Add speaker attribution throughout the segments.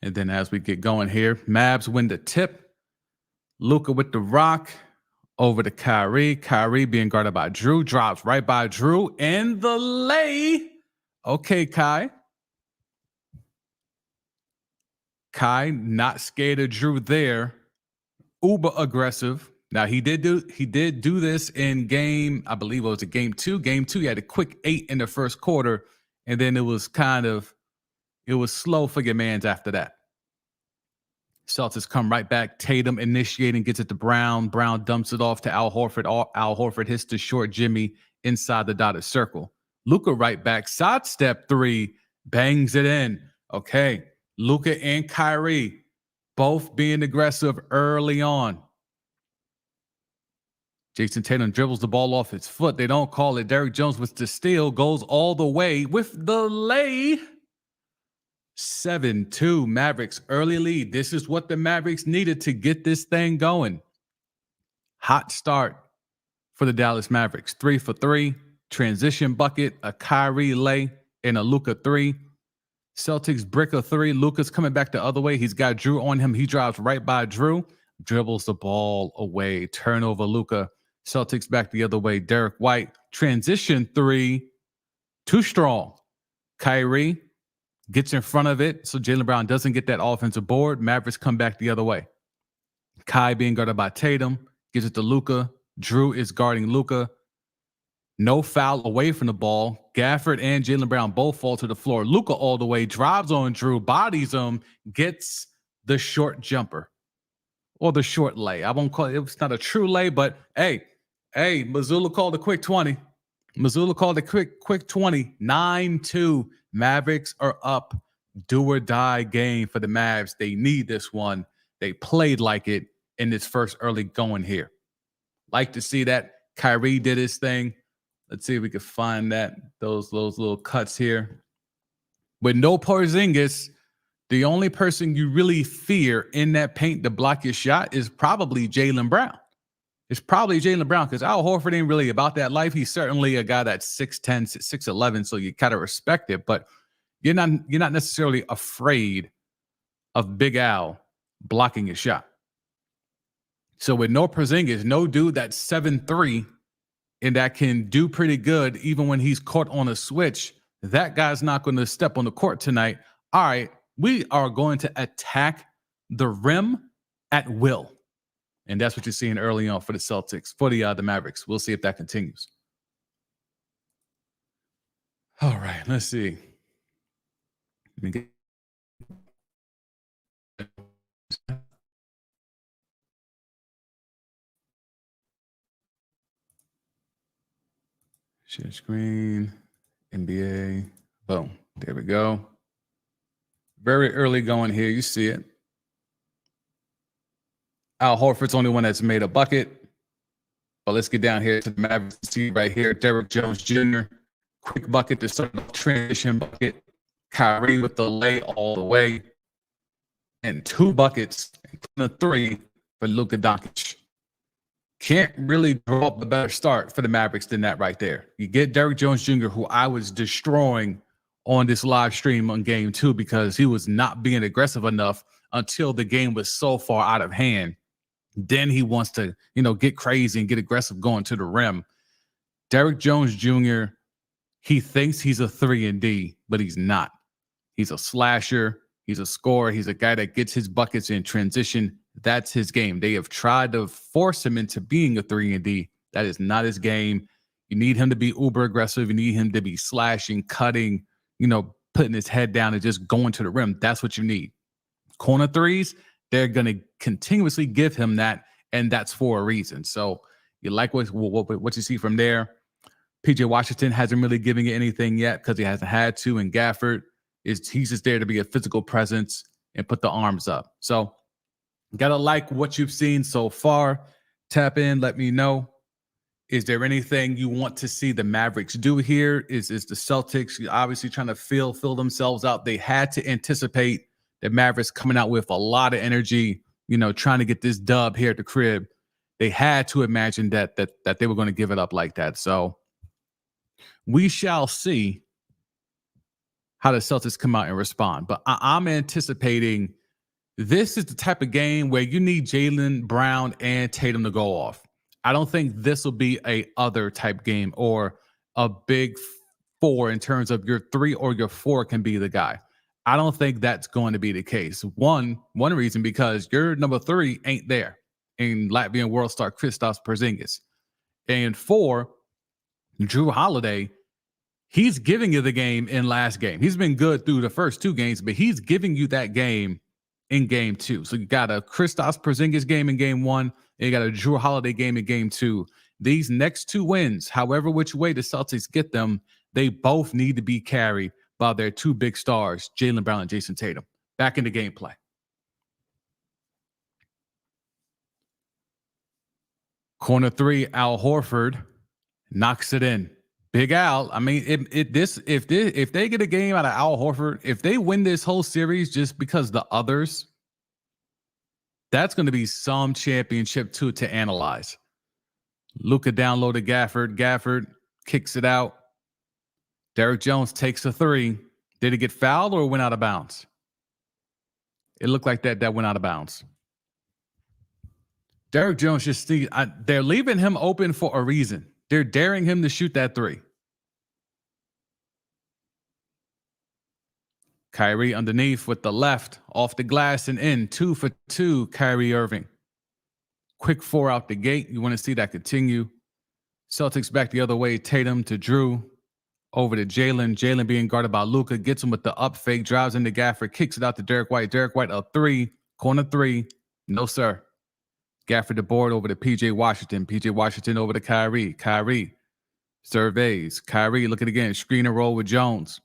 Speaker 1: And then as we get going here, Mavs win the tip. Luka with the rock over to Kyrie. Kyrie being guarded by Drew. Drops right by Drew. And the lay. Okay, Kai. Kai not scared of Drew there. Uber aggressive. Now he did do this in game, I believe it was a game 2. Game 2, he had a quick 8 in the first quarter, and then it was slow for your mans after that. Celtics come right back. Tatum initiating, gets it to Brown. Brown dumps it off to Al Horford. Al Horford hits the short Jimmy inside the dotted circle. Luka right back, sidestep 3, bangs it in. Okay, Luka and Kyrie both being aggressive early on. Jason Tatum dribbles the ball off his foot. They don't call it. Derrick Jones with the steal, goes all the way with the lay. 7-2 Mavericks early lead. This is what the Mavericks needed to get this thing going. Hot start for the Dallas Mavericks. 3 for 3. Transition bucket, a Kyrie lay, and a Luka 3. Celtics brick a 3. Luka's coming back the other way. He's got Drew on him. He drives right by Drew. Dribbles the ball away. Turnover, Luka. Celtics back the other way. Derek White. Transition 3. Too strong. Kyrie gets in front of it so Jaylen Brown doesn't get that offensive board. Mavericks come back the other way. Kai being guarded by Tatum. Gives it to Luka. Drew is guarding Luka. No foul away from the ball. Gafford and Jaylen Brown both fall to the floor. Luka all the way. Drives on Drew. Bodies him. Gets the short jumper. Or the short lay. I won't call it. It's not a true lay, but hey, Missoula called a quick 20. Missoula called a quick 20. 9-2. Mavericks are up. Do or die game for the Mavs. They need this one. They played like it in this first early going here. Like to see that. Kyrie did his thing. Let's see if we can find that. Those little cuts here. With no Porzingis, the only person you really fear in that paint to block your shot is probably Jaylen Brown. It's probably Jaylen Brown because Al Horford ain't really about that life. He's certainly a guy that's 6'10", 6'11", so you kind of respect it, but you're not necessarily afraid of Big Al blocking your shot. So with no Porzingis, no dude that's 7'3", and that can do pretty good even when he's caught on a switch, that guy's not going to step on the court tonight. All right, we are going to attack the rim at will. And that's what you're seeing early on for the Celtics, for the Mavericks. We'll see if that continues. All right, let's see. Let me get share screen, NBA. Boom. There we go. Very early going here. You see it. Al Horford's the only one that's made a bucket. But let's get down here to the Mavericks. See right here, Derrick Jones Jr. Quick bucket to start the transition bucket. Kyrie with the lay all the way. And 2 buckets, including a 3 for Luka Doncic. Can't really draw up a better start for the Mavericks than that right there. You get Derrick Jones Jr., who I was destroying on this live stream on game 2 because he was not being aggressive enough until the game was so far out of hand. Then he wants to, get crazy and get aggressive going to the rim. Derrick Jones Jr., he thinks he's a 3-and-D, but he's not. He's a slasher. He's a scorer. He's a guy that gets his buckets in transition. That's his game. They have tried to force him into being a 3-and-D. That is not his game. You need him to be uber aggressive. You need him to be slashing, cutting, putting his head down and just going to the rim. That's what you need. Corner threes, they're going to continuously give him that, and that's for a reason. So you like what you see from there. PJ Washington hasn't really given you anything yet because he hasn't had to, and Gafford, he's just there to be a physical presence and put the arms up. So gotta like what you've seen so far. Tap in, let me know. Is there anything you want to see the Mavericks do here? Is the Celtics obviously trying to fill themselves out? They had to anticipate the Mavericks coming out with a lot of energy, trying to get this dub here at the crib. They had to imagine that they were going to give it up like that. So we shall see how the Celtics come out and respond. But I'm anticipating this is the type of game where you need Jaylen Brown and Tatum to go off. I don't think this will be a other type game or a big four in terms of your 3 or your 4 can be the guy. I don't think that's going to be the case. One reason, because your number 3 ain't there in Latvian world star Kristaps Porzingis. And 4, Drew Holiday, he's giving you the game in last game. He's been good through the first 2 games, but he's giving you that game in game 2. So you got a Kristaps Porzingis game in game 1, and you got a Drew Holiday game in game 2. These next 2 wins, however which way the Celtics get them, they both need to be carried by their 2 big stars, Jaylen Brown and Jason Tatum. Back into gameplay. Corner 3, Al Horford knocks it in. Big Al. I mean, if they get a game out of Al Horford, if they win this whole series just because the others, that's going to be some championship to analyze. Luka downloaded Gafford. Gafford kicks it out. Derrick Jones takes a 3. Did it get fouled or went out of bounds? It looked like that went out of bounds. Derrick Jones they're leaving him open for a reason. They're daring him to shoot that 3. Kyrie underneath with the left, off the glass and in. 2 for 2, Kyrie Irving. Quick 4 out the gate. You want to see that continue. Celtics back the other way. Tatum to Drew. Over to Jaylen. Jaylen being guarded by Luka. Gets him with the up fake. Drives into Gafford. Kicks it out to Derek White. Derek White a 3. Corner 3. No, sir. Gafford the board over to P.J. Washington. P.J. Washington over to Kyrie. Kyrie surveys. Kyrie, look at it again. Screen and roll with Jones.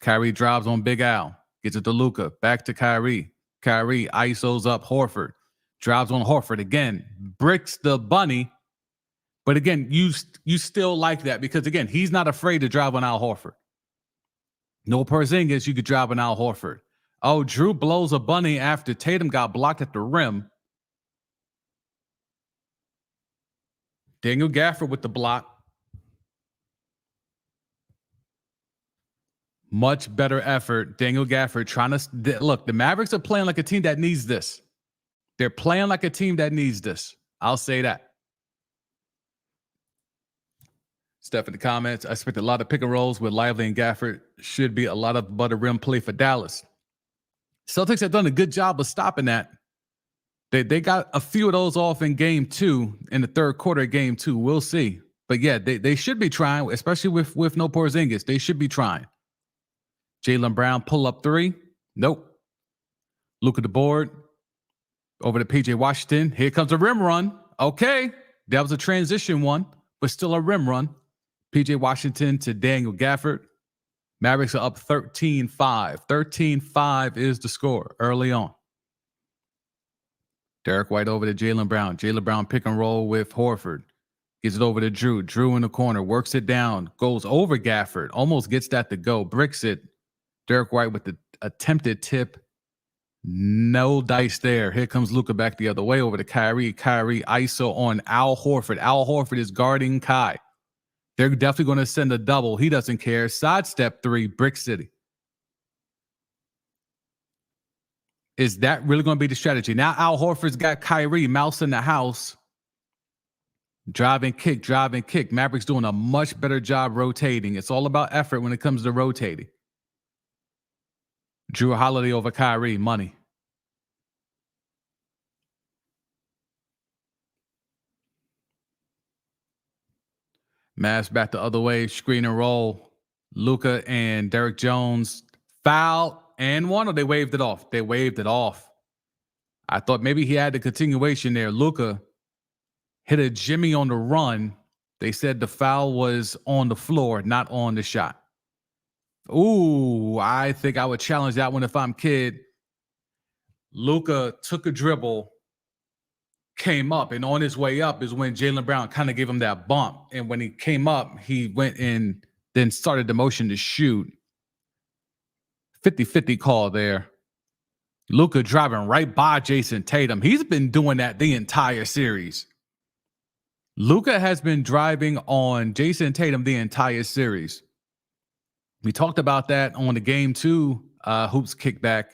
Speaker 1: Kyrie drives on Big Al. Gets it to Luka. Back to Kyrie. Kyrie ISOs up Horford. Drives on Horford again. Bricks the bunny. But again, you still like that because, again, he's not afraid to drive on Al Horford. No Porzingis, you could drive on Al Horford. Oh, Drew blows a bunny after Tatum got blocked at the rim. Daniel Gafford with the block. Much better effort. Daniel Gafford trying to look. The Mavericks are playing like a team that needs this. They're playing like a team that needs this. I'll say that. Steph in the comments. I expect a lot of pick and rolls with Lively and Gafford. Should be a lot of butter rim play for Dallas. Celtics have done a good job of stopping that. They got a few of those off in game 2, in the third quarter of game 2. We'll see. But yeah, they should be trying, especially with no Porzingis. They should be trying. Jaylen Brown pull up 3. Nope. Luka the board. Over to P.J. Washington. Here comes a rim run. Okay. That was a transition one, but still a rim run. P.J. Washington to Daniel Gafford. Mavericks are up 13-5. 13-5 is the score early on. Derek White over to Jaylen Brown. Jaylen Brown pick and roll with Horford. Gives it over to Drew. Drew in the corner. Works it down. Goes over Gafford. Almost gets that to go. Bricks it. Derek White with the attempted tip. No dice there. Here comes Luka back the other way over to Kyrie. Kyrie ISO on Al Horford. Al Horford is guarding Kai. They're definitely going to send a double. He doesn't care. Sidestep 3, Brick City. Is that really going to be the strategy? Now Al Horford's got Kyrie, mouse in the house. Drive and kick, drive and kick. Mavericks doing a much better job rotating. It's all about effort when it comes to rotating. Drew Holiday over Kyrie, money. Mavs back the other way, screen and roll. Luka and Derrick Jones foul and one, or they waved it off. They waved it off. I thought maybe he had the continuation there. Luka hit a Jimmy on the run. They said the foul was on the floor, not on the shot. Ooh, I think I would challenge that one if I'm Kid. Luka took a dribble, came up, and on his way up is when Jaylen Brown kind of gave him that bump. And when he came up, he went in, then started the motion to shoot. 50-50 call there. Luka driving right by Jason Tatum. He's been doing that the entire series. Luka has been driving on Jason Tatum the entire series. We talked about that on the game 2 hoops kickback.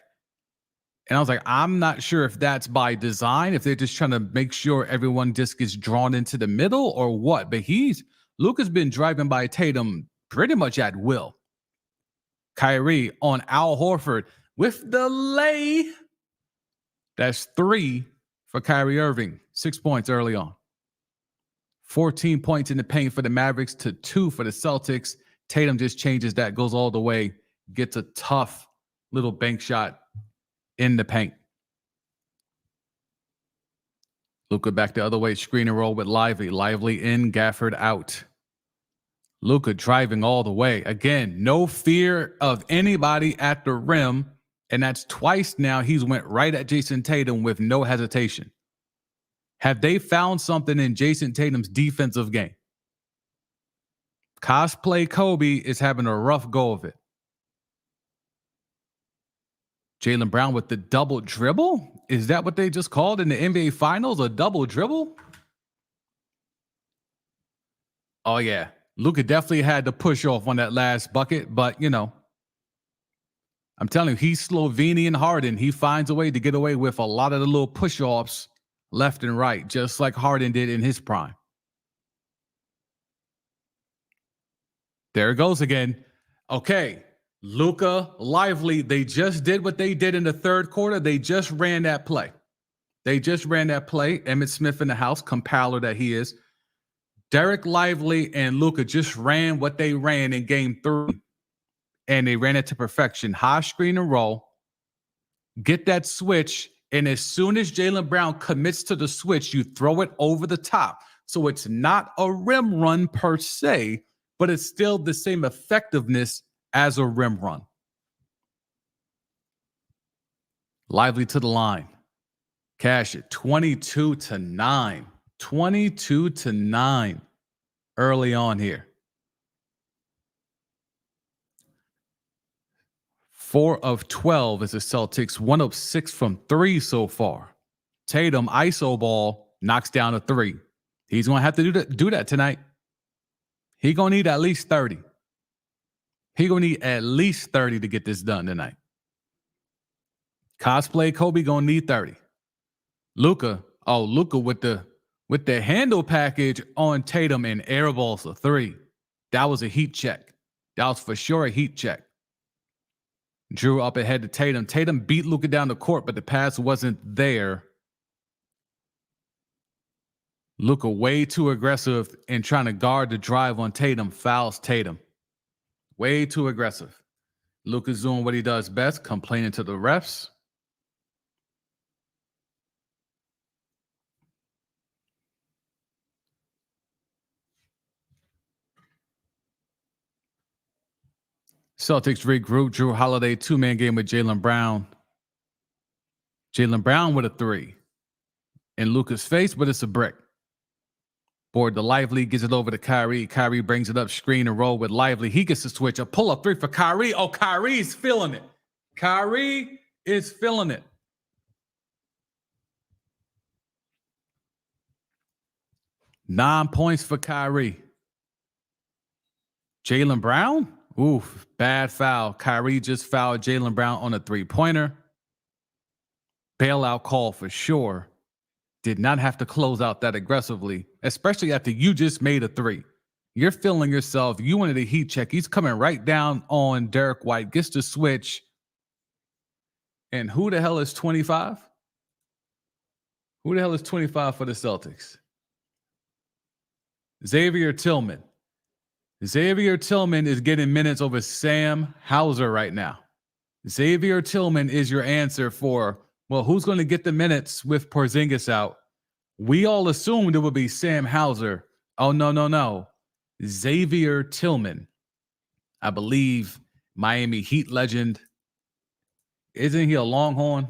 Speaker 1: And I was like, I'm not sure if that's by design, if they're just trying to make sure everyone just gets drawn into the middle or what. But Luka's been driving by Tatum pretty much at will. Kyrie on Al Horford with the lay. That's 3 for Kyrie Irving. 6 points early on. 14 points in the paint for the Mavericks to 2 for the Celtics. Tatum just changes that, goes all the way, gets a tough little bank shot in the paint. Luka back the other way, screen and roll with Lively. Lively in, Gafford out. Luka driving all the way. Again, no fear of anybody at the rim. And that's twice now he's went right at Jason Tatum with no hesitation. Have they found something in Jason Tatum's defensive game? Cosplay Kobe is having a rough go of it. Jaylen Brown with the double dribble? Is that what they just called in the NBA Finals? A double dribble? Oh, yeah. Luka definitely had to push off on that last bucket, but, I'm telling you, he's Slovenian Harden. He finds a way to get away with a lot of the little push-offs left and right, just like Harden did in his prime. There it goes again. Okay. Luka, Lively, they just did what they did in the third quarter. They just ran that play. Emmitt Smith in the house, compiler that he is. Derek Lively and Luka just ran what they ran in game 3. And they ran it to perfection. High screen and roll. Get that switch. And as soon as Jaylen Brown commits to the switch, you throw it over the top. So it's not a rim run per se, but it's still the same effectiveness as a rim run. Lively to the line. Cash it. 22-9. 22-9 early on here. 4 of 12 is the Celtics. 1 of 6 from 3 so far. Tatum, ISO ball, knocks down a 3. He's going to have to do that tonight. He's going to need at least 30. He's going to need at least 30 to get this done tonight. Cosplay Kobe going to need 30. Luka with the handle package on Tatum and airballs a 3. That was a heat check. That was for sure a heat check. Drew up ahead to Tatum. Tatum beat Luka down the court, but the pass wasn't there. Luka way too aggressive in trying to guard the drive on Tatum. Fouls Tatum. Way too aggressive. Luka's doing what he does best, complaining to the refs. Celtics regroup. Drew Holiday, 2-man game with Jaylen Brown. Jaylen Brown with a 3. In Luka's face, but it's a brick. Board to Lively, gives it over to Kyrie. Kyrie brings it up, screen and roll with Lively. He gets the switch. A pull-up 3 for Kyrie. Oh, Kyrie's feeling it. Kyrie is feeling it. Nine points for Kyrie. Jaylen Brown? Oof, bad foul. Kyrie just fouled Jaylen Brown on a 3-pointer. Bailout call for sure. Did not have to close out that aggressively, especially after you just made a 3. You're feeling yourself. You wanted a heat check. He's coming right down on Derek White, gets the switch. And who the hell is 25? Who the hell is 25 for the Celtics? Xavier Tillman. Xavier Tillman is getting minutes over Sam Hauser right now. Xavier Tillman is your answer for, well, who's going to get the minutes with Porzingis out? We all assumed it would be Sam Hauser. Oh, no. Xavier Tillman. I believe Miami Heat legend. Isn't he a Longhorn?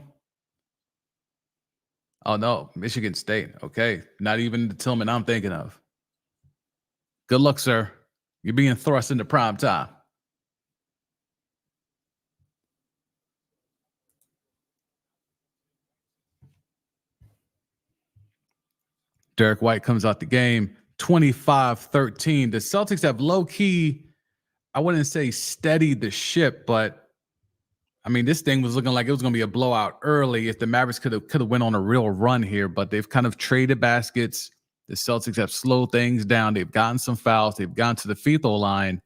Speaker 1: Oh, no. Michigan State. Okay. Not even the Tillman I'm thinking of. Good luck, sir. You're being thrust into prime time. Derek White comes out the game, 25-13. The Celtics have low-key I wouldn't say steady the ship, but I mean, this thing was looking like it was going to be a blowout early if the Mavericks could have went on a real run here, but they've kind of traded baskets. The Celtics have slowed things down. They've gotten some fouls. They've gone to the free throw line,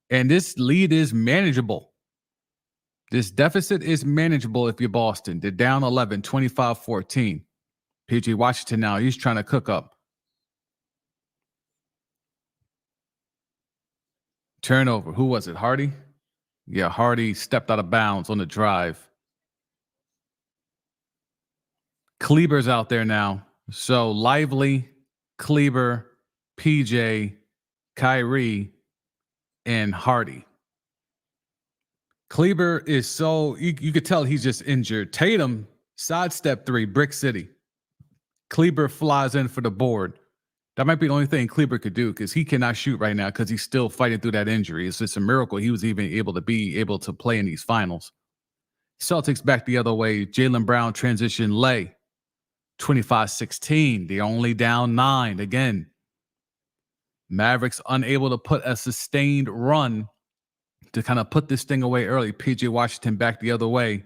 Speaker 1: and this lead is manageable. This deficit is manageable if you're Boston. They're down 11, 25-14. PG Washington now, he's trying to cook up. Turnover. Who was it? Hardy? Yeah, Hardy stepped out of bounds on the drive. Kleber's out there now. So Lively, Kleber, PJ, Kyrie, and Hardy. Kleber is so, you could tell he's just injured. Tatum, sidestep three, Brick City. Kleber flies in for the board. That might be the only thing Kleber could do because he cannot shoot right now because he's still fighting through that injury. It's just a miracle he was even able to play in these finals. Celtics back the other way. Jaylen Brown transition lay. 25-16. They're only down 9 again. Mavericks unable to put a sustained run to kind of put this thing away early. PJ Washington back the other way.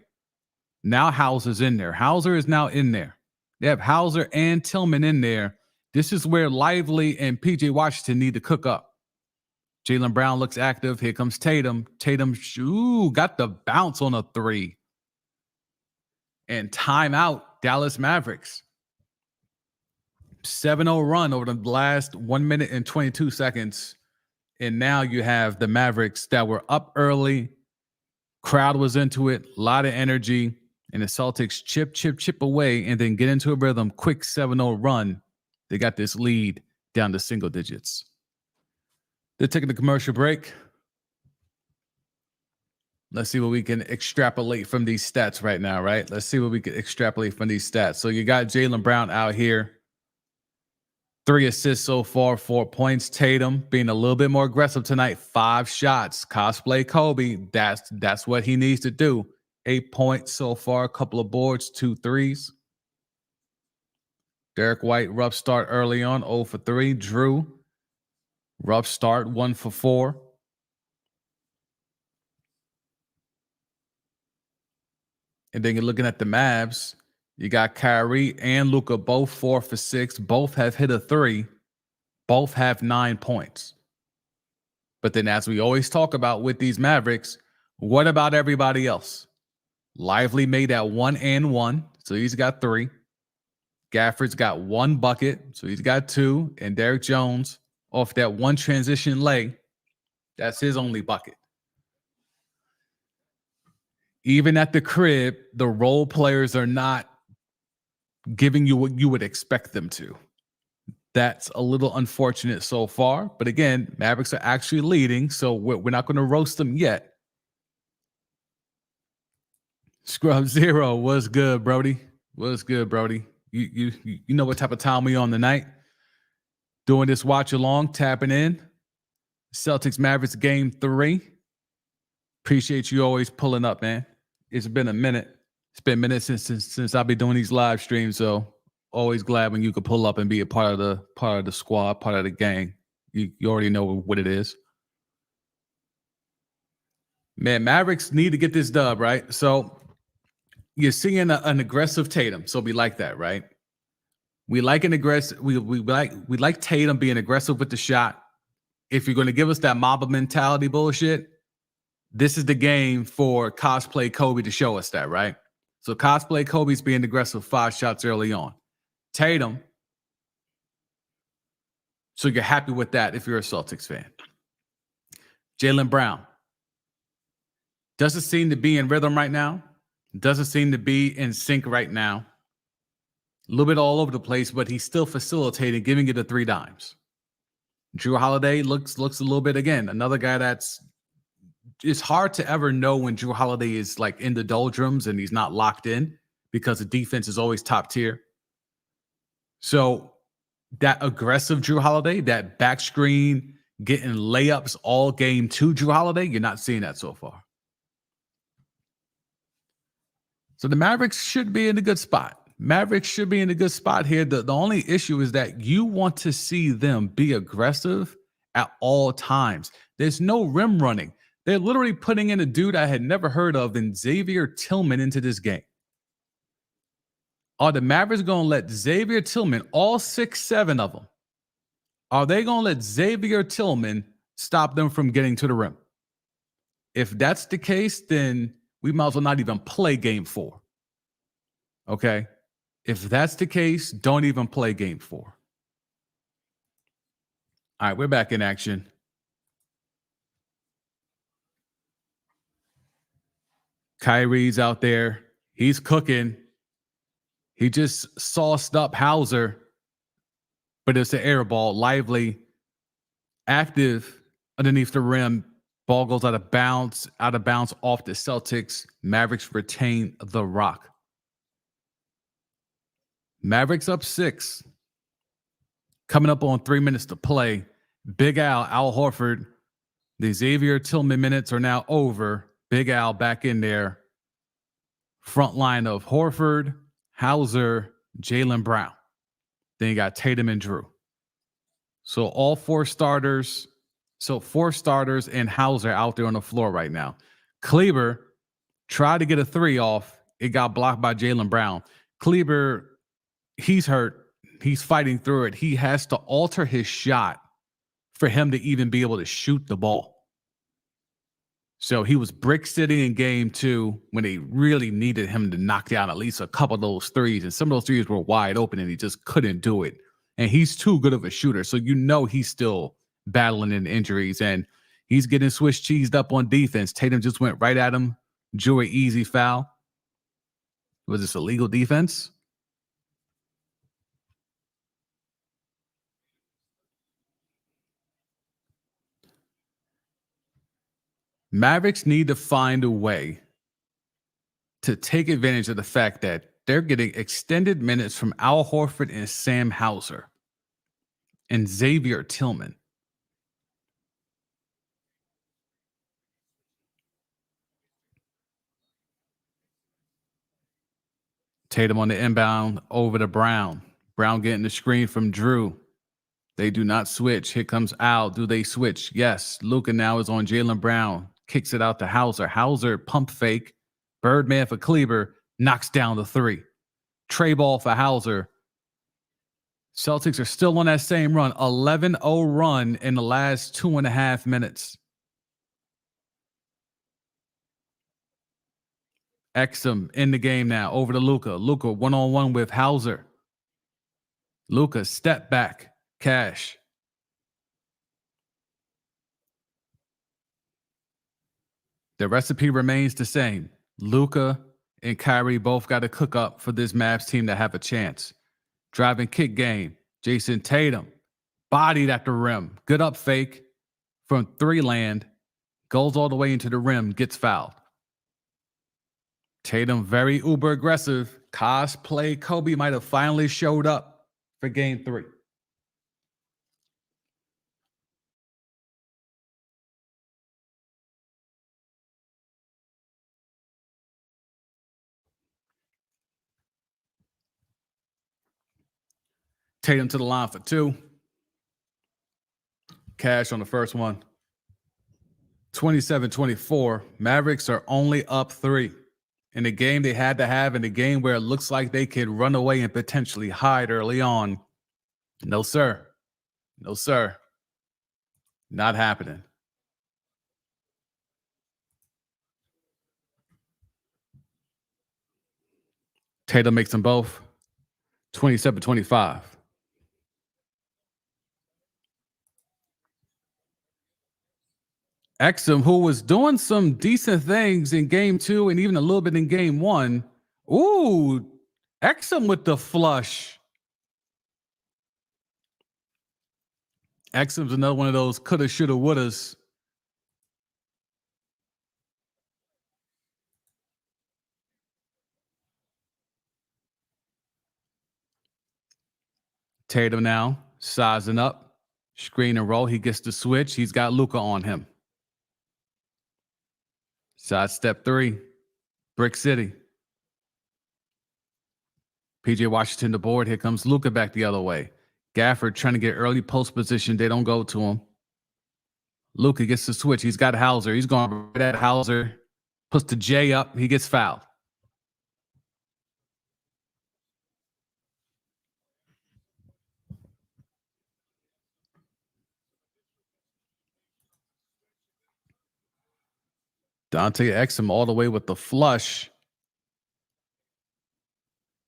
Speaker 1: Now Hauser's in there. Hauser is now in there. They have Hauser and Tillman in there. This is where Lively and PJ Washington need to cook up. Jaylen Brown looks active. Here comes Tatum. Tatum, got the bounce on a 3. And timeout, Dallas Mavericks. 7-0 run over the last 1 minute and 22 seconds. And now you have the Mavericks that were up early. Crowd was into it. A lot of energy. And the Celtics chip away and then get into a rhythm. Quick 7-0 run. They got this lead down to single digits. They're taking the commercial break. Let's see what we can extrapolate from these stats right now, right? Let's see what we can extrapolate from these stats. So you got Jaylen Brown out here. 3 assists so far, 4 points. Tatum being a little bit more aggressive tonight. 5 shots. Cosplay Kobe. That's what he needs to do. 8 points so far. A couple of boards, 2 threes. Derek White, rough start early on, 0 for 3. Drew, rough start, 1 for 4. And then you're looking at the Mavs. You got Kyrie and Luka, both 4 for 6. Both have hit a 3. Both have 9 points. But then as we always talk about with these Mavericks, what about everybody else? Lively made that 1 and 1, so he's got 3. Gafford's got 1 bucket, so he's got 2. And Derek Jones, off that 1 transition lay, that's his only bucket. Even at the crib, the role players are not giving you what you would expect them to. That's a little unfortunate so far. But again, Mavericks are actually leading, so we're not going to roast them yet. Scrub Zero, what's good, Brody? What's good, Brody? You know what type of time we on tonight? Doing this watch along, tapping in. Celtics Mavericks game 3. Appreciate you always pulling up, man. It's been a minute. It's been minutes since I've been doing these live streams, so always glad when you could pull up and be a part of the squad, part of the gang. You already know what it is. Man, Mavericks need to get this dub, right? So you're seeing an aggressive Tatum, so we like that, right? We like an aggressive. We like Tatum being aggressive with the shot. If you're going to give us that Mamba mentality bullshit, this is the game for Cosplay Kobe to show us that, right? So Cosplay Kobe's being aggressive, 5 shots early on. Tatum. So you're happy with that if you're a Celtics fan. Jaylen Brown doesn't seem to be in rhythm right now. Doesn't seem to be in sync right now. A little bit all over the place, but he's still facilitating, giving it the 3 dimes. Drew Holiday looks a little bit, again, another guy it's hard to ever know when Drew Holiday is like in the doldrums and he's not locked in because the defense is always top tier. So that aggressive Drew Holiday, that back screen, getting layups all game to Drew Holiday, you're not seeing that so far. So the Mavericks should be in a good spot. Mavericks should be in a good spot here. The only issue is that you want to see them be aggressive at all times. There's no rim running. They're literally putting in a dude I had never heard of in Xavier Tillman into this game. Are the Mavericks going to let Xavier Tillman, all 6'7" of them, are they going to let Xavier Tillman stop them from getting to the rim? If that's the case, then we might as well not even play game 4. Okay? If that's the case, don't even play game 4. All right, we're back in action. Kyrie's out there. He's cooking. He just sauced up Hauser, but it's an air ball. Lively, active underneath the rim. Ball goes out of bounds off the Celtics. Mavericks retain the rock. Mavericks up 6. Coming up on 3 minutes to play. Big Al Horford. The Xavier Tillman minutes are now over. Big Al back in there. Front line of Horford, Hauser, Jaylen Brown. Then you got Tatum and Drew. So all 4 starters. So 4 starters and Hauser out there on the floor right now. Kleber tried to get a 3 off. It got blocked by Jaylen Brown. Kleber, he's hurt. He's fighting through it. He has to alter his shot for him to even be able to shoot the ball. So he was brick sitting in game 2 when they really needed him to knock down at least a couple of those threes. And some of those threes were wide open and he just couldn't do it. And he's too good of a shooter. So you know he's still battling in injuries and he's getting Swiss cheesed up on defense. Tatum just went right at him, drew an easy foul. Was this illegal defense? Mavericks need to find a way to take advantage of the fact that they're getting extended minutes from Al Horford and Sam Hauser and Xavier Tillman. Tatum on the inbound over to Brown. Brown getting the screen from Drew. They do not switch. Here comes Al. Do they switch? Yes. Luka now is on Jaylen Brown. Kicks it out to Hauser. Hauser pump fake. Birdman for Kleber. Knocks down the 3. Tray ball for Hauser. Celtics are still on that same run. 11-0 run in the last 2.5 minutes. Exum in the game now. Over to Luka. Luka one-on-one with Hauser. Luka step back. Cash. The recipe remains the same. Luka and Kyrie both got to cook up for this Mavs team to have a chance. Driving kick game. Jason Tatum. Bodied at the rim. Good up fake from 3 land. Goes all the way into the rim. Gets fouled. Tatum very uber aggressive. Cosplay Kobe might have finally showed up for game 3. Tatum to the line for 2. Cash on the first one. 27-24. Mavericks are only up 3. In a game they had to have, in a game where it looks like they could run away and potentially hide early on. No, sir. No, sir. Not happening. Tatum makes them both. 27-25. Exum, who was doing some decent things in game 2 and even a little bit in game 1. Ooh, Exum with the flush. Exum's another one of those coulda, shoulda, wouldas. Tatum now sizing up. Screen and roll. He gets the switch. He's got Luka on him. Side step 3. Brick City. PJ Washington the board. Here comes Luka back the other way. Gafford trying to get early post position. They don't go to him. Luka gets the switch. He's got Hauser. He's going right at Hauser. Puts the J up. He gets fouled. Dante Exum all the way with the flush.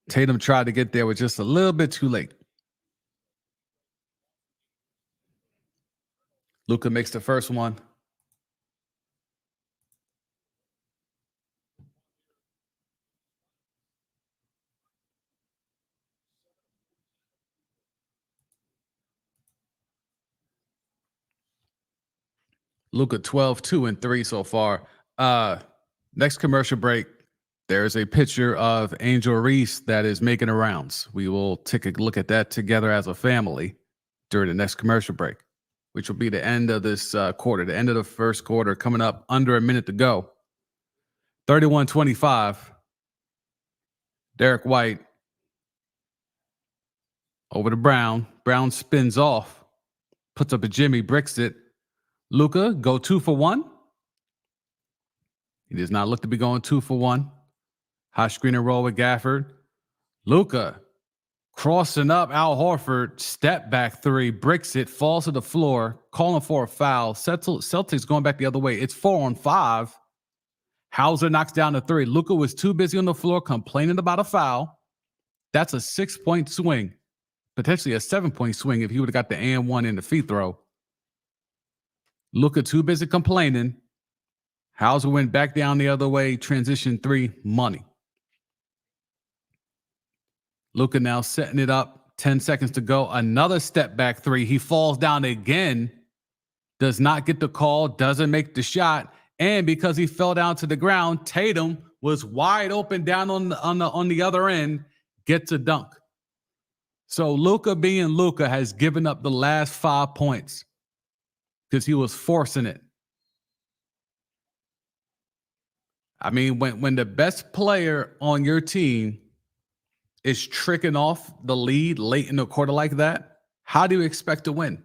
Speaker 1: Tatum tried to get there, with just a little bit too late. Luka makes the first one. Luka 12, 2, and 3 so far. Next commercial break, there's a picture of Angel Reese that is making the rounds. We will take a look at that together as a family during the next commercial break, which will be the end of this quarter, the end of the first quarter, coming up under a minute to go. 31-25. Derek White over to Brown. Brown spins off, puts up a Jimmy, bricks it. Luka, go 2 for 1. He does not look to be going 2 for 1. High screen and roll with Gafford. Luka crossing up Al Horford. Step back 3. Bricks it. Falls to the floor. Calling for a foul. Celtics going back the other way. It's 4-on-5. Hauser knocks down the 3. Luka was too busy on the floor complaining about a foul. That's a 6-point swing. Potentially a 7-point swing if he would have got the and 1 in the free throw. Luka too busy complaining. Hauser went back down the other way. Transition 3, money. Luka now setting it up. 10 seconds to go. Another step back 3. He falls down again. Does not get the call. Doesn't make the shot. And because he fell down to the ground, Tatum was wide open down on the other end. Gets a dunk. So Luka being Luka has given up the last 5 points because he was forcing it. I mean, when the best player on your team is tricking off the lead late in the quarter like that, how do you expect to win?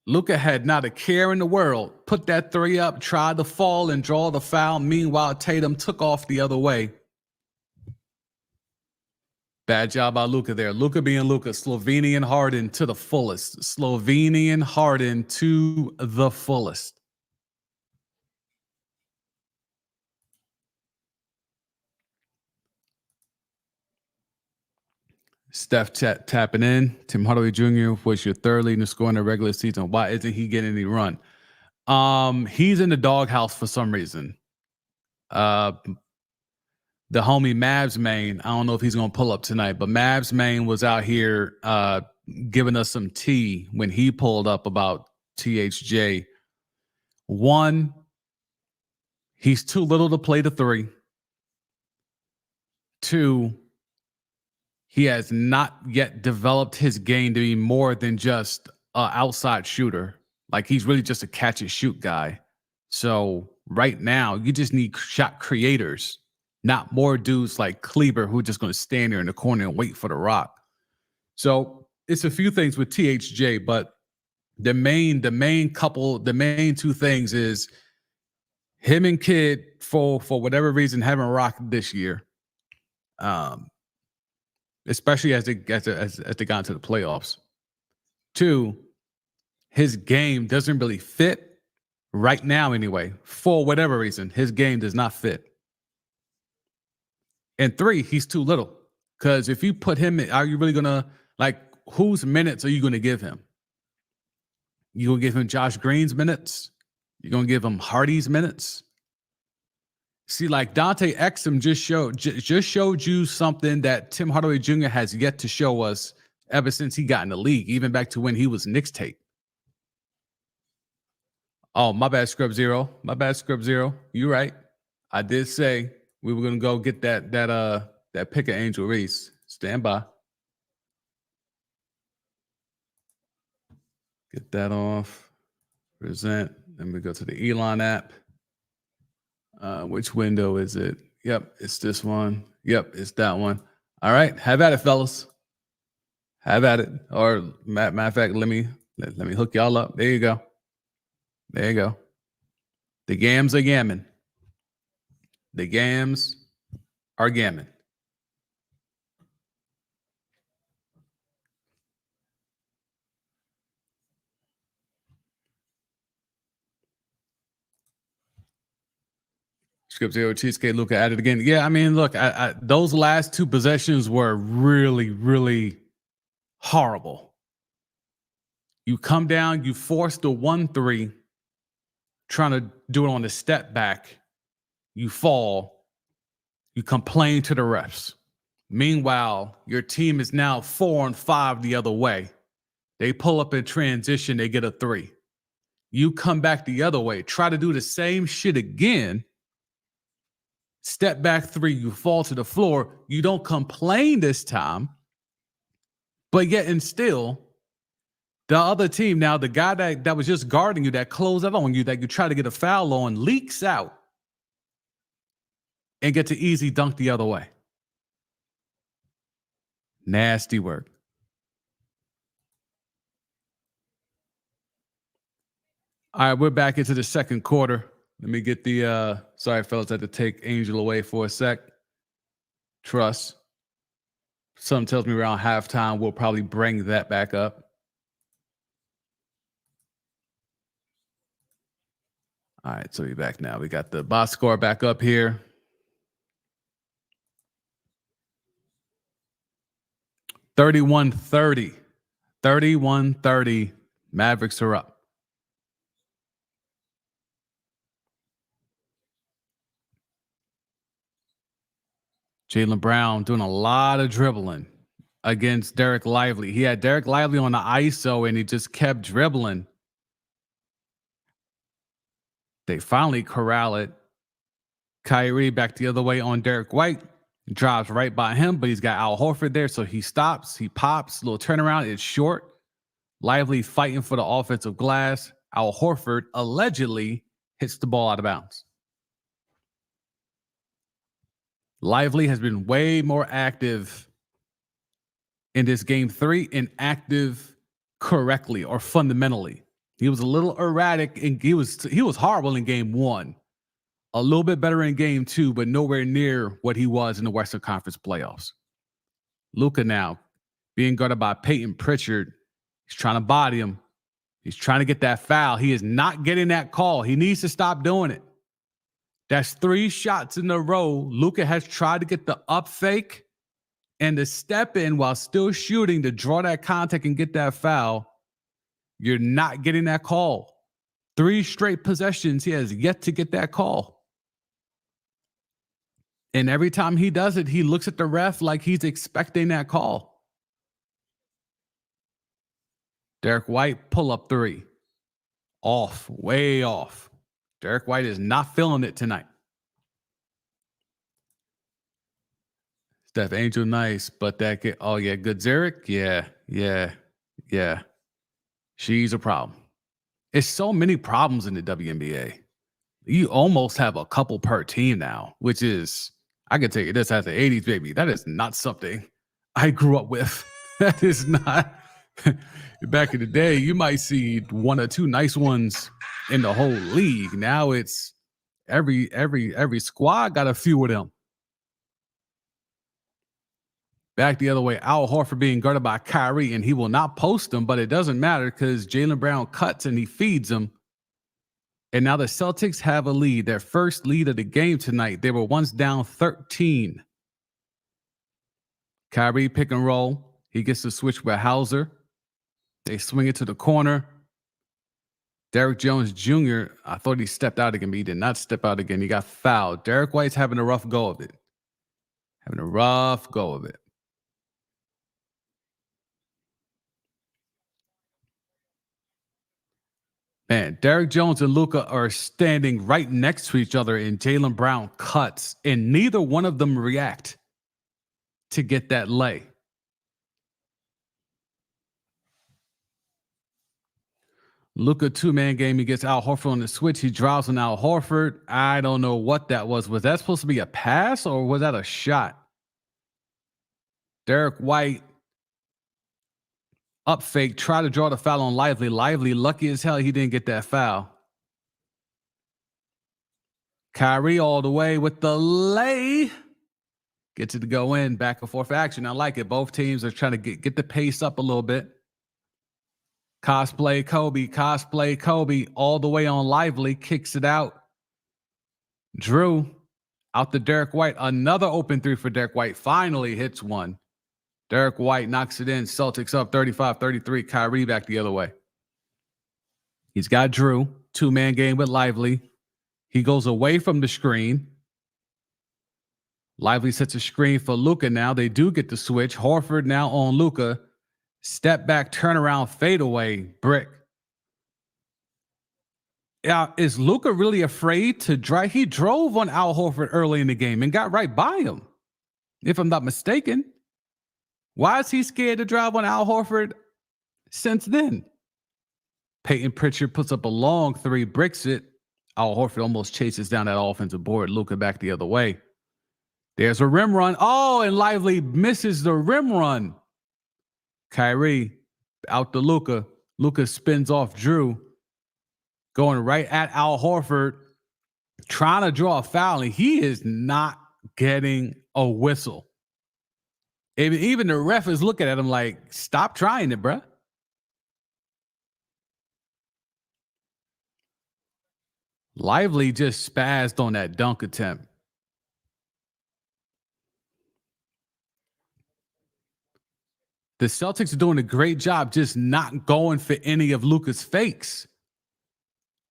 Speaker 1: Luka had not a care in the world. Put that 3 up, tried to fall and draw the foul. Meanwhile, Tatum took off the other way. Bad job by Luka there. Luka being Luka. Slovenian Harden to the fullest. Slovenian Harden to the fullest. Steph tapping in. Tim Hardaway Jr. was your third leading scorer in the regular season. Why isn't he getting any run? He's in the doghouse for some reason. The homie Mavs Main, I don't know if he's going to pull up tonight, but Mavs Main was out here giving us some tea when he pulled up about THJ. 1, he's too little to play the 3. 2, he has not yet developed his game to be more than just an outside shooter. Like, he's really just a catch and shoot guy. So right now, you just need shot creators, not more dudes like Kleber who are just going to stand there in the corner and wait for the rock. So it's a few things with THJ, but the main 2 things is him and Kid for whatever reason haven't rocked this year. Especially as they got into the playoffs. 2, his game doesn't really fit right now anyway. For whatever reason, his game does not fit. And 3, he's too little. Because if you put him in, are you really going to, like, whose minutes are you going to give him? You going to give him Josh Green's minutes? You going to give him Hardy's minutes? See, like Dante Exum just showed you something that Tim Hardaway Jr. has yet to show us ever since he got in the league, even back to when he was Knicks tape. Oh, my bad, Scrub Zero. My bad, Scrub Zero. You're right. I did say we were gonna go get that pick of Angel Reese. Stand by. Get that off. Present. Then we go to the Elon app. Which window is it? Yep, it's this one. Yep, it's that one. All right, have at it, fellas. Have at it. Or matter of fact, let me hook y'all up. There you go. There you go. The gams are gammon. The gams are gammon. Scripts here with Cheesecake Luka at it again. Yeah, I mean, look, those last two possessions were really, really horrible. You come down, you force the 1-3, trying to do it on the step back. You fall, you complain to the refs. Meanwhile, your team is now 4-5 the other way. They pull up in transition, they get a 3. You come back the other way, try to do the same shit again. Step back 3, you fall to the floor. You don't complain this time, but yet and still, the other team, now the guy that was just guarding you, that closed out on you, that you try to get a foul on, leaks out and gets an easy dunk the other way. Nasty work. All right, we're back into the second quarter. Let me get the sorry, fellas, I had to take Angel away for a sec. Trust. Something tells me around halftime we'll probably bring that back up. All right, so we're back now. We got the box score back up here. 31-30. 31-30. Mavericks are up. Jaylen Brown doing a lot of dribbling against Derek Lively. He had Derek Lively on the ISO and he just kept dribbling. They finally corral it. Kyrie back the other way on Derek White. Drives right by him, but he's got Al Horford there, so he stops. He pops. Little turnaround. It's short. Lively fighting for the offensive glass. Al Horford allegedly hits the ball out of bounds. Lively has been way more active in this game 3 and active correctly or fundamentally. He was a little erratic and he was horrible in game 1. A little bit better in game 2, but nowhere near what he was in the Western Conference playoffs. Luka now being guarded by Peyton Pritchard. He's trying to body him. He's trying to get that foul. He is not getting that call. He needs to stop doing it. That's 3 shots in a row. Luka has tried to get the up fake and the step in while still shooting to draw that contact and get that foul. You're not getting that call. 3 straight possessions, he has yet to get that call. And every time he does it, he looks at the ref like he's expecting that call. Derek White, pull up 3. Off, way off. Derek White is not feeling it tonight. Steph Angel, nice, but that kid, oh yeah, good Zarek, yeah. She's a problem. It's so many problems in the WNBA. You almost have a couple per team now, which is, I can tell you this, as the 80s, baby, that is not something I grew up with. That is not. Back in the day, you might see 1 or 2 nice ones in the whole league. Now it's every squad got a few of them. Back the other way, Al Horford being guarded by Kyrie, and he will not post him, but it doesn't matter because Jaylen Brown cuts and he feeds him. And now the Celtics have a lead, their first lead of the game tonight. They were once down 13. Kyrie pick and roll. He gets to switch with Hauser. They swing it to the corner. Derrick Jones Jr., I thought he stepped out again, but he did not step out again. He got fouled. Derek White's having a rough go of it. Man, Derrick Jones and Luka are standing right next to each other, and Jaylen Brown cuts, and neither one of them react to get that lay. Luka 2-man game. He gets Al Horford on the switch. He drives on Al Horford. I don't know what that was. Was that supposed to be a pass or was that a shot? Derek White Up fake, try to draw the foul on Lively. Lively, lucky as hell he didn't get that foul. Kyrie all the way with the lay. Gets it to go in, back and forth action. I like it. Both teams are trying to get the pace up a little bit. Cosplay Kobe, all the way on Lively, kicks it out. Drew, out to Derek White. Another open three for Derek White. Finally hits one. Derek White knocks it in. Celtics up 35-33. Kyrie back the other way. He's got Drew. Two-man game with Lively. He goes away from the screen. Lively sets a screen for Luka now. They do get the switch. Horford now on Luka. Step back, turnaround, fadeaway, brick. Yeah, is Luka really afraid to drive? He drove on Al Horford early in the game and got right by him, if I'm not mistaken. Why is he scared to drive on Al Horford since then? Peyton Pritchard puts up a long three, bricks it. Al Horford almost chases down that offensive board. Luka back the other way. There's a rim run. Oh, and Lively misses the rim run. Kyrie out to Luka. Luka spins off Drew. Going right at Al Horford. Trying to draw a foul, and he is not getting a whistle. Even the ref is looking at him like, stop trying it, bruh. Lively just spazzed on that dunk attempt. The Celtics are doing a great job just not going for any of Luka's fakes.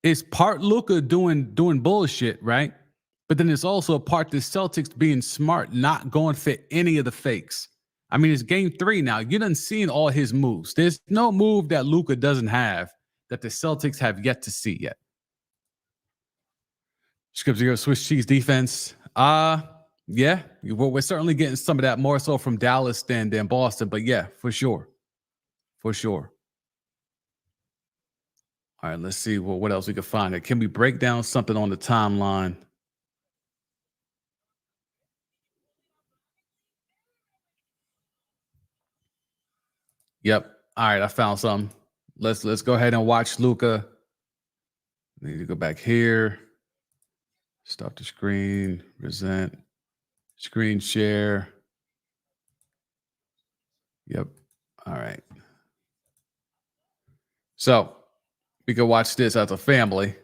Speaker 1: It's part Luka doing bullshit, right? But then it's also a part the Celtics being smart, not going for any of the fakes. I mean, it's game 3 now. You done seen all his moves. There's no move that Luka doesn't have that the Celtics have yet to see yet. Scripps, your Swiss cheese defense. Yeah, we're certainly getting some of that more so from Dallas than Boston, but yeah, for sure. For sure. All right, let's see what else we can find. Can we break down something on the timeline? Yep. All right, I found something. Let's go ahead and watch Luka. Need to go back here. Stop the screen. Present. Screen share. Yep. All right. So we can watch this as a family.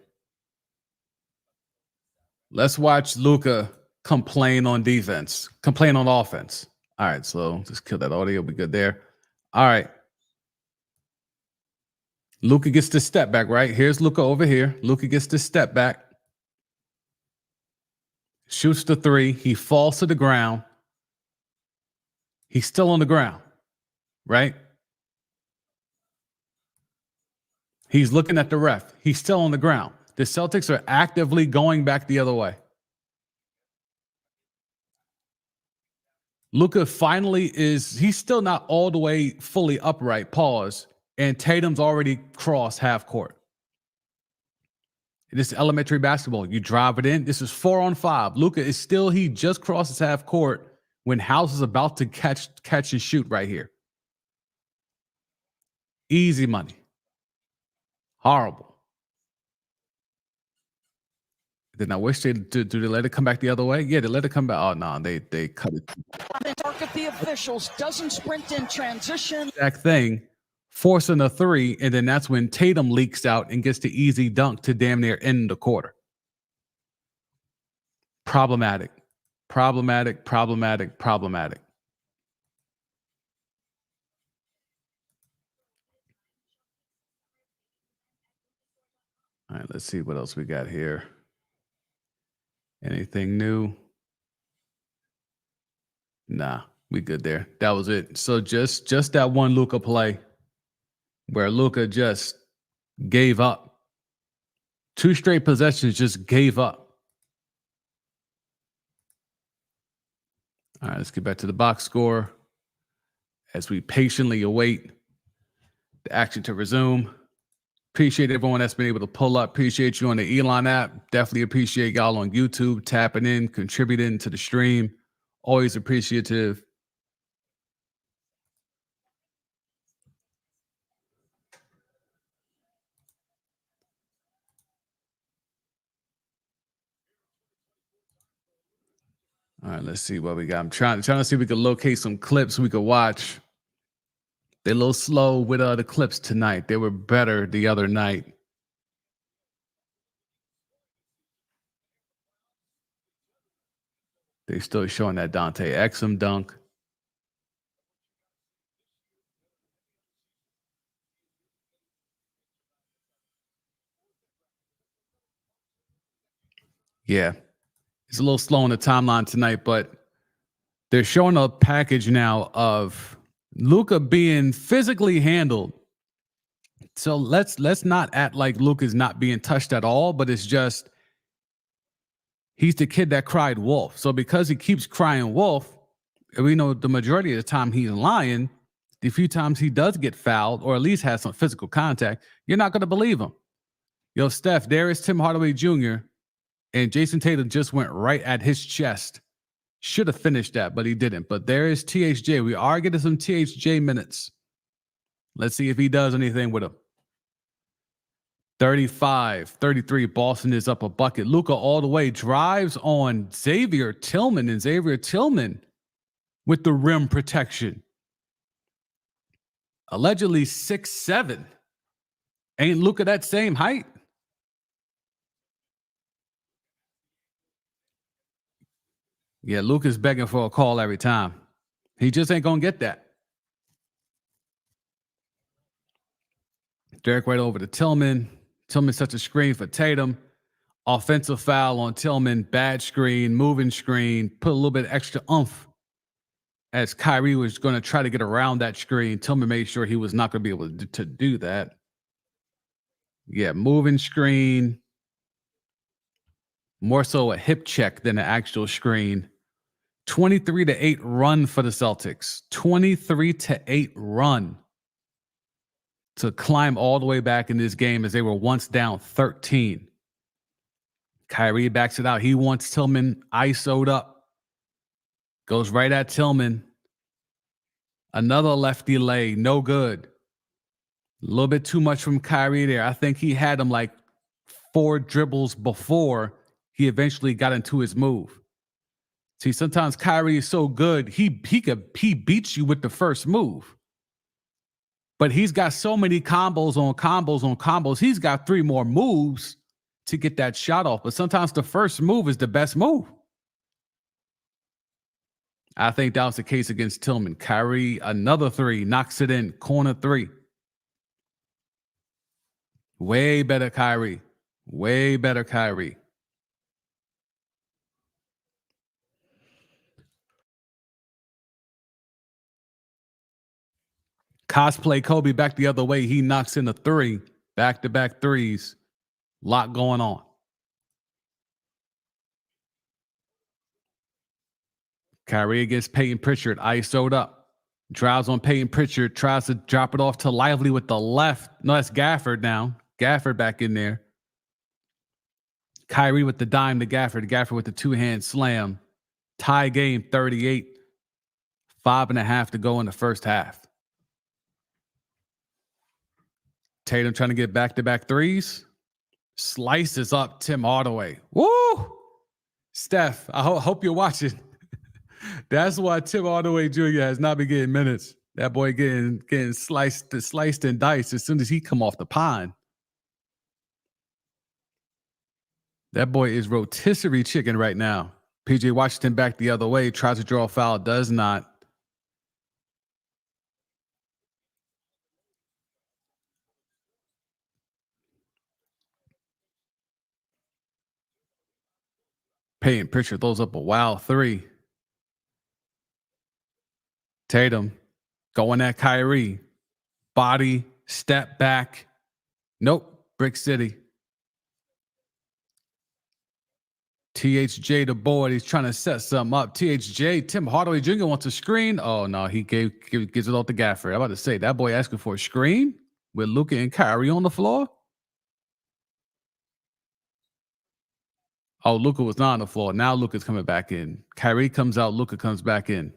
Speaker 1: Let's watch Luka complain on defense, complain on offense. All right, so just kill that audio. Be good there. All right. Luka gets the step back, right? Here's Luka over here. Luka gets the step back. Shoots the three. He falls to the ground. He's still on the ground, right? He's looking at the ref. He's still on the ground. The Celtics are actively going back the other way. Luka finally he's still not all the way fully upright, pause, and Tatum's already crossed half court. This is elementary basketball. You drive it in. This is 4-on-5. Luka is still, he just crosses half court when House is about to catch and shoot right here. Easy money. Horrible. Then I wish do they let it come back the other way? Yeah, they let it come back. Oh no, they cut it.
Speaker 2: Target the officials, doesn't sprint in transition.
Speaker 1: Exact thing, forcing a three, and then that's when Tatum leaks out and gets the easy dunk to damn near end the quarter. Problematic. All right, let's see what else we got here. Anything new? Nah, we good there. That was it. So just that one Luka play where Luka just gave up. 2 straight possessions, just gave up. All right, let's get back to the box score as we patiently await the action to resume. Appreciate everyone that's been able to pull up. Appreciate you on the Elon app. Definitely appreciate y'all on YouTube tapping in, contributing to the stream. Always appreciative. All right, let's see what we got. I'm trying to see if we can locate some clips we could watch. They're a little slow with the clips tonight. They were better the other night. They still showing that Dante Exum dunk. Yeah, it's a little slow on the timeline tonight, but they're showing a package now of Luka being physically handled. So let's not act like Luka's not being touched at all, but it's just he's the kid that cried wolf. So because he keeps crying wolf, we know the majority of the time he's lying. The few times he does get fouled or at least has some physical contact, you're not going to believe him. Yo, Steph, there is Tim Hardaway Jr. and Jason Tatum just went right at his chest. Should have finished that, but he didn't. But there is THJ. We are getting some THJ minutes. Let's see if he does anything with him. 35-33. Boston is up a bucket. Luka all the way drives on Xavier Tillman, and Xavier Tillman with the rim protection. Allegedly 6'7". Ain't Luka that same height? Yeah, Luka's begging for a call every time. He just ain't gonna get that. Derek right over to Tillman. Tillman sets a screen for Tatum. Offensive foul on Tillman. Bad screen, moving screen. Put a little bit extra oomph as Kyrie was going to try to get around that screen. Tillman made sure he was not going to be able to do that. Yeah, moving screen. More so a hip check than an actual screen. 23-8 run for the Celtics. 23-8 run to climb all the way back in this game as they were once down 13. Kyrie backs it out. He wants Tillman ISO'd up. Goes right at Tillman. Another lefty lay. No good. A little bit too much from Kyrie there. I think he had him like 4 dribbles before he eventually got into his move. See, sometimes Kyrie is so good, he beats you with the first move. But he's got so many combos on combos on combos. He's got 3 more moves to get that shot off. But sometimes the first move is the best move. I think that was the case against Tillman. Kyrie, another 3, knocks it in. Corner 3. Way better Kyrie. Way better Kyrie. Cosplay Kobe back the other way. He knocks in a 3. Back-to-back threes. Lot going on. Kyrie against Peyton Pritchard. ISO'd up. Drives on Peyton Pritchard. Tries to drop it off to Lively with the left. No, that's Gafford now. Gafford back in there. Kyrie with the dime to Gafford. Gafford with the 2-hand slam. Tie game 38. 5.5 to go in the first half. Tatum trying to get back-to-back threes. Slices up Tim Hardaway. Woo! Steph, I hope you're watching. That's why Tim Hardaway Jr. has not been getting minutes. That boy getting sliced and diced as soon as he come off the pine. That boy is rotisserie chicken right now. PJ Washington back the other way. Tries to draw a foul. Does not. Peyton Pritchard throws up a wild 3. Tatum going at Kyrie. Body, step back. Nope. Brick City. THJ the board. He's trying to set something up. THJ, Tim Hardaway Jr. wants a screen. Oh, no. He gives it off to Gafford. I'm about to say, that boy asking for a screen with Luka and Kyrie on the floor. Oh, Luka was not on the floor. Now Luka's coming back in. Kyrie comes out. Luka comes back in.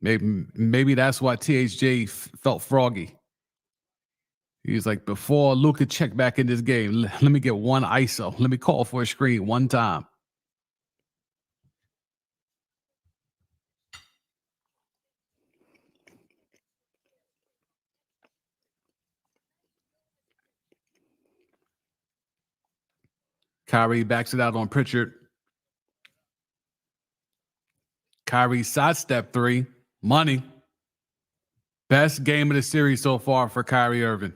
Speaker 1: Maybe that's why THJ felt froggy. He was like, before Luka checked back in this game, let me get one ISO. Let me call for a screen one time. Kyrie backs it out on Pritchard. Kyrie sidestep three. Money. Best game of the series so far for Kyrie Irving.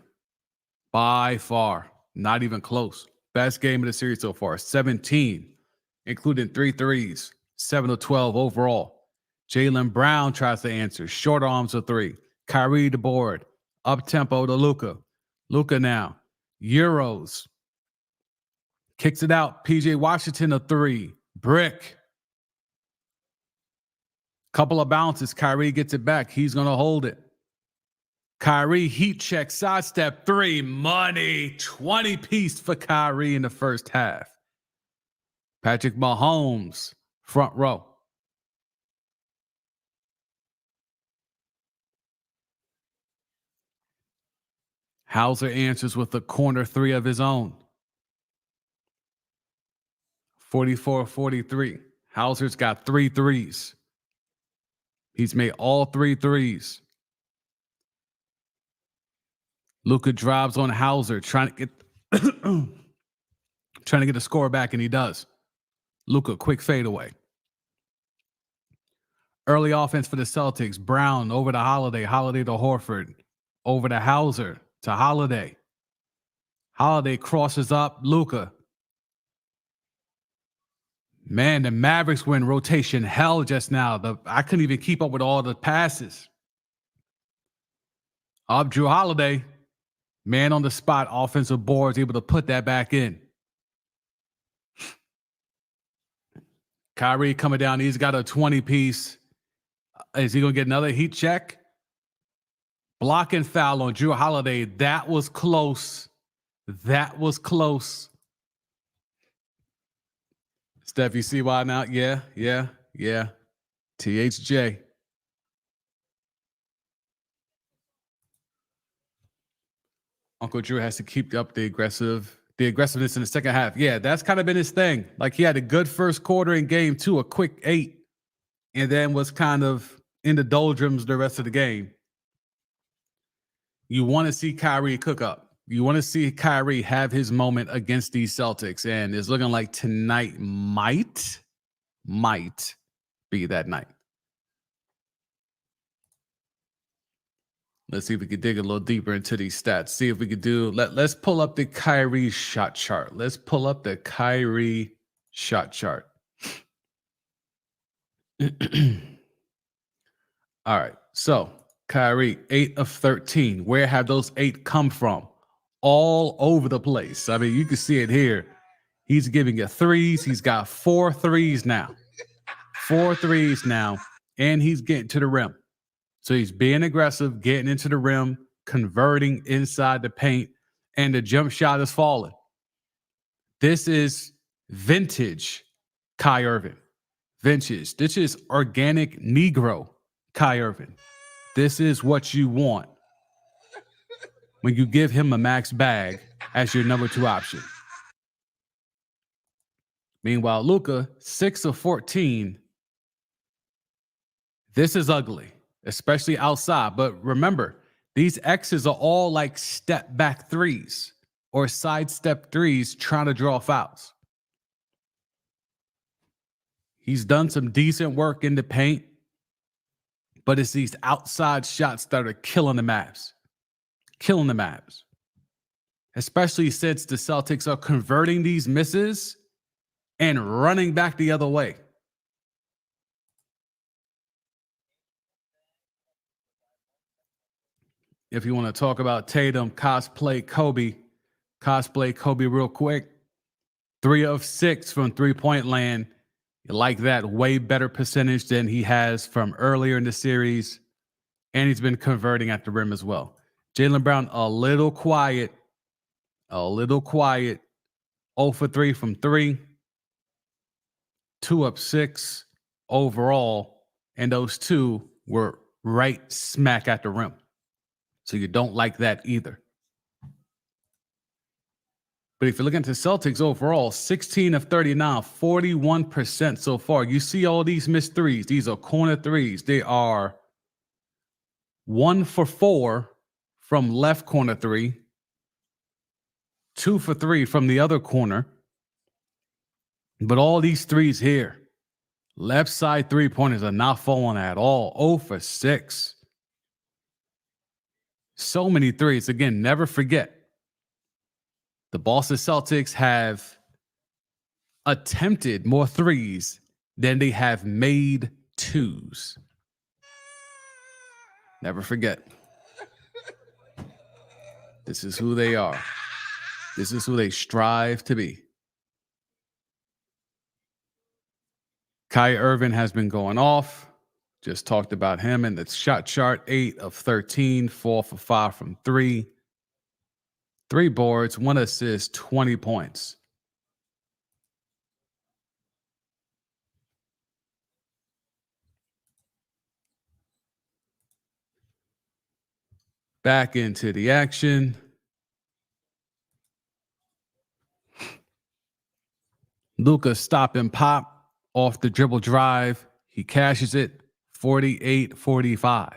Speaker 1: By far. Not even close. Best game of the series so far. 17, including 3 threes. 7 of 12 overall. Jaylen Brown tries to answer. Short arms of 3. Kyrie the board. Up tempo to Luka. Luka now. Euros. Kicks it out. PJ Washington a 3. Brick. Couple of bounces. Kyrie gets it back. He's going to hold it. Kyrie heat check, sidestep 3. Money. 20 piece for Kyrie in the first half. Patrick Mahomes, front row. Hauser answers with a corner 3 of his own. 44-43. Hauser's got 3 threes. He's made all 3 threes. Luka drives on Hauser, trying to get the score back, and he does. Luka, quick fadeaway. Early offense for the Celtics. Brown over to Holiday. Holiday to Horford. Over to Hauser to Holiday. Holiday crosses up. Luka. Man, the Mavericks were in rotation hell just now. I couldn't even keep up with all the passes. Up Drew Holiday. Man on the spot. Offensive boards able to put that back in. Kyrie coming down. He's got a 20 piece. Is he going to get another heat check? Block and foul on Drew Holiday. That was close. That was close. Steph, you see why now? Yeah. THJ. Uncle Drew has to keep up the aggressiveness in the second half. Yeah, that's kind of been his thing. Like, he had a good first quarter in game 2, a quick 8, and then was kind of in the doldrums the rest of the game. You want to see Kyrie cook up. You want to see Kyrie have his moment against these Celtics, and it's looking like tonight might be that night. Let's see if we could dig a little deeper into these stats. See if we could do. Let's pull up the Kyrie shot chart. Let's pull up the Kyrie shot chart. All right. So Kyrie, 8 of 13. Where have those 8 come from? All over the place. I mean, you can see it here. He's giving you threes. He's got 4 threes now. 4 threes now. And he's getting to the rim. So he's being aggressive, getting into the rim, converting inside the paint, and the jump shot is falling. This is vintage Kai Irving. Vintage. This is organic Negro Kai Irving. This is what you want when you give him a max bag as your number 2 option. Meanwhile, Luka, 6 of 14. This is ugly, especially outside. But remember, these X's are all like step back threes or sidestep threes trying to draw fouls. He's done some decent work in the paint, but it's these outside shots that are killing the Mavs. Killing the Mavs. Especially since the Celtics are converting these misses and running back the other way. If you want to talk about Tatum, cosplay Kobe real quick. 3 of 6 from three-point land. You like that. Way better percentage than he has from earlier in the series. And he's been converting at the rim as well. Jaylen Brown, a little quiet. 0 for 3 from 3. 2 of 6 overall. And those 2 were right smack at the rim. So you don't like that either. But if you're looking at the Celtics overall, 16 of 39, 41% so far. You see all these missed threes. These are corner threes. They are 1 for 4 from left corner 3, 2 for 3 from the other corner, But all these threes here, left side 3-pointers are not falling at all. 0 for 6. So many threes. Again, never forget, the Boston Celtics have attempted more threes than they have made twos. Never forget. This is who they are. This is who they strive to be. Kai Irvin has been going off. Just talked about him in the shot chart. 8 of 13, 4 for 5 from 3. 3 boards, 1 assist, 20 points. Back into the action. Luka stop and pop off the dribble drive. He cashes it 48-45.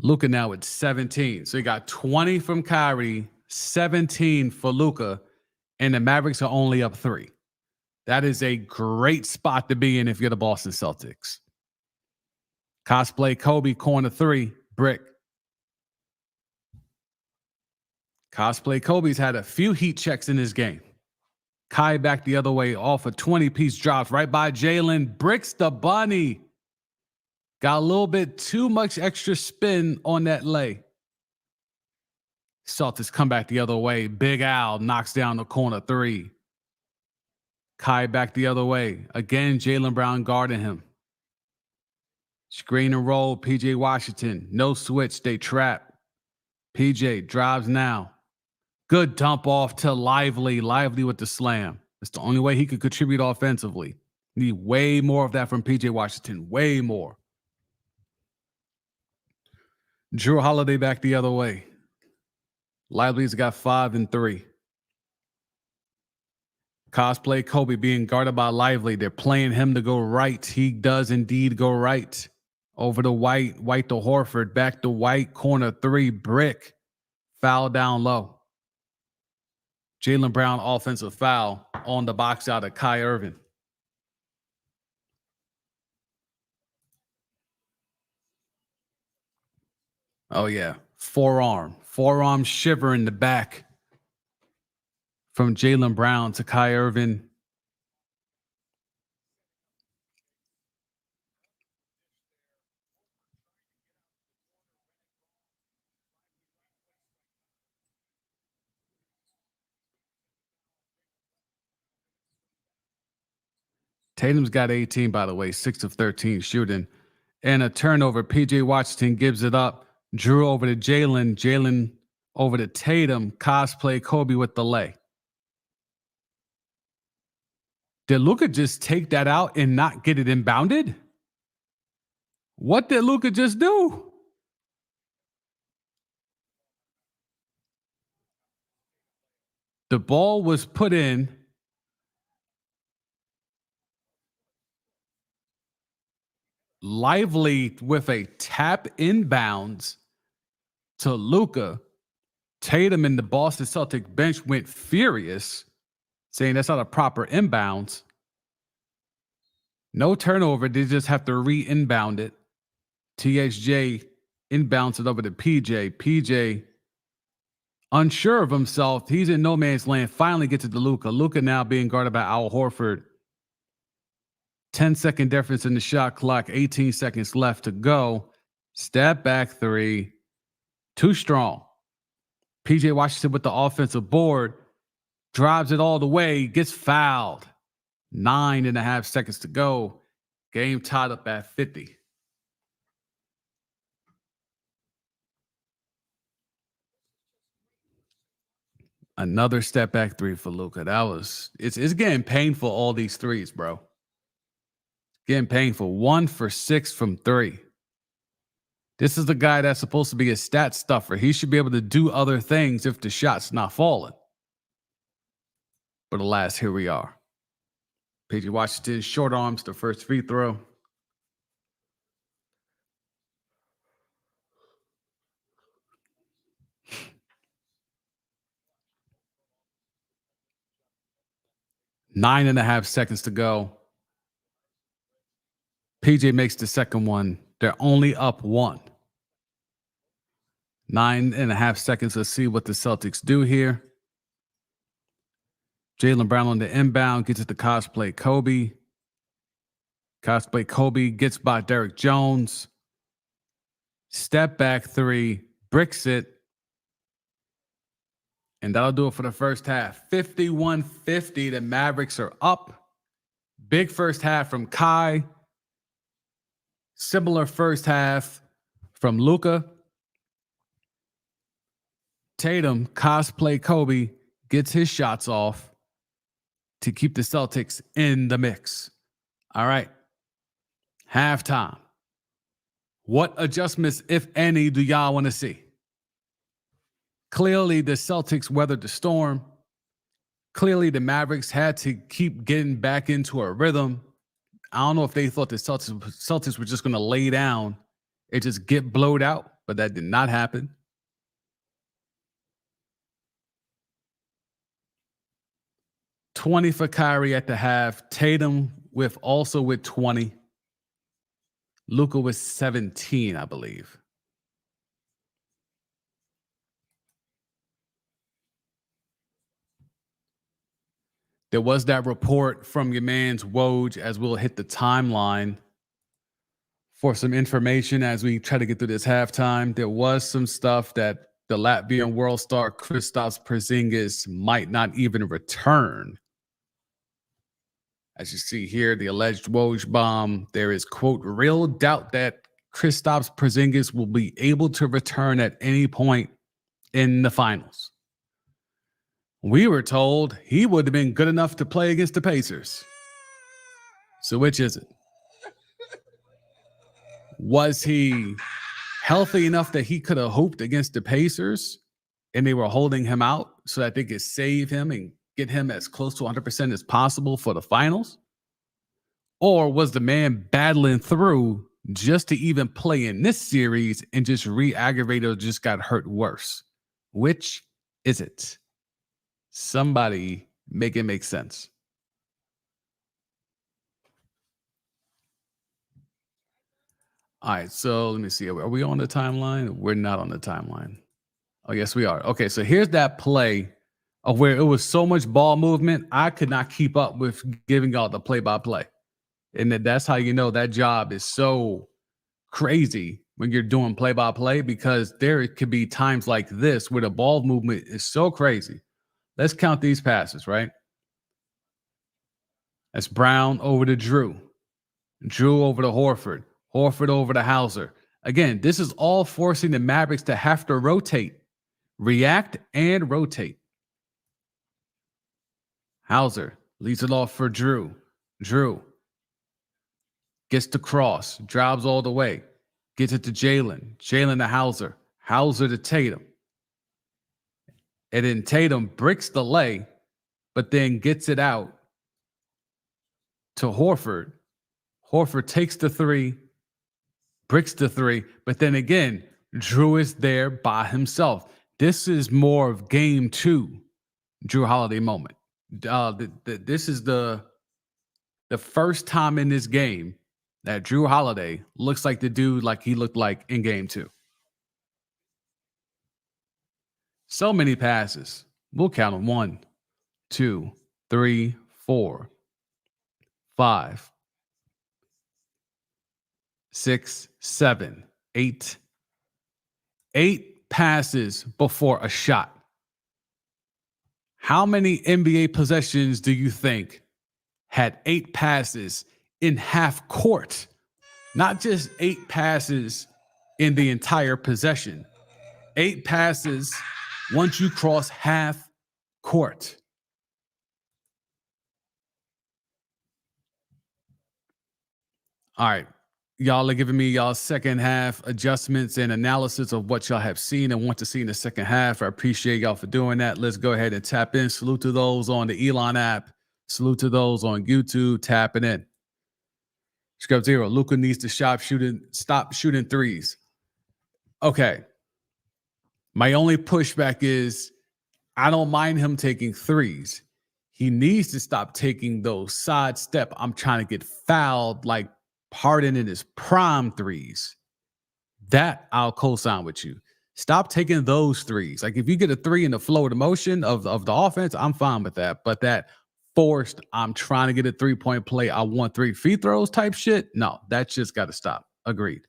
Speaker 1: Luka now at 17. So he got 20 from Kyrie, 17 for Luka, and the Mavericks are only up 3. That is a great spot to be in if you're the Boston Celtics. Cosplay Kobe, corner 3, brick. Cosplay Kobe's had a few heat checks in this game. Kai back the other way off a 20-piece drop right by Jalen. Bricks the bunny. Got a little bit too much extra spin on that lay. Celtics come back the other way. Big Al knocks down the corner 3. Kai back the other way. Again, Jaylen Brown guarding him. Screen and roll, PJ Washington. No switch, they trap. PJ drives now. Good dump off to Lively. Lively with the slam. It's the only way he could contribute offensively. Need way more of that from PJ Washington. Way more. Drew Holiday back the other way. Lively's got 5 and 3. Cosplay Kobe being guarded by Lively. They're playing him to go right. He does indeed go right. Over to White. White to Horford. Back to White. Corner 3. Brick. Foul down low. Jaylen Brown offensive foul on the box out of Kai Irvin. Oh, yeah. Forearm shiver in the back from Jaylen Brown to Kai Irvin. Tatum's got 18, by the way, 6 of 13 shooting. And a turnover. PJ Washington gives it up. Drew over to Jalen. Jalen over to Tatum. Cosplay Kobe with the lay. Did Luka just take that out and not get it inbounded? What did Luka just do? The ball was put in. Lively with a tap inbounds to Luka. Tatum and the Boston Celtics bench went furious, saying that's not a proper inbounds. No turnover. They just have to re-inbound it. THJ inbounds it over to PJ. PJ, unsure of himself. He's in no man's land. Finally gets it to Luka. Luka now being guarded by Al Horford. 10-second difference in the shot clock. 18 seconds left to go. Step back 3. Too strong. PJ Washington with the offensive board. Drives it all the way. Gets fouled. 9.5 seconds to go. Game tied up at 50. Another step back 3 for Luka. It's getting painful, all these threes, bro. Getting painful. 1 for 6 from 3. This is the guy that's supposed to be a stat stuffer. He should be able to do other things if the shot's not falling. But alas, here we are. PJ Washington short arms the first free throw. 9.5 seconds to go. PJ makes the second one. They're only up 1. 9.5 seconds. Let's see what the Celtics do here. Jaylen Brown on the inbound gets it to Cosplay Kobe. Cosplay Kobe gets by Derek Jones. Step back 3, bricks it. And that'll do it for the first half. 51-50. The Mavericks are up. Big first half from Kai. Similar first half from Luka. Tatum, Cosplay Kobe, gets his shots off to keep the Celtics in the mix. All right. Halftime. What adjustments, if any, do y'all want to see? Clearly, the Celtics weathered the storm. Clearly, the Mavericks had to keep getting back into a rhythm. I don't know if they thought the Celtics were just going to lay down and just get blowed out, but that did not happen. $20 for Kyrie at the half. Tatum with 20. Luka with 17, I believe. There was that report from your man's Woj, as we'll hit the timeline for some information as we try to get through this halftime. There was some stuff that the Latvian world star Kristaps Porzingis might not even return. As you see here, the alleged Woj bomb, there is, quote, real doubt that Kristaps Porzingis will be able to return at any point in the finals. We were told he would have been good enough to play against the Pacers. So which is it? Was he healthy enough that he could have hooped against the Pacers and they were holding him out so that they could save him and get him as close to 100% as possible for the finals? Or was the man battling through just to even play in this series and just re-aggravated or just got hurt worse? Which is it? Somebody make it make sense. All right, so let me see. Are we on the timeline? We're not on the timeline. Oh, yes, we are. Okay, so here's that play of where it was so much ball movement, I could not keep up with giving y'all the play-by-play. And that's how you know that job is so crazy when you're doing play-by-play, because there could be times like this where the ball movement is so crazy. Let's count these passes, right? That's Brown over to Drew. Drew over to Horford. Horford over to Hauser. Again, this is all forcing the Mavericks to have to rotate, react and rotate. Hauser leads it off for Drew. Drew gets the cross, drives all the way, gets it to Jaylen. Jaylen to Hauser. Hauser to Tatum. And then Tatum bricks the lay, but then gets it out to Horford. Horford takes the 3, bricks the 3, but then again, Drew is there by himself. This is more of game 2, Drew Holiday moment. This is the first time in this game that Drew Holiday looks like the dude like he looked like in game 2. So many passes. We'll count them. 1, 2, 3, 4, 5, 6, 7, 8. 8 passes before a shot. How many NBA possessions do you think had 8 passes in half court? Not just 8 passes in the entire possession. 8 passes once you cross half court. All right. Y'all are giving me y'all second half adjustments and analysis of what y'all have seen and want to see in the second half. I appreciate y'all for doing that. Let's go ahead and tap in. Salute to those on the Elon app. Salute to those on YouTube tapping in. Scrub Zero. Luka needs to stop shooting threes. Okay. My only pushback is I don't mind him taking threes. He needs to stop taking those sidestep, I'm trying to get fouled, like Harden in his prime threes. That I'll co-sign with you. Stop taking those threes. Like if you get a three in the flow of the motion of the offense, I'm fine with that. But that forced, I'm trying to get a 3-point play, I want 3 free throws type shit. No, that just got to stop. Agreed.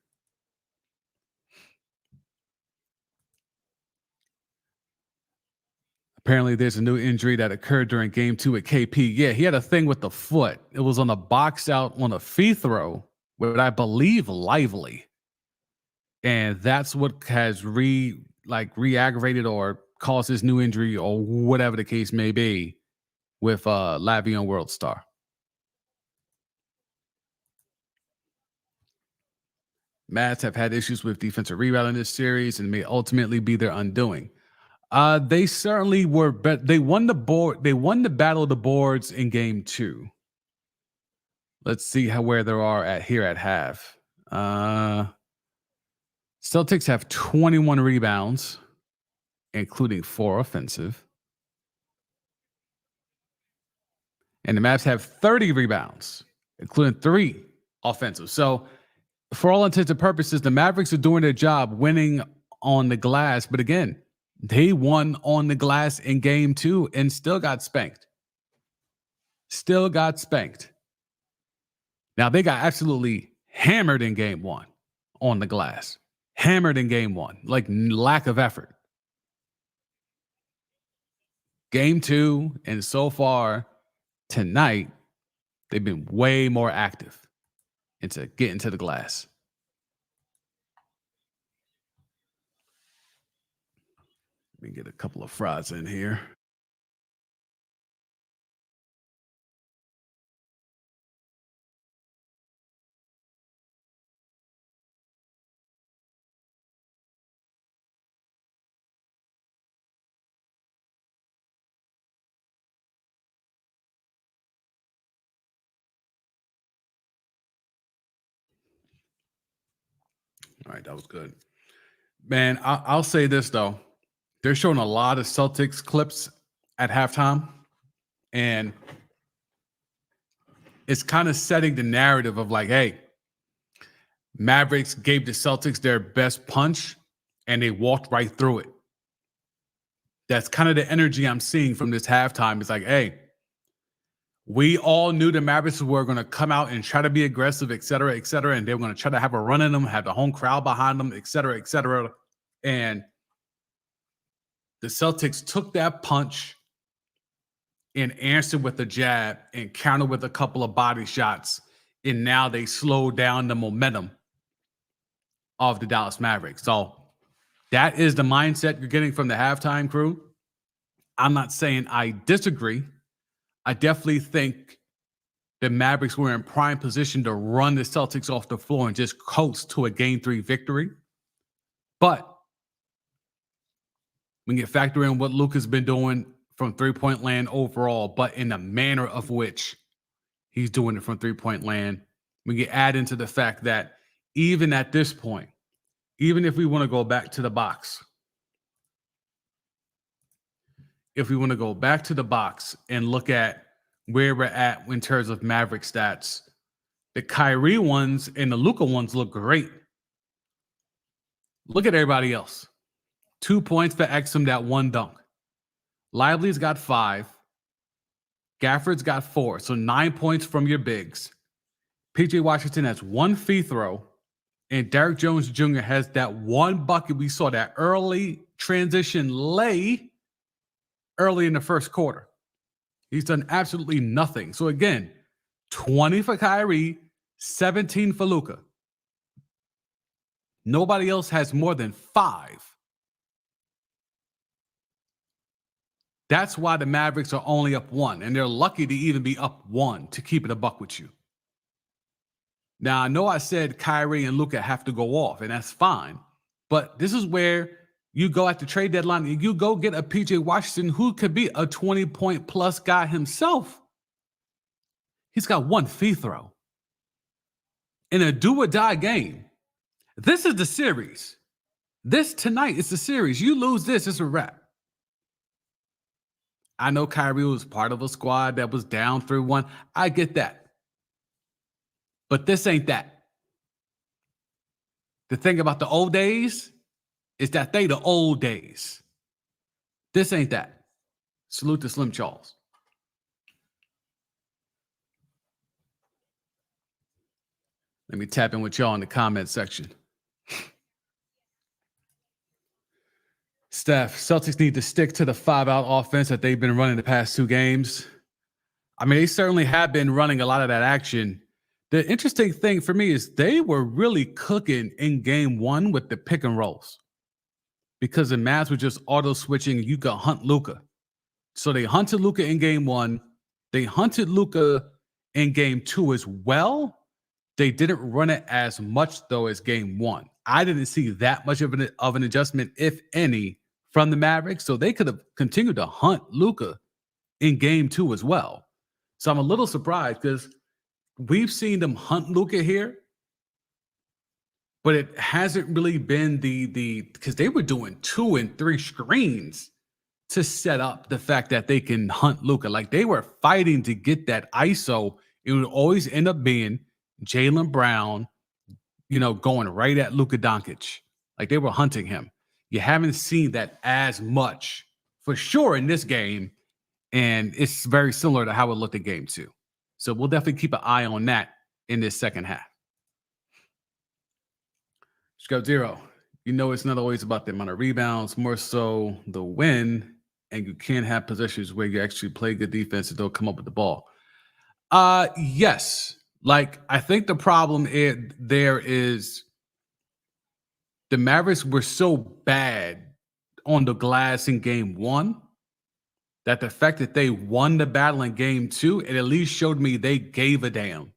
Speaker 1: Apparently, there's a new injury that occurred during game 2 at KP. Yeah, he had a thing with the foot. It was on a box out on a free throw with, I believe, Lively. And that's what has re-aggravated or caused this new injury or whatever the case may be with Lavion Worldstar. Mavs have had issues with defensive rebound in this series and may ultimately be their undoing. They certainly were, but they won the board. They won the battle of the boards in game 2. Let's see where they are at here at half. Celtics have 21 rebounds, including 4 offensive. And the Mavs have 30 rebounds, including 3 offensive. So for all intents and purposes, the Mavericks are doing their job winning on the glass. But again, they won on the glass in game 2 and still got spanked. Still got spanked. Now, they got absolutely hammered in game 1 on the glass. Hammered in game 1. Like lack of effort. Game 2 and so far tonight, they've been way more active into getting to the glass. Let me get a couple of fries in here. All right, that was good. Man, I'll say this, though. They're showing a lot of Celtics clips at halftime, and it's kind of setting the narrative of like, hey, Mavericks gave the Celtics their best punch, and they walked right through it. That's kind of the energy I'm seeing from this halftime. It's like, hey, we all knew the Mavericks were going to come out and try to be aggressive, et cetera, and they were going to try to have a run in them, have the home crowd behind them, et cetera, et cetera. And the Celtics took that punch and answered with a jab and countered with a couple of body shots. And now they slowed down the momentum of the Dallas Mavericks. So that is the mindset you're getting from the halftime crew. I'm not saying I disagree. I definitely think the Mavericks were in prime position to run the Celtics off the floor and just coast to a game 3 victory. But when you factor in what Luka's been doing from three-point land overall, but in the manner of which he's doing it from three-point land, we can add into the fact that even at this point, even if we want to go back to the box, and look at where we're at in terms of Maverick stats, the Kyrie ones and the Luka ones look great. Look at everybody else. 2 points for Exum, that 1 dunk. Lively's got 5. Gafford's got 4. So 9 points from your bigs. PJ Washington has 1 free throw. And Derrick Jones Jr. has that 1 bucket. We saw that early transition lay early in the first quarter. He's done absolutely nothing. So again, 20 for Kyrie, 17 for Luka. Nobody else has more than 5. That's why the Mavericks are only up 1, and they're lucky to even be up 1 to keep it a buck with you. Now, I know I said Kyrie and Luka have to go off, and that's fine. But this is where you go at the trade deadline and you go get a PJ Washington who could be a 20-point plus guy himself. He's got 1 free throw. In a do-or-die game, this is the series. This tonight is the series. You lose this, it's a wrap. I know Kyrie was part of a squad that was down 3-1. I get that. But this ain't that. The thing about the old days is that they the old days. This ain't that. Salute to Slim Charles. Let me tap in with y'all in the comment section. Steph, Celtics need to stick to the 5-out offense that they've been running the past 2 games. I mean, they certainly have been running a lot of that action. The interesting thing for me is they were really cooking in game 1 with the pick and rolls because the Mavs were just auto switching. You could hunt Luka. So they hunted Luka in game 1. They hunted Luka in game 2 as well. They didn't run it as much, though, as game 1. I didn't see that much of an adjustment, if any, from the Mavericks. So they could have continued to hunt Luka in game 2 as well. So I'm a little surprised because we've seen them hunt Luka here, but it hasn't really been because they were doing 2 and 3 screens to set up the fact that they can hunt Luka. Like they were fighting to get that ISO. It would always end up being Jaylen Brown, going right at Luka Doncic. Like they were hunting him. You haven't seen that as much for sure in this game. And it's very similar to how it looked in game 2. So we'll definitely keep an eye on that in this second half. Scrub Zero, it's not always about the amount of rebounds, more so the win. And you can't have possessions where you actually play good defense and don't come up with the ball. Yes. Like, I think the problem there is the Mavericks were so bad on the glass in game 1 that the fact that they won the battle in game 2, it at least showed me they gave a damn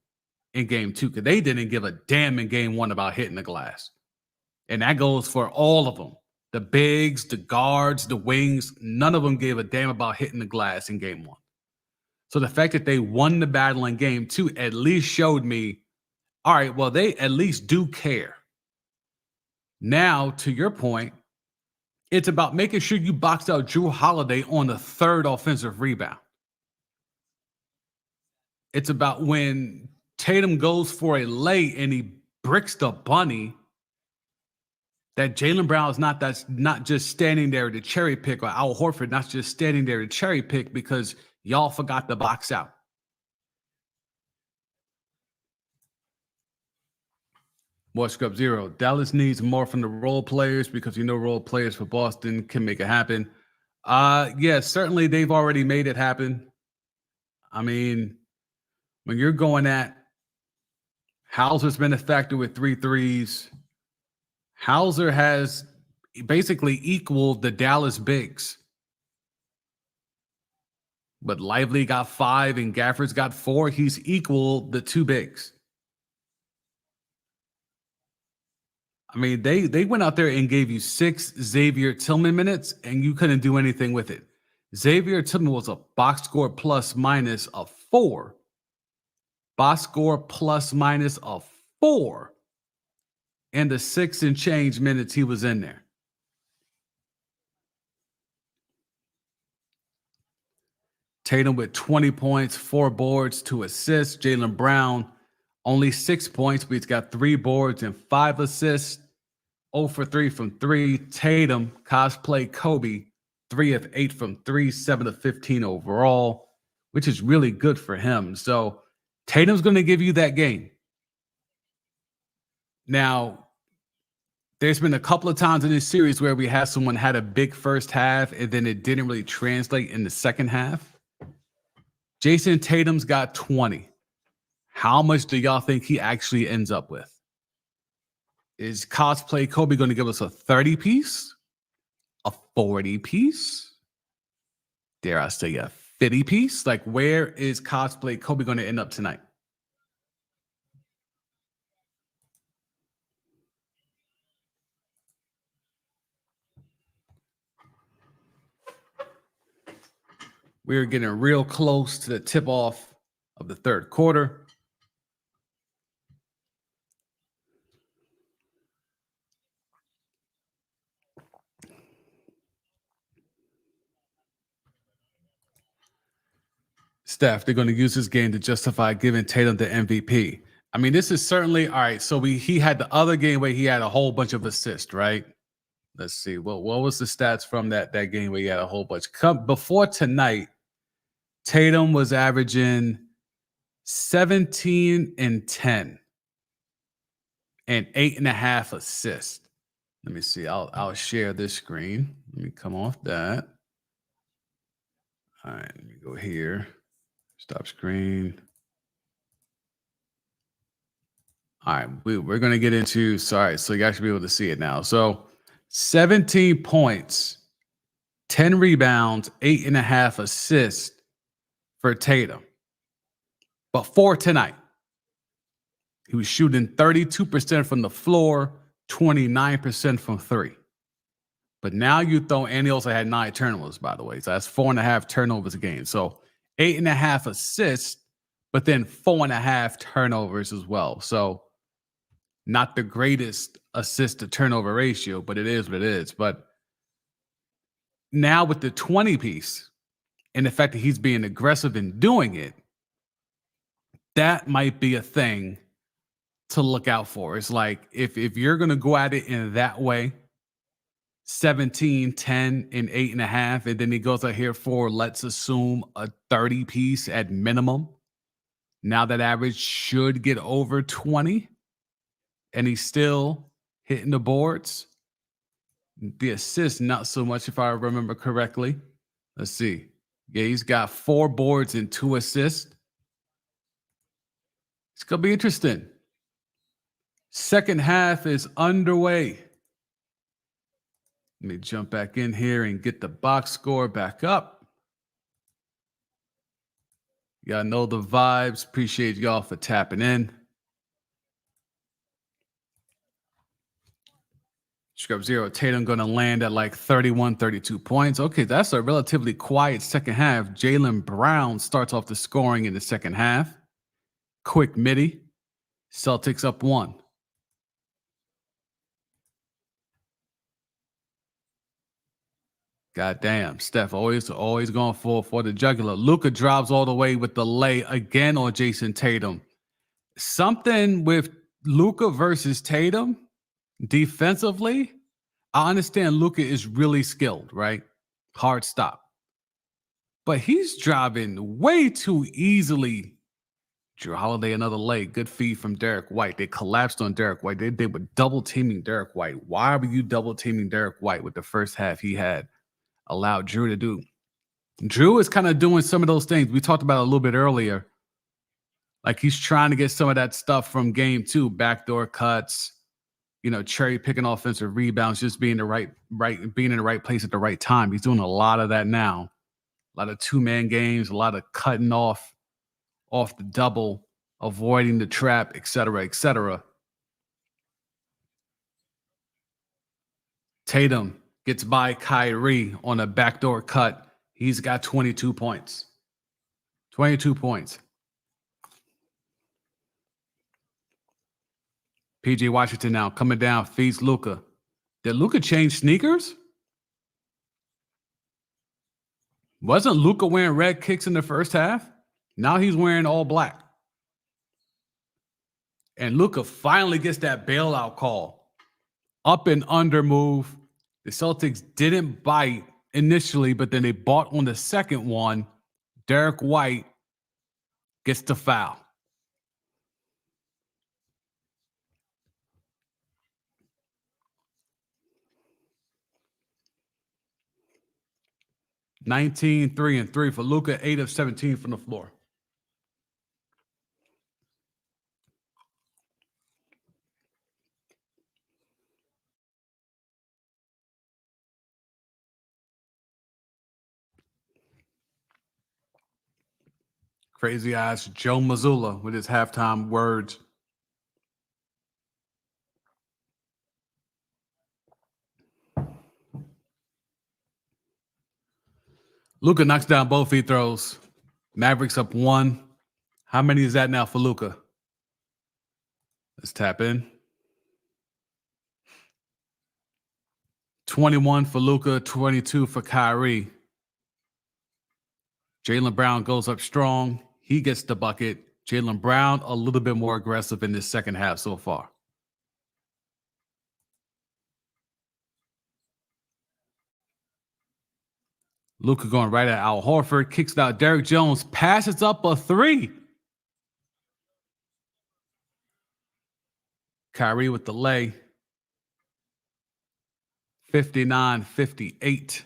Speaker 1: in game 2 because they didn't give a damn in game 1 about hitting the glass. And that goes for all of them. The bigs, the guards, the wings, none of them gave a damn about hitting the glass in game 1. So the fact that they won the battle in game 2 at least showed me, all right, well, they at least do care. Now, to your point, it's about making sure you box out Jrue Holiday on the 3rd offensive rebound. It's about when Tatum goes for a lay and he bricks the bunny, that Jaylen Brown is not just standing there to cherry pick, or Al Horford not just standing there to cherry pick because y'all forgot to box out. More Scrub Zero. Dallas needs more from the role players because role players for Boston can make it happen. Yeah, certainly they've already made it happen. I mean, when you're going at Hauser's been a factor with 3 threes. Hauser has basically equaled the Dallas bigs. But Lively got 5 and Gafford's got 4. He's equal the 2 bigs. I mean, they went out there and gave you 6 Xavier Tillman minutes, and you couldn't do anything with it. Xavier Tillman was a box score plus minus of 4. Box score plus minus of 4. And the 6 and change minutes he was in there. Tatum with 20 points, 4 boards, 2 assists. Jaylen Brown, only 6 points, but he's got 3 boards and 5 assists. 0 for 3 from 3. Tatum, cosplay Kobe, 3 of 8 from 3, 7 of 15 overall, which is really good for him. So Tatum's going to give you that game. Now, there's been a couple of times in this series where we had someone had a big first half and then it didn't really translate in the second half. Jason Tatum's got 20. How much do y'all think he actually ends up with? Is cosplay Kobe going to give us a 30 piece? A 40 piece? Dare I say a 50 piece? Like, where is cosplay Kobe going to end up tonight? We're getting real close to the tip-off of the third quarter. Steph, they're going to use this game to justify giving Tatum the MVP. I mean, this is certainly all right. So he had the other game where he had a whole bunch of assists, right? Let's see. What was the stats from that game where he had a whole bunch? Before tonight, Tatum was averaging 17 and 10 and 8.5 assists. Let me see. I'll share this screen. Let me come off that. All right, let me go here. Stop screen. All right, we're going to get into, sorry, so you guys should be able to see it now. So 17 points, 10 rebounds, 8.5 assists for Tatum. But for tonight, he was shooting 32% from the floor, 29% from three. But now you throw, and he also had 9 turnovers, by the way. So that's 4.5 turnovers a game. So 8.5 assists, but then 4.5 turnovers as well. So not the greatest assist to turnover ratio, but it is what it is. But now with the 20 piece and the fact that he's being aggressive in doing it, that might be a thing to look out for. It's like if you're going to go at it in that way, 17, 10, and 8.5, and then he goes out here for, let's assume, a 30 piece at minimum. Now that average should get over 20, and he's still hitting the boards. The assist, not so much if I remember correctly. Let's see. Yeah, he's got 4 boards and 2 assists. It's going to be interesting. Second half is underway. Let me jump back in here and get the box score back up. Y'all know the vibes. Appreciate y'all for tapping in. Scrub Zero, Tatum going to land at like 31, 32 points. Okay, that's a relatively quiet second half. Jaylen Brown starts off the scoring in the second half. Quick midi. Celtics up 1. God damn, Steph always going for the jugular. Luka drops all the way with the lay again on Jason Tatum. Something with Luka versus Tatum defensively. I understand Luka is really skilled, right? Hard stop. But he's driving way too easily. Drew Holiday, another leg. Good feed from Derek White. They collapsed on Derek White. They were double teaming Derek White. Why were you double teaming Derek White with the first half he had allowed Drew to do? Drew is kind of doing some of those things we talked about a little bit earlier. Like he's trying to get some of that stuff from game 2, backdoor cuts, cherry picking offensive rebounds, just being being in the right place at the right time. He's doing a lot of that now. A lot of 2-man games, a lot of cutting off the double, avoiding the trap, et cetera, et cetera. Tatum gets by Kyrie on a backdoor cut. He's got 22 points. 22 points. PJ Washington now coming down, feeds Luka. Did Luka change sneakers? Wasn't Luka wearing red kicks in the first half? Now he's wearing all black. And Luka finally gets that bailout call. Up and under move. The Celtics didn't bite initially, but then they bought on the second one. Derek White gets the foul. $19, 3 and 3 for Luka, 8 of 17 from the floor. Crazy ass Joe Mazzulla with his halftime words. Luka knocks down both free throws. Mavericks up 1. How many is that now for Luka? Let's tap in. 21 for Luka, 22 for Kyrie. Jaylen Brown goes up strong. He gets the bucket. Jaylen Brown a little bit more aggressive in this second half so far. Luka going right at Al Horford. Kicks it out. Derrick Jones passes up a three. Kyrie with the lay. 59-58.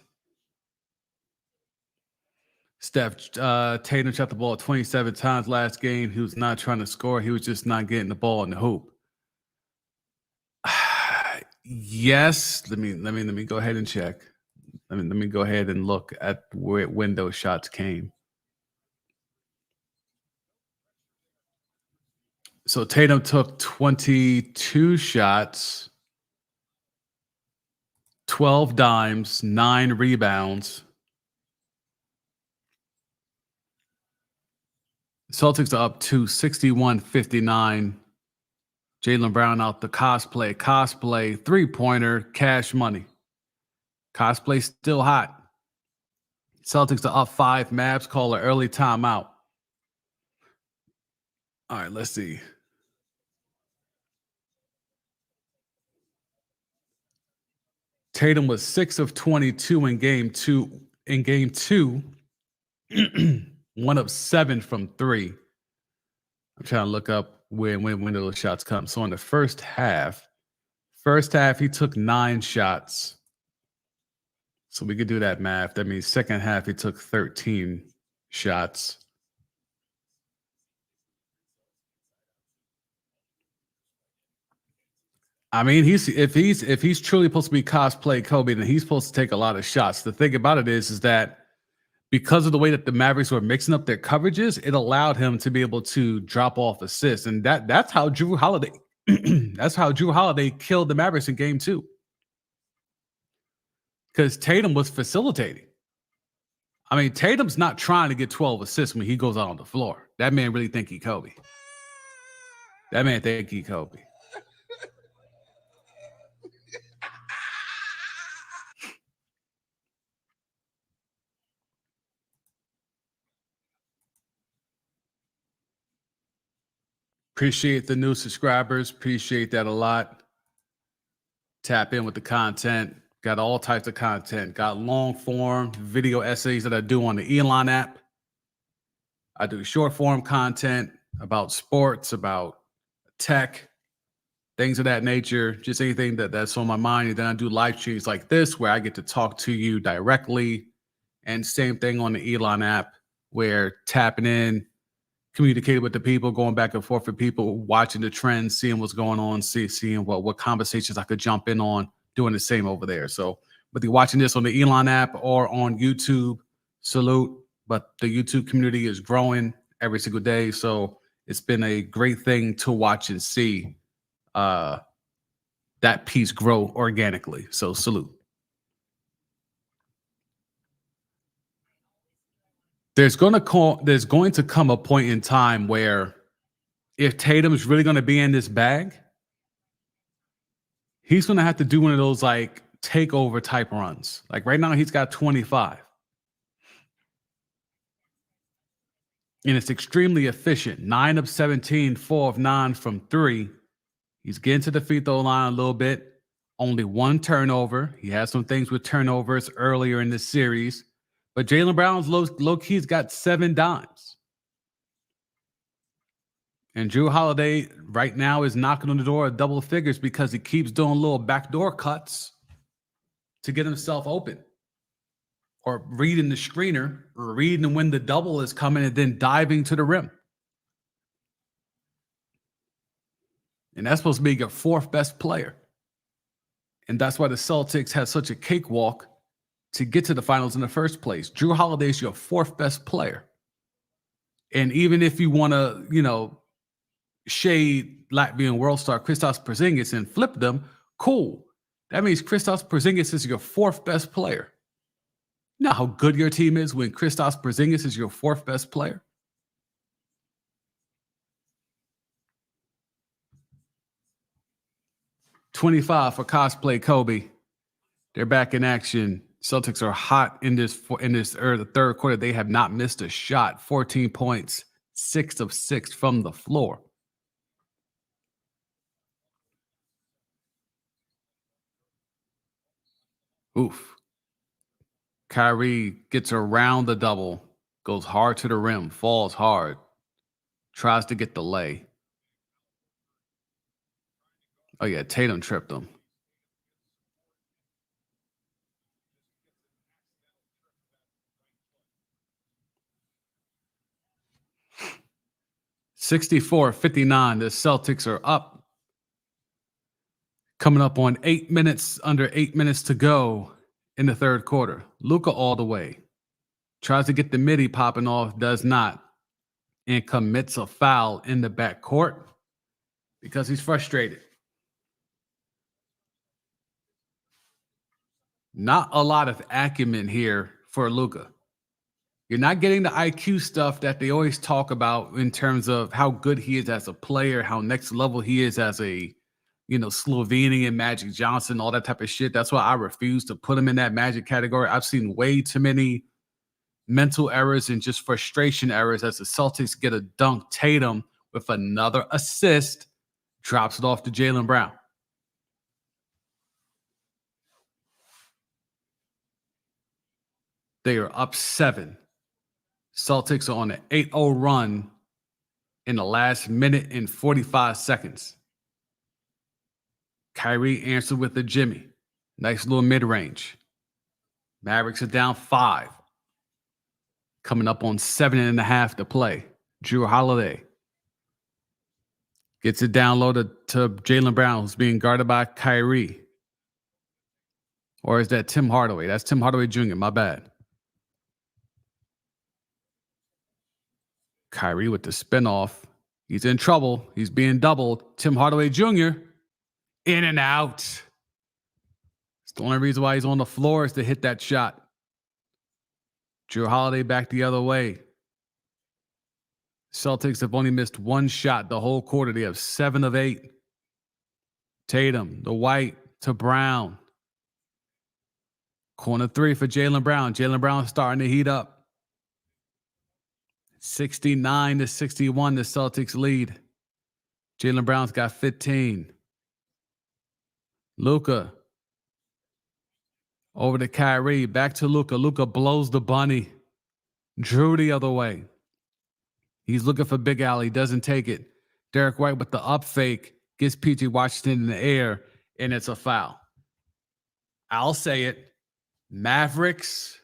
Speaker 1: Tatum shot the ball 27 times last game. He was not trying to score. He was just not getting the ball in the hoop. Yes. Let me go ahead and check. Let me go ahead and look at when those shots came. So Tatum took 22 shots, 12 dimes, 9 rebounds. Celtics are up to 61-59. Jaylen Brown out the cosplay, three-pointer, cash money. Cosplay still hot. Celtics are up 5. Mavs call an early timeout. All right, let's see. Tatum was 6 of 22 in game 2. In game 2, 1 of 7 from 3. I'm trying to look up when those shots come. So in the first half he took 9 shots. So we could do that math. That means second half he took 13 shots. I mean, if he's truly supposed to be cosplay Kobe, then he's supposed to take a lot of shots. The thing about it is that because of the way that the Mavericks were mixing up their coverages, it allowed him to be able to drop off assists, and that's how Jrue Holiday killed the Mavericks in game 2. Because Tatum was facilitating. I mean, Tatum's not trying to get 12 assists when he goes out on the floor. That man really think he Kobe. That man think he Kobe. Appreciate the new subscribers. Appreciate that a lot. Tap in with the content. Got all types of content. Got long form video essays that I do on the Elon app. I do short form content about sports, about tech, things of that nature, just anything that's on my mind. And then I do live streams like this where I get to talk to you directly. And same thing on the Elon app where tapping in, communicating with the people, going back and forth with people, watching the trends, seeing what's going on, seeing what conversations I could jump in on, doing the same over there. So whether you're watching this on the Elon app or on YouTube, salute. But the YouTube community is growing every single day. So it's been a great thing to watch and see that piece grow organically. So salute. There's going to come a point in time where if Tatum's really going to be in this bag, he's going to have to do one of those like takeover type runs. Like right now, he's got 25. And it's extremely efficient. 9 of 17, 4 of 9 from 3. He's getting to the free throw line a little bit. Only 1 turnover. He had some things with turnovers earlier in this series. But Jaylen Brown's low-key's got 7 dimes. And Jrue Holiday right now is knocking on the door of double figures because he keeps doing little backdoor cuts to get himself open. Or reading the screener, or reading when the double is coming and then diving to the rim. And that's supposed to be your 4th best player. And that's why the Celtics had such a cakewalk to get to the finals in the first place. Jrue Holiday is your 4th best player. And even if you want to, shade Latvian world star Kristaps Porzingis and flip them, cool. That means Kristaps Porzingis is your 4th best player. You know how good your team is when Kristaps Porzingis is your 4th best player? $25 for cosplay Kobe. They're back in action. Celtics are hot in this the third quarter. They have not missed a shot. 14 points, 6 of 6 from the floor. Oof. Kyrie gets around the double, goes hard to the rim, falls hard, tries to get the lay. Oh, yeah, Tatum tripped him. (64-59). The Celtics are up. Coming up on under 8 minutes to go in the third quarter. Luka all the way. Tries to get the midi popping off, does not, and commits a foul in the backcourt because he's frustrated. Not a lot of acumen here for Luka. You're not getting the IQ stuff that they always talk about in terms of how good he is as a player, how next level he is as a, Slovenian Magic Johnson, all that type of shit. That's why I refuse to put him in that Magic category. I've seen way too many mental errors and just frustration errors as the Celtics get a dunk. Tatum with another assist, drops it off to Jaylen Brown. They are up 7. Celtics are on an 8-0 run in the last minute and 45 seconds. Kyrie answered with a Jimmy. Nice little mid-range. Mavericks are down 5. Coming up on 7.5 to play. Jrue Holiday gets it downloaded to Jaylen Brown, who's being guarded by Kyrie. Or is that Tim Hardaway? That's Tim Hardaway Jr., my bad. Kyrie with the spin-off. He's in trouble. He's being doubled. Tim Hardaway Jr. in and out. It's the only reason why he's on the floor is to hit that shot. Jrue Holiday back the other way. Celtics have only missed one shot the whole quarter. They have 7 of 8. Tatum, the white to Brown. Corner 3 for Jaylen Brown. Jaylen Brown starting to heat up. 69-61, the Celtics lead. Jaylen Brown's got 15. Luka over to Kyrie. Back to Luka. Luka blows the bunny. Jrue the other way. He's looking for Big Al. He doesn't take it. Derek White with the up fake gets PJ Washington in the air, and it's a foul. I'll say it. Mavericks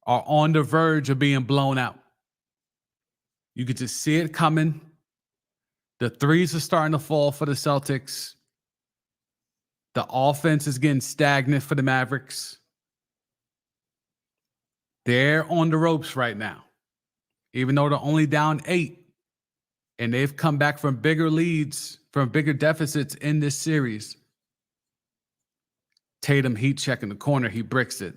Speaker 1: are on the verge of being blown out. You could just see it coming. The threes are starting to fall for the Celtics. The offense is getting stagnant for the Mavericks. They're on the ropes right now, even though they're only down 8. And they've come back from bigger leads, from bigger deficits in this series. Tatum heat check in the corner. He bricks it.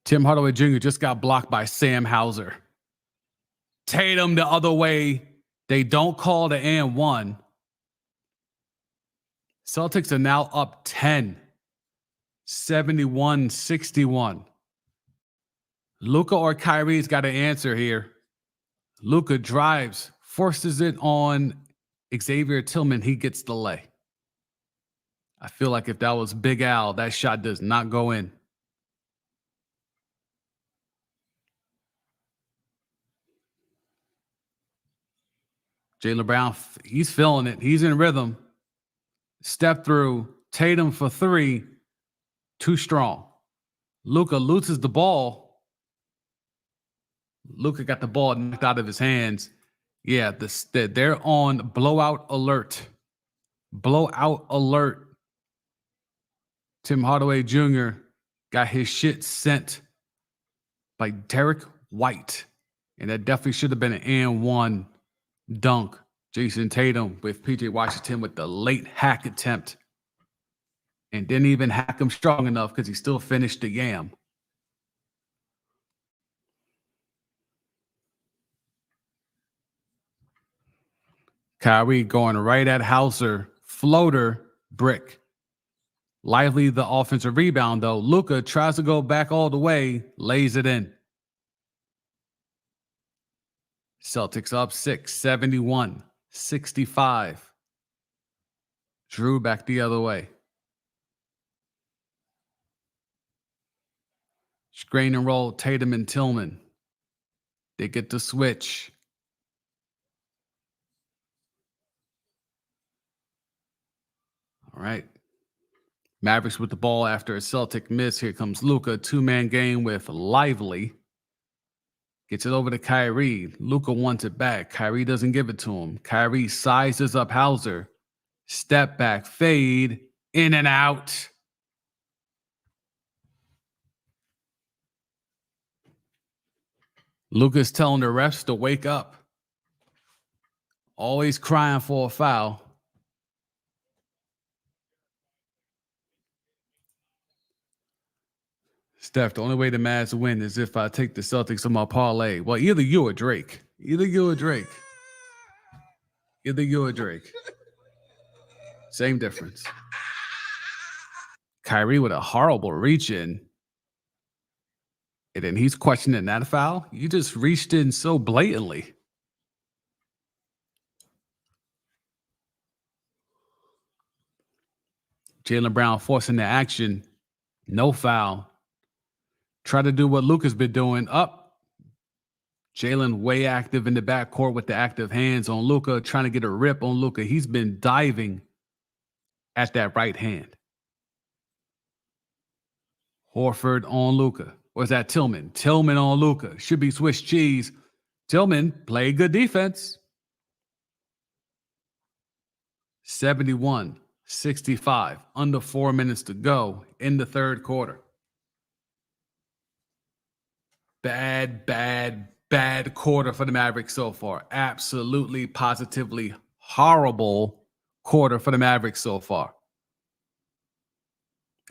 Speaker 1: Tim Hardaway Jr. just got blocked by Sam Hauser. Tatum the other way. They don't call the and 1. Celtics are now up 10. 71-61. Luka or Kyrie's got to answer here. Luka drives, forces it on Xavier Tillman. He gets the lay. I feel like if that was Big Al, that shot does not go in. Jaylen Brown, he's feeling it. He's in rhythm. Step through. Tatum for 3. Too strong. Luka loses the ball. Luka got the ball knocked out of his hands. Yeah, they're on blowout alert. Blowout alert. Tim Hardaway Jr. got his shit sent by Derek White. And that definitely should have been an and 1 dunk. Jason Tatum with PJ Washington with the late hack attempt. And didn't even hack him strong enough because he still finished the yam. Kyrie going right at Hauser. Floater, brick. Lively the offensive rebound, though. Luka tries to go back all the way, lays it in. Celtics up 6, 71-65. Drew back the other way. Screen and roll, Tatum and Tillman. They get the switch. All right. Mavericks with the ball after a Celtic miss. Here comes Luka. Two-man game with Lively. Gets it over to Kyrie. Luka wants it back. Kyrie doesn't give it to him. Kyrie sizes up Hauser. Step back, fade, in and out. Luka's telling the refs to wake up. Always crying for a foul. Steph, the only way the Mavs win is if I take the Celtics on my parlay. Well, either you or Drake. Either you or Drake. Either you or Drake. Same difference. Kyrie with a horrible reach in. And then he's questioning that foul. You just reached in so blatantly. Jaylen Brown forcing the action. No foul. Try to do what Luka's been doing. Up. Jaylen way active in the backcourt with the active hands on Luka, trying to get a rip on Luka. He's been diving at that right hand. Horford on Luka. Or is that Tillman? Tillman on Luka. Should be Swiss cheese. Tillman played good defense. 71-65. Under 4 minutes to go in the third quarter. Bad quarter for the Mavericks so far. Absolutely, positively horrible quarter for the Mavericks so far.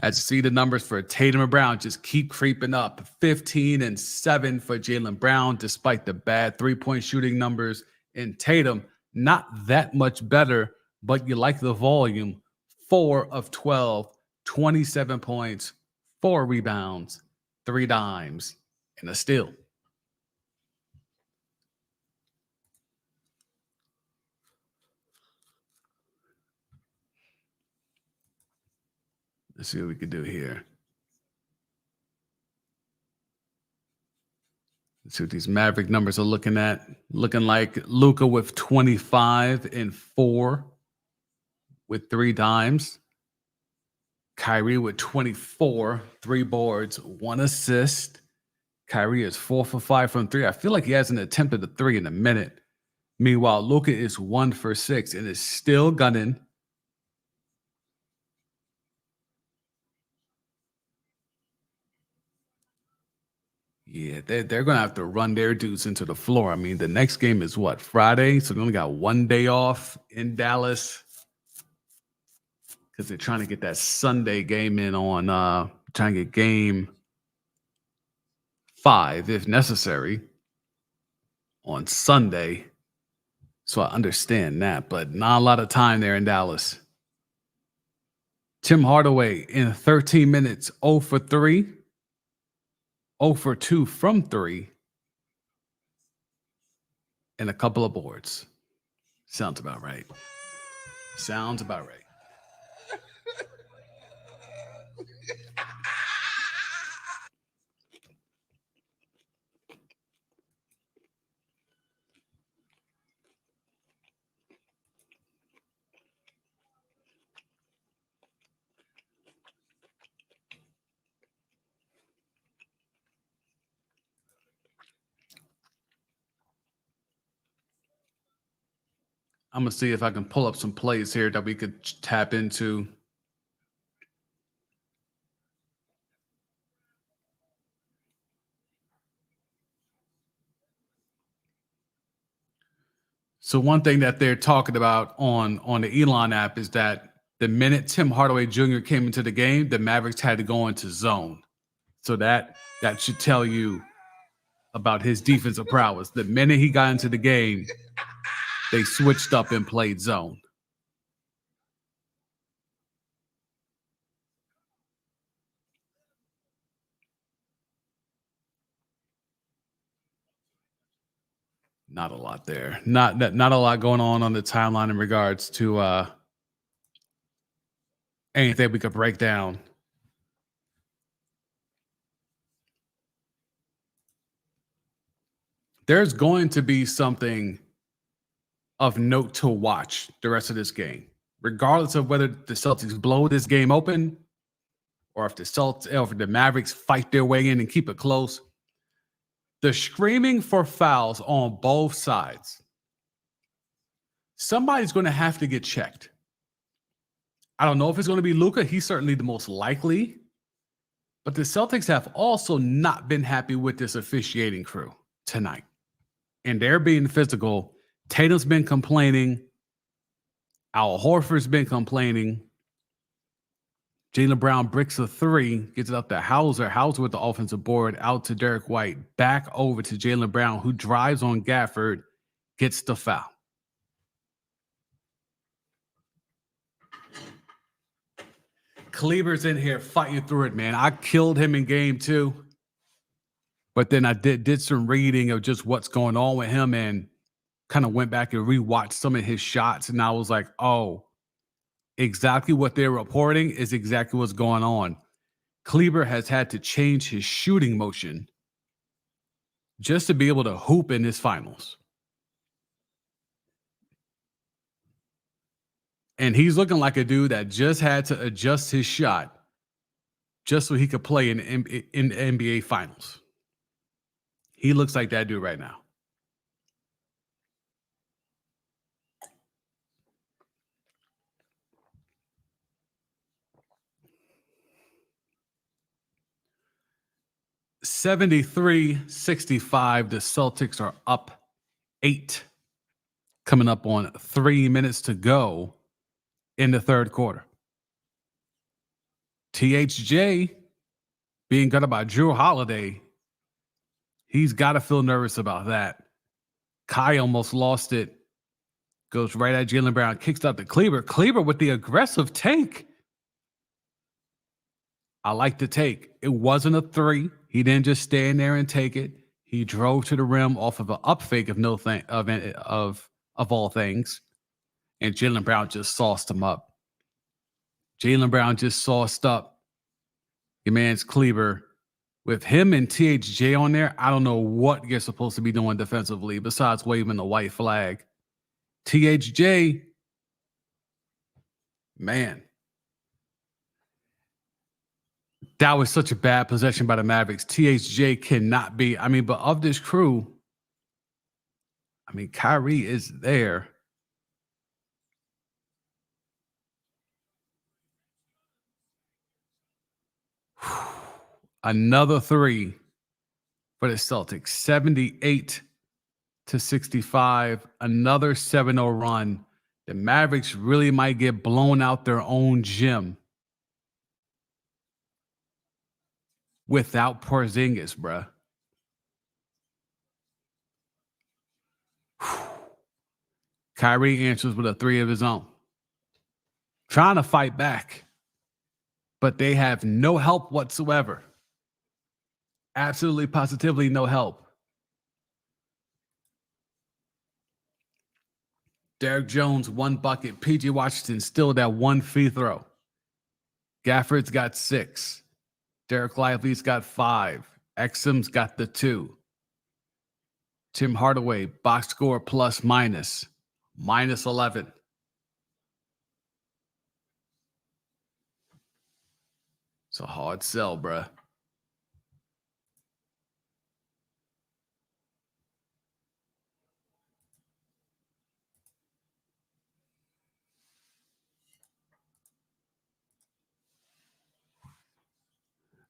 Speaker 1: As you see, the numbers for Tatum and Brown just keep creeping up. 15 and 7 for Jaylen Brown, despite the bad three-point shooting numbers. And Tatum, not that much better, but you like the volume. 4 of 12, 27 points, 4 rebounds, 3 dimes, and a steal. Let's see what we can do here. Let's see what these Maverick numbers are looking at. Looking like Luka with 25 and 4 with 3 dimes. Kyrie with 24, 3 boards, 1 assist. Kyrie is 4 for 5 from 3. I feel like he hasn't attempted a 3 in a minute. Meanwhile, Luka is 1 for 6 and is still gunning. Yeah, they're going to have to run their dudes into the floor. I mean, the next game is what, Friday? So they only got 1 day off in Dallas because they're trying to get that Sunday game in on, trying to get game 5, if necessary, on Sunday. So I understand that, but not a lot of time there in Dallas. Tim Hardaway in 13 minutes, 0 for 3. 0 for 2 from 3. And a couple of boards. Sounds about right. Sounds about right. I'm going to see if I can pull up some plays here that we could tap into. So one thing that they're talking about on the Elon app is that the minute Tim Hardaway Jr. came into the game, the Mavericks had to go into zone. So that should tell you about his defensive prowess. The minute he got into the game, they switched up and played zone. Not a lot there. Not a lot going on the timeline in regards to anything we could break down. There's going to be something of note to watch the rest of this game, regardless of whether the Celtics blow this game open or if the Mavericks fight their way in and keep it close. The screaming for fouls on both sides. Somebody's going to have to get checked. I don't know if it's going to be Luka. He's certainly the most likely. But the Celtics have also not been happy with this officiating crew tonight. And they're being physical. Tatum's been complaining. Al Horford's been complaining. Jaylen Brown bricks a three, gets it up to Hauser. Hauser with the offensive board, out to Derek White, back over to Jaylen Brown, who drives on Gafford, gets the foul. Kleber's in here fighting through it, man. I killed him in game 2. But then I did some reading of just what's going on with him and kind of went back and rewatched some of his shots. And I was like, oh, exactly what they're reporting is exactly what's going on. Kleber has had to change his shooting motion just to be able to hoop in his finals. And he's looking like a dude that just had to adjust his shot just so he could play in the NBA finals. He looks like that dude right now. (73-65). The Celtics are up 8. Coming up on 3 minutes to go in the third quarter. THJ being guarded by Drew Holiday. He's got to feel nervous about that. Kai almost lost it. Goes right at Jaylen Brown. Kicks out to Kleber. Kleber with the aggressive take. I like the take. It wasn't a three. He didn't just stand there and take it. He drove to the rim off of an up fake of all things. And Jaylen Brown just sauced him up. Jaylen Brown just sauced up your man's Kleber. With him and THJ on there, I don't know what you're supposed to be doing defensively besides waving the white flag. THJ, man, that was such a bad possession by the Mavericks. THJ cannot be, but of this crew, Kyrie is there. Another three for the Celtics. 78-65. Another 7-0 run. The Mavericks really might get blown out their own gym without Porzingis, bruh. Kyrie answers with a three of his own. Trying to fight back, but they have no help whatsoever. Absolutely, positively no help. Derek Jones, 1 bucket. PG Washington still that 1 free throw. Gafford's got 6. Derek Lively's got 5. Exum's got the 2. Tim Hardaway, box score plus minus. Minus 11. It's a hard sell, bruh.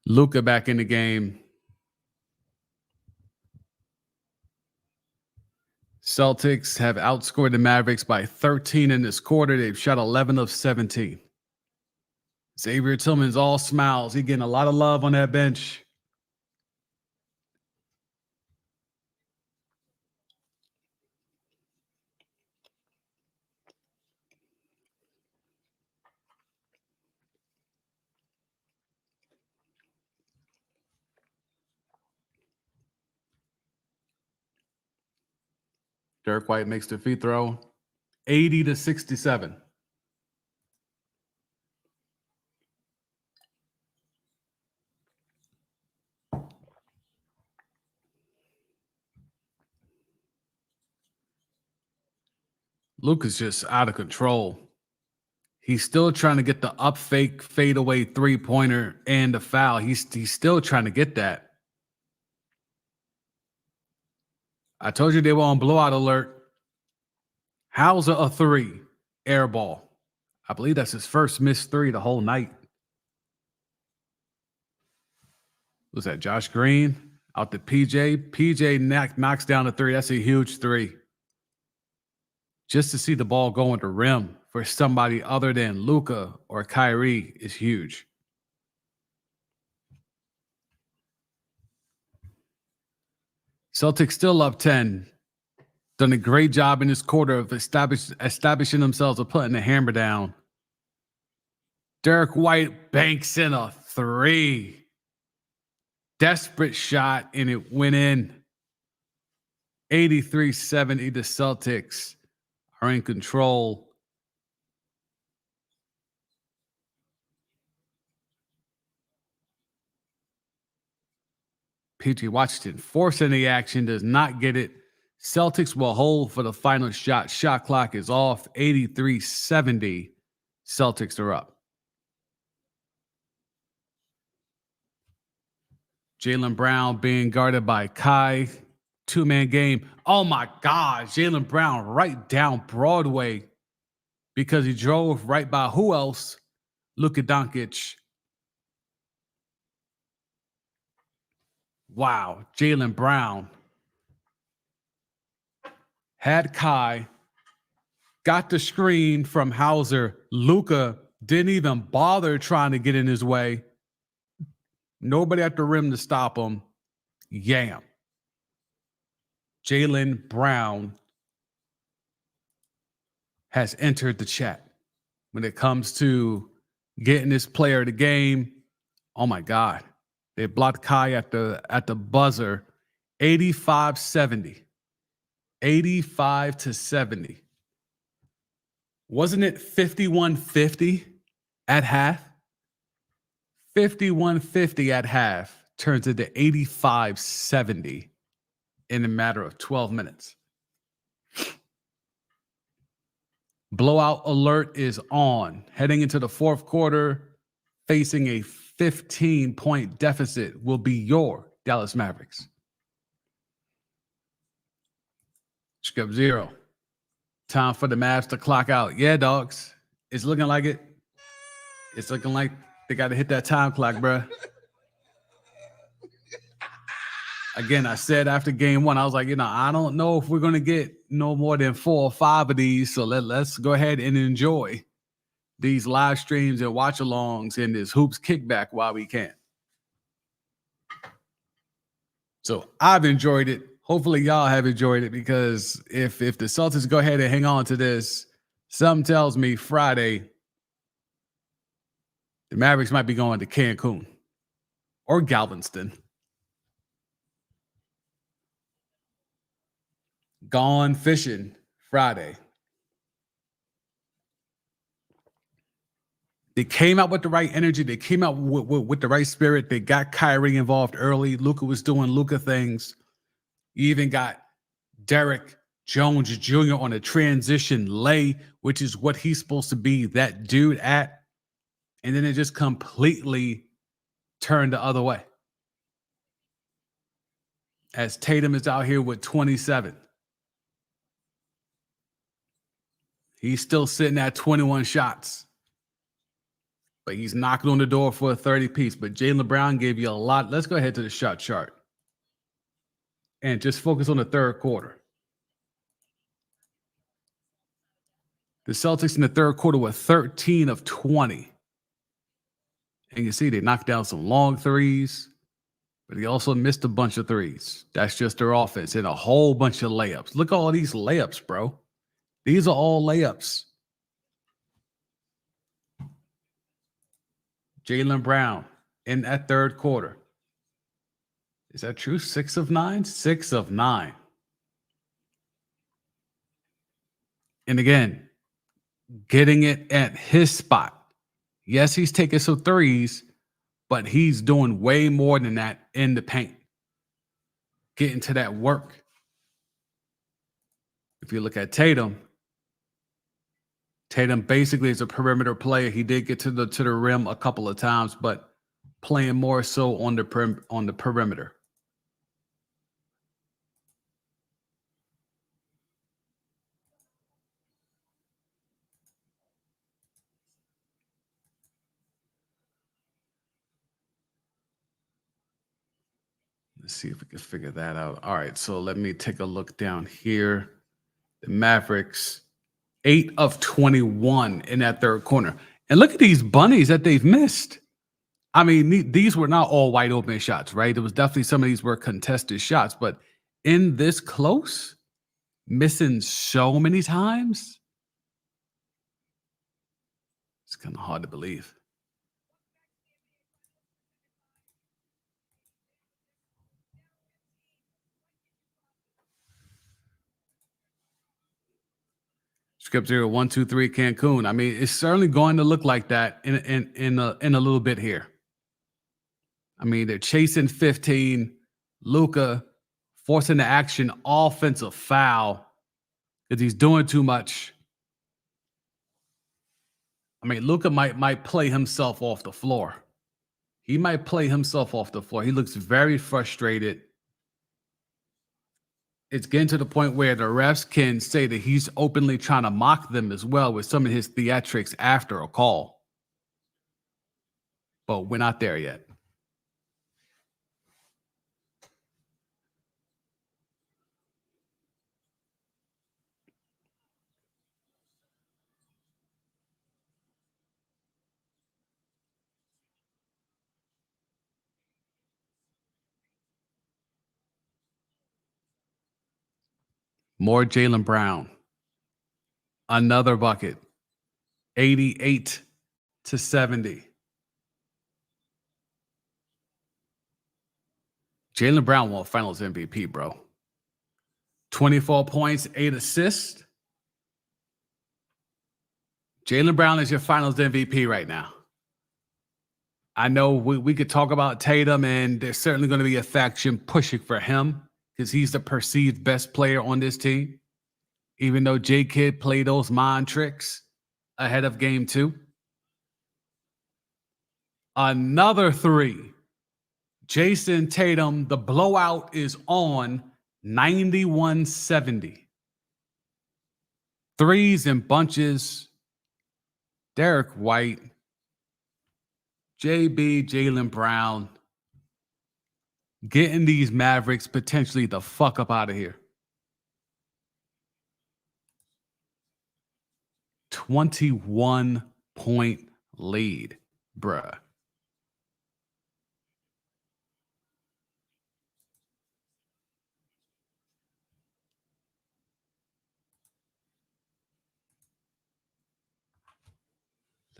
Speaker 1: Luka back in the game. Celtics have outscored the Mavericks by 13 in this quarter. They've shot 11 of 17. Xavier Tillman's all smiles. He's getting a lot of love on that bench. Derek White makes the free throw. 80-67. Luka's just out of control. He's still trying to get the up fake fadeaway three-pointer and the foul. He's still trying to get that. I told you they were on blowout alert. How's a three? Air ball. I believe that's his first missed three the whole night. Was that Josh Green? Out to PJ. PJ knocks down the three. That's a huge three. Just to see the ball go in the rim for somebody other than Luka or Kyrie is huge. Celtics still up 10. Done a great job in this quarter of establishing themselves of putting the hammer down. Derek White banks in a three. Desperate shot, and it went in. 83-70. The Celtics are in control. PG Washington forcing the action, does not get it. Celtics will hold for the final shot. Shot clock is off. 83-70. Celtics are up. Jaylen Brown being guarded by Kai. Two-man game. Oh, my God. Jaylen Brown right down Broadway because he drove right by who else? Luka Doncic. Wow. Jaylen Brown had Kai, got the screen from Hauser. Luka didn't even bother trying to get in his way. Nobody at the rim to stop him. Yam. Jaylen Brown has entered the chat. When it comes to getting this player the game, oh my God. They blocked Kai at the buzzer. 85-70. 85-70. Wasn't it 51-50 at half? 51-50 at half turns into 85-70 in a matter of 12 minutes. Blowout alert is on. Heading into the fourth quarter, facing a 15-point deficit will be your Dallas Mavericks. Skip 0. Time for the Mavs to clock out. Yeah, dogs. It's looking like it. It's looking like they got to hit that time clock, bruh. Again, I said after game one, I was like, I don't know if we're going to get no more than 4 or 5 of these. So let's go ahead and enjoy these live streams and watch-alongs and this hoops kickback while we can. So I've enjoyed it. Hopefully y'all have enjoyed it, because if the Celtics go ahead and hang on to this, something tells me Friday the Mavericks might be going to Cancun or Galveston. Gone fishing Friday. They came out with the right energy. They came out with the right spirit. They got Kyrie involved early. Luka was doing Luka things. You even got Derek Jones Jr. on a transition lay, which is what he's supposed to be that dude at. And then it just completely turned the other way. As Tatum is out here with 27. He's still sitting at 21 shots. But he's knocking on the door for a 30-piece. But Jaylen Brown gave you a lot. Let's go ahead to the shot chart. And just focus on the third quarter. The Celtics in the third quarter were 13 of 20. And you see they knocked down some long threes, but he also missed a bunch of threes. That's just their offense, and a whole bunch of layups. Look at all these layups, bro. These are all layups. Jaylen Brown in that third quarter. Is that true? 6 of 9? 6 of 9. And again, getting it at his spot. Yes, he's taking some threes, but he's doing way more than that in the paint, getting to that work. If you look at Tatum, Tatum basically is a perimeter player. He did get to the rim a couple of times, but playing more so on the perimeter. Let's see if we can figure that out. All right, so let me take a look down here. The Mavericks, 8 of 21 in that third corner. And look at these bunnies that they've missed. I mean, these were not all wide open shots, right? There was definitely some of these were contested shots, but in this close, missing so many times, it's kind of hard to believe. Script 0, 1, 2, 3, Cancun. I mean, it's certainly going to look like that in a little bit here. I mean, they're chasing 15. Luka forcing the action, offensive foul because he's doing too much. I mean, Luka might play himself off the floor. He might play himself off the floor. He looks very frustrated. It's getting to the point where the refs can say that he's openly trying to mock them as well with some of his theatrics after a call. But we're not there yet. More Jaylen Brown. Another bucket. 88 to 70. Jaylen Brown won Finals MVP, bro. 24 points, 8 assists. Jaylen Brown is your Finals MVP right now. I know we could talk about Tatum, and there's certainly going to be a faction pushing for him because he's the perceived best player on this team, even though J-Kidd played those mind tricks ahead of game 2. Another 3. Jason Tatum, the blowout is on 91-70. Threes in bunches. Derek White, JB, Jaylen Brown, getting these Mavericks potentially the fuck up out of here. 21-point lead, bruh.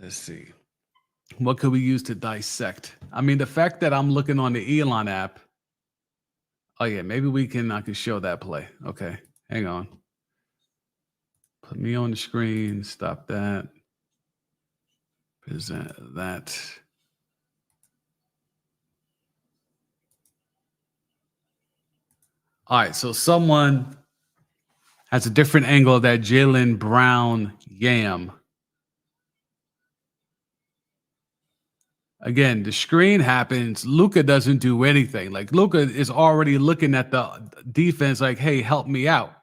Speaker 1: Let's see. What could we use to dissect? I mean, the fact that I'm looking on the Elon app. Oh, yeah, maybe I can show that play. Okay, hang on. Put me on the screen. Stop that. Present that. All right, so someone has a different angle of that Jaylen Brown yam. Again, the screen happens. Luka doesn't do anything. Like, Luka is already looking at the defense like, hey, help me out.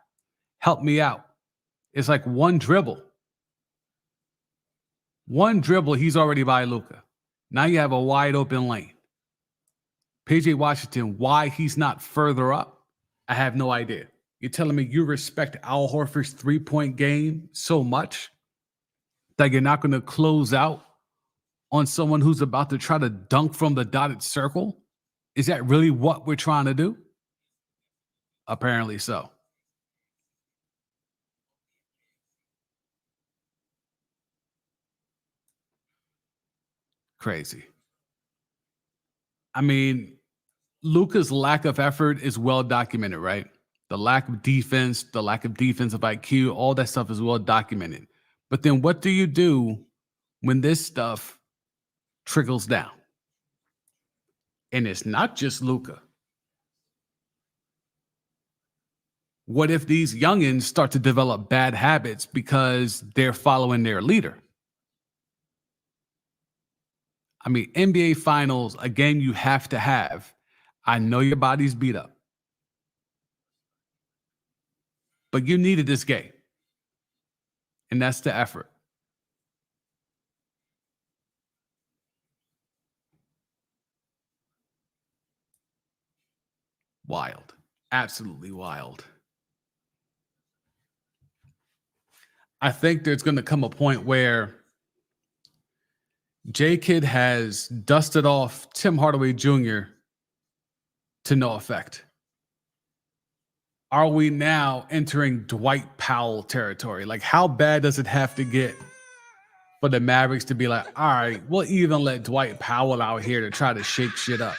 Speaker 1: Help me out. It's like one dribble. One dribble, he's already by Luka. Now you have a wide open lane. PJ Washington, why he's not further up, I have no idea. You're telling me you respect Al Horford's 3-point game so much that you're not going to close out on someone who's about to try to dunk from the dotted circle? Is that really what we're trying to do? Apparently so. Crazy. I mean, Luka's lack of effort is well documented, right? The lack of defense, the lack of defensive IQ, all that stuff is well documented. But then what do you do when this stuff trickles down? And it's not just Luka. What if these youngins start to develop bad habits because they're following their leader? I mean, NBA Finals, a game you have to have. I know your body's beat up, but you needed this game. And that's the effort. Wild. Absolutely wild. I think there's going to come a point where J-Kid has dusted off Tim Hardaway Jr. to no effect. Are we now entering Dwight Powell territory? Like, how bad does it have to get for the Mavericks to be like, all right, we'll even let Dwight Powell out here to try to shake shit up?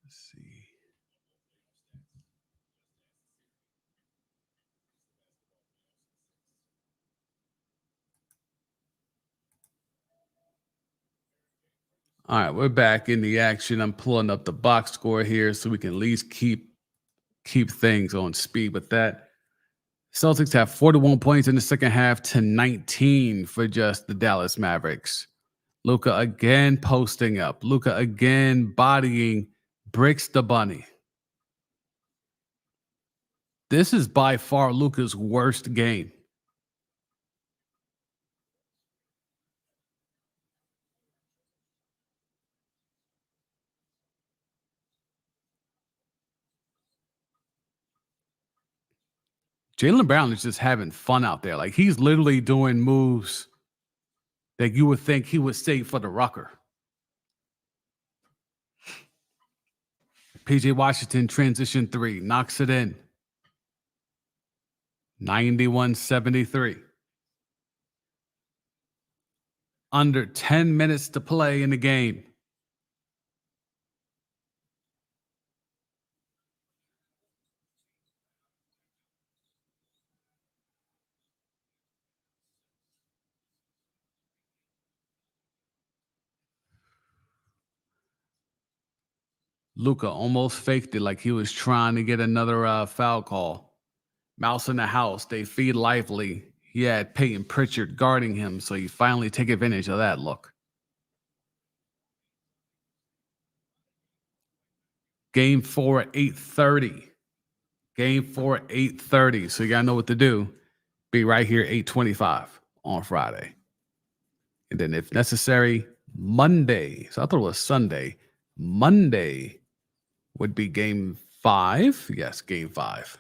Speaker 1: Let's see. All right, we're back in the action. I'm pulling up the box score here so we can at least keep things on speed with that. Celtics have 41 points in the second half to 19 for just the Dallas Mavericks. Luka again posting up. Luka again bodying Bricks the Bunny. This is by far Luka's worst game. Jaylen Brown is just having fun out there. Like, he's literally doing moves that you would think he would save for the rucker. PJ Washington transition three, knocks it in. 91-73. Under 10 minutes to play in the game. Luka almost faked it like he was trying to get another foul call. Mouse in the house. They feed lively. He had Peyton Pritchard guarding him, so you finally take advantage of that look. Game 4 at 8:30. Game 4 at 8:30. So you gotta know what to do. Be right here 8:25 on Friday. And then if necessary, Monday. So I thought it was Sunday. Monday would be game 5. Yes, game 5.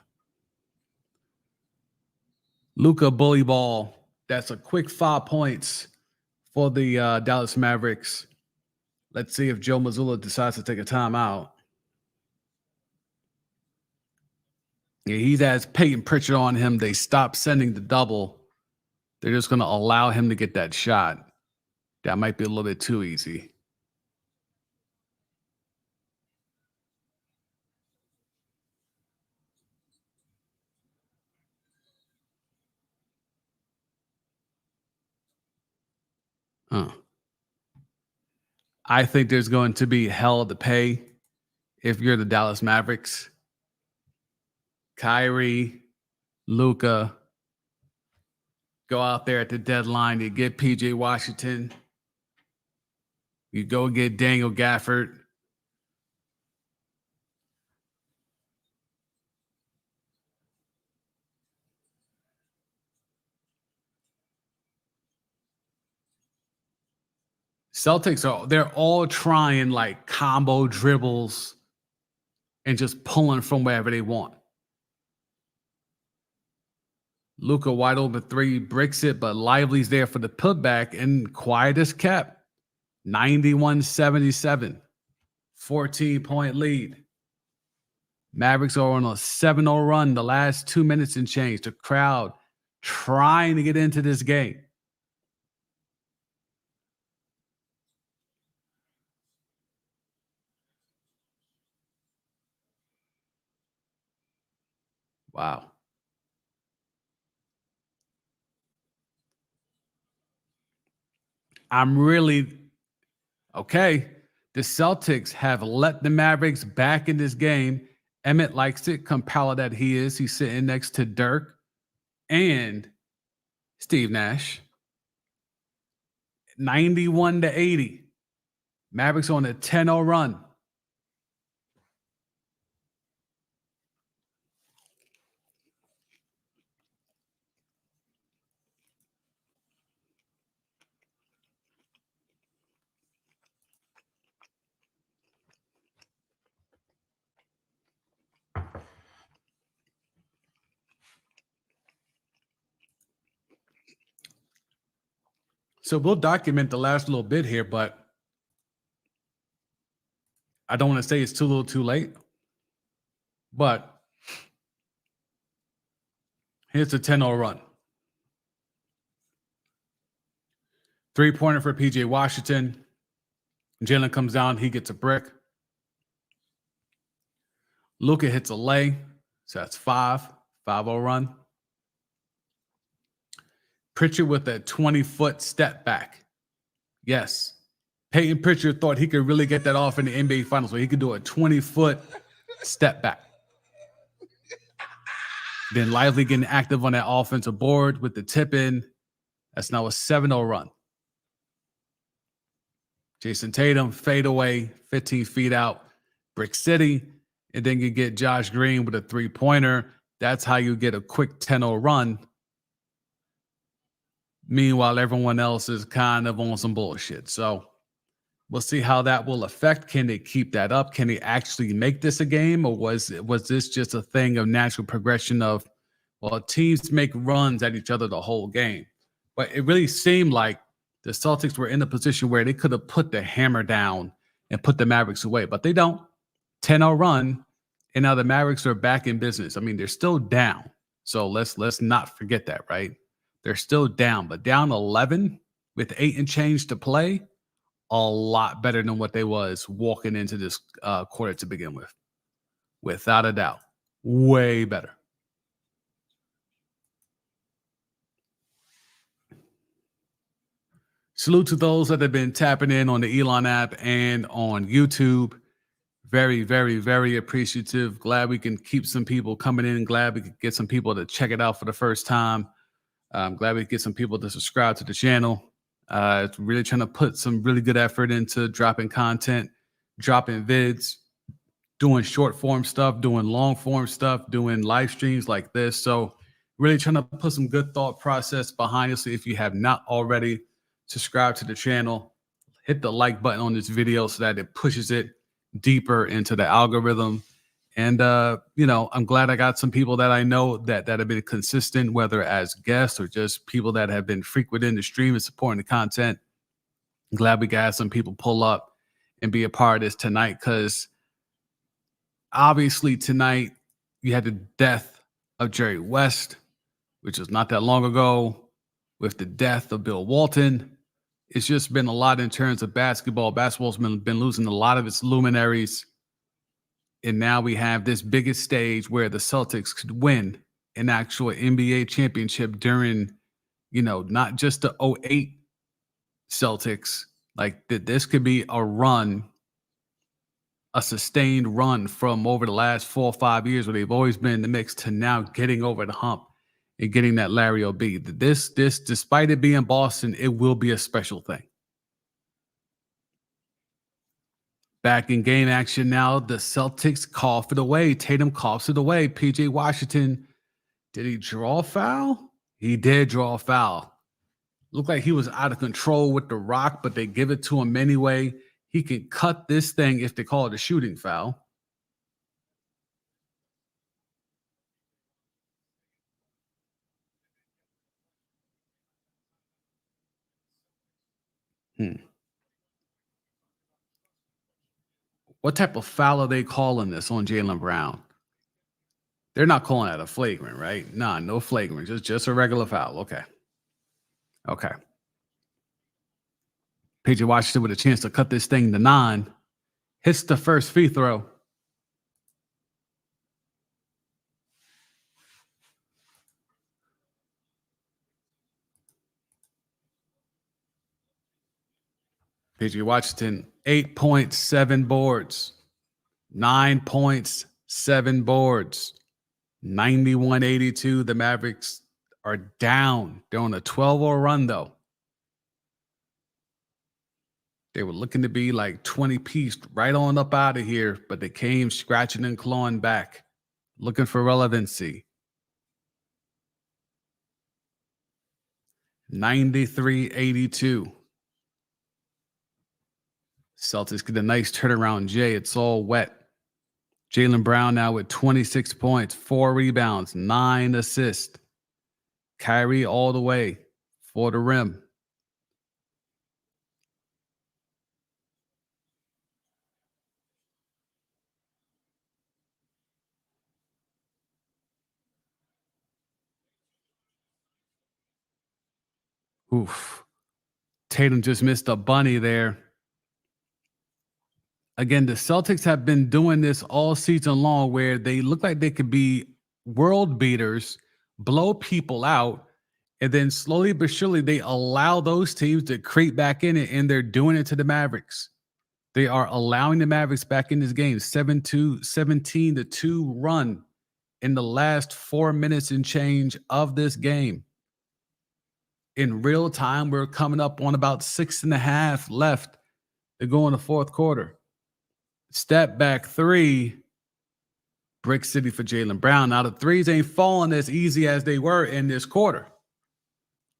Speaker 1: Luka bully ball. That's a quick 5 points for the Dallas Mavericks. Let's see if Joe Mazzulla decides to take a timeout. Yeah, he has Peyton Pritchard on him. They stop sending the double. They're just going to allow him to get that shot. That might be a little bit too easy. I think there's going to be hell to pay if you're the Dallas Mavericks. Kyrie, Luka, go out there at the deadline. You get PJ Washington. You go get Daniel Gafford. Celtics they're all trying like combo dribbles and just pulling from wherever they want. Luka wide open three, bricks it, but Lively's there for the putback and quiet as kept. 91-77. 14-point lead. Mavericks are on a 7-0 run the last 2 minutes and change. The crowd trying to get into this game. Wow. I'm really okay. The Celtics have let the Mavericks back in this game. Emmett likes it, compella that he is. He's sitting next to Dirk and Steve Nash. 91-80. Mavericks on a 10-0 run. So we'll document the last little bit here, but I don't want to say it's too little too late. But here's the 10-0 run. 3-pointer for PJ Washington. Jalen comes down, he gets a brick. Luka hits a lay. So that's 5-0 run. Pritchard with a 20-foot step back. Yes. Peyton Pritchard thought he could really get that off in the NBA Finals, where he could do a 20-foot step back. Then Lively getting active on that offensive board with the tip in. That's now a 7-0 run. Jason Tatum, fade away, 15 feet out, Brick City. And then you get Josh Green with a 3-pointer. That's how you get a quick 10-0 run. Meanwhile, everyone else is kind of on some bullshit. So we'll see how that will affect. Can they keep that up? Can they actually make this a game? Or was this just a thing of natural progression of, well, teams make runs at each other the whole game? But it really seemed like the Celtics were in a position where they could have put the hammer down and put the Mavericks away. But they don't. 10-0 run, and now the Mavericks are back in business. I mean, they're still down. So let's not forget that, right? They're still down, but down 11 with 8 and change to play, a lot better than what they was walking into this quarter to begin with. Without a doubt. Way better. Salute to those that have been tapping in on the Elon app and on YouTube. Very, very, very appreciative. Glad we can keep some people coming in. Glad we could get some people to check it out for the first time. I'm glad we get some people to subscribe to the channel. It's really trying to put some really good effort into dropping content, dropping vids, doing short form stuff, doing long form stuff, doing live streams like this. So really trying to put some good thought process behind it. So if you have not already, subscribe to the channel, hit the like button on this video so that it pushes it deeper into the algorithm. And, I'm glad I got some people that I know that have been consistent, whether as guests or just people that have been frequenting the stream and supporting the content. I'm glad we got some people pull up and be a part of this tonight, because obviously tonight you had the death of Jerry West, which was not that long ago, with the death of Bill Walton. It's just been a lot in terms of basketball. Basketball's been losing a lot of its luminaries. And now we have this biggest stage where the Celtics could win an actual NBA championship during, not just the 08 Celtics. Like this could be a run, a sustained run from over the last 4 or 5 years where they've always been in the mix to now getting over the hump and getting that Larry O.B. This, despite it being Boston, it will be a special thing. Back in game action now, the Celtics cough it away. Tatum coughs it away. PJ Washington, did he draw a foul? He did draw a foul. Looked like he was out of control with the rock, but they give it to him anyway. He can cut this thing if they call it a shooting foul. What type of foul are they calling this on Jaylen Brown? They're not calling that a flagrant, right? Nah, no flagrant. Just a regular foul. Okay. PJ Washington with a chance to cut this thing to 9. Hits the first free throw. PG Washington, 8 points, 7 boards. 9 points, 7 boards. 91-82. The Mavericks are down. They're on a 12-0 run, though. They were looking to be like 20-piece right on up out of here, but they came scratching and clawing back, looking for relevancy. 93-82. Celtics get a nice turnaround. Jay, it's all wet. Jaylen Brown now with 26 points, 4 rebounds, 9 assists. Kyrie all the way for the rim. Oof. Tatum just missed a bunny there. Again, the Celtics have been doing this all season long where they look like they could be world beaters, blow people out, and then slowly but surely they allow those teams to creep back in it, and they're doing it to the Mavericks. They are allowing the Mavericks back in this game. 17-2 run in the last 4 minutes and change of this game. In real time, we're coming up on about 6.5 left to go in the fourth quarter. Step back three, Brick City for Jaylen Brown. Now, the threes ain't falling as easy as they were in this quarter.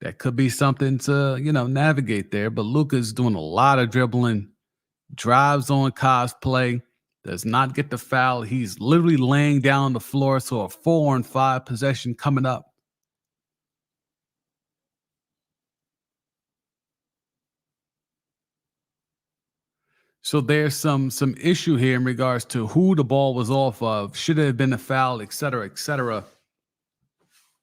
Speaker 1: That could be something to, navigate there. But Luka's doing a lot of dribbling, drives on cosplay, does not get the foul. He's literally laying down on the floor. So a 4-on-5 possession coming up. So there's some issue here in regards to who the ball was off of. Should it have been a foul, et cetera, et cetera.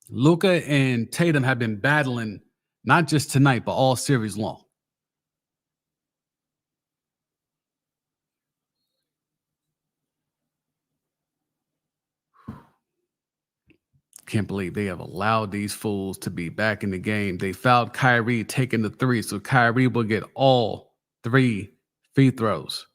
Speaker 1: Luka and Tatum have been battling not just tonight, but all series long. Can't believe they have allowed these fools to be back in the game. They fouled Kyrie taking the three, so Kyrie will get all 3 free throws.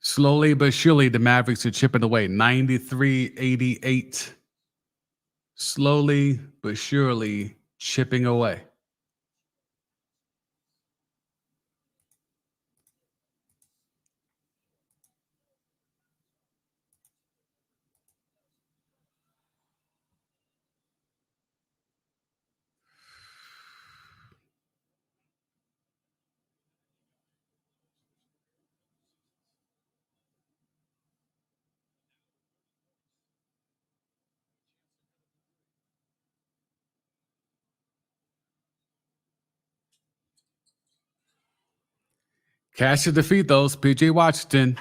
Speaker 1: Slowly but surely, the Mavericks are chipping away. 93-88. Slowly but surely chipping away. Cash to defeat those. PJ Washington.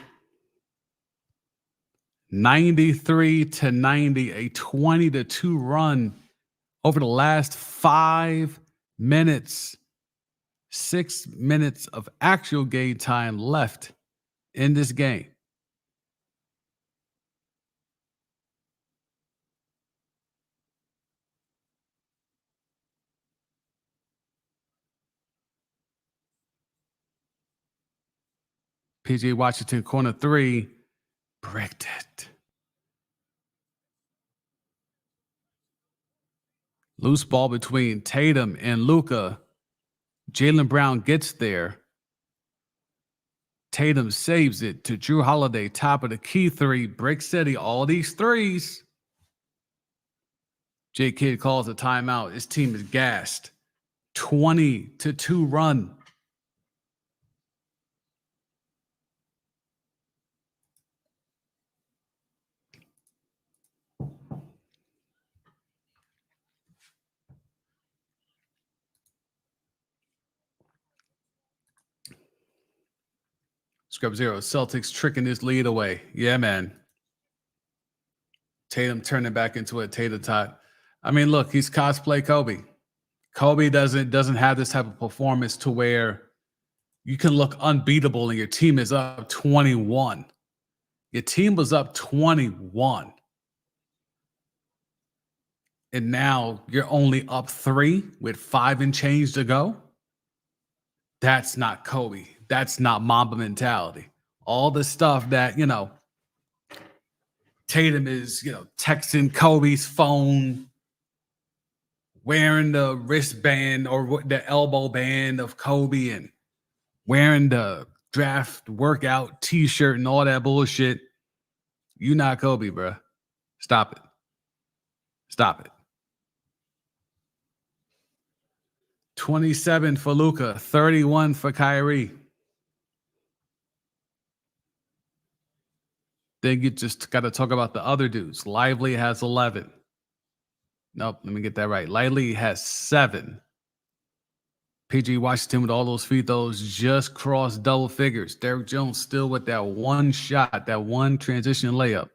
Speaker 1: 93-90, a 20-2 run over the last 5 minutes. 6 minutes of actual game time left in this game. PJ Washington, corner 3, bricked it. Loose ball between Tatum and Luka. Jaylen Brown gets there. Tatum saves it to Drew Holiday, top of the key 3. Brick City, all these threes. J. Kidd calls a timeout. His team is gassed. 20-2 run. Scrub Zero. Celtics tricking this lead away. Yeah, man. Tatum turning back into a tater tot. I mean, look, he's cosplay Kobe. Kobe doesn't have this type of performance to where you can look unbeatable and your team is up 21. Your team was up 21. And now you're only up 3 with 5 and change to go. That's not Kobe. That's not Mamba mentality. All the stuff that, Tatum is, texting Kobe's phone, wearing the wristband or the elbow band of Kobe and wearing the draft workout t-shirt and all that bullshit. You not Kobe, bro. Stop it. Stop it. 27 for Luka, 31 for Kyrie. Then you just got to talk about the other dudes. Lively has 11. Nope, let me get that right. Lively has 7. PG Washington with all those free throws just crossed double figures. Derrick Jones still with that one shot, that one transition layup.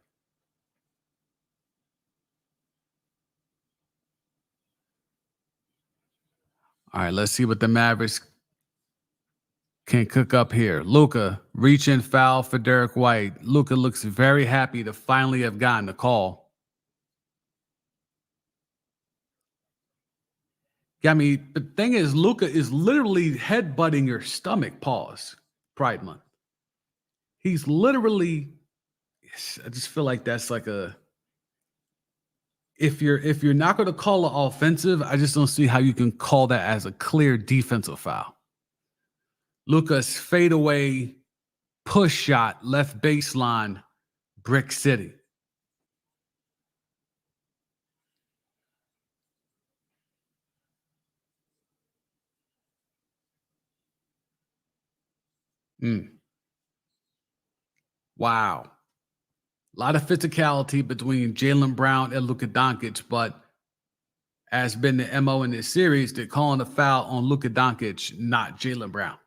Speaker 1: All right, let's see what the Mavericks can cook up here. Luka reaching foul for Derek White. Luka looks very happy to finally have gotten the call. Yeah, I mean, the thing is, Luka is literally headbutting your stomach. Pause. Pride Month. He's literally. I just feel like that's like a. If you're not going to call it offensive, I just don't see how you can call that as a clear defensive foul. Luka's fadeaway push shot, left baseline, Brick City. Wow. A lot of physicality between Jaylen Brown and Luka Doncic, but as been the MO in this series, they're calling a foul on Luka Doncic, not Jaylen Brown.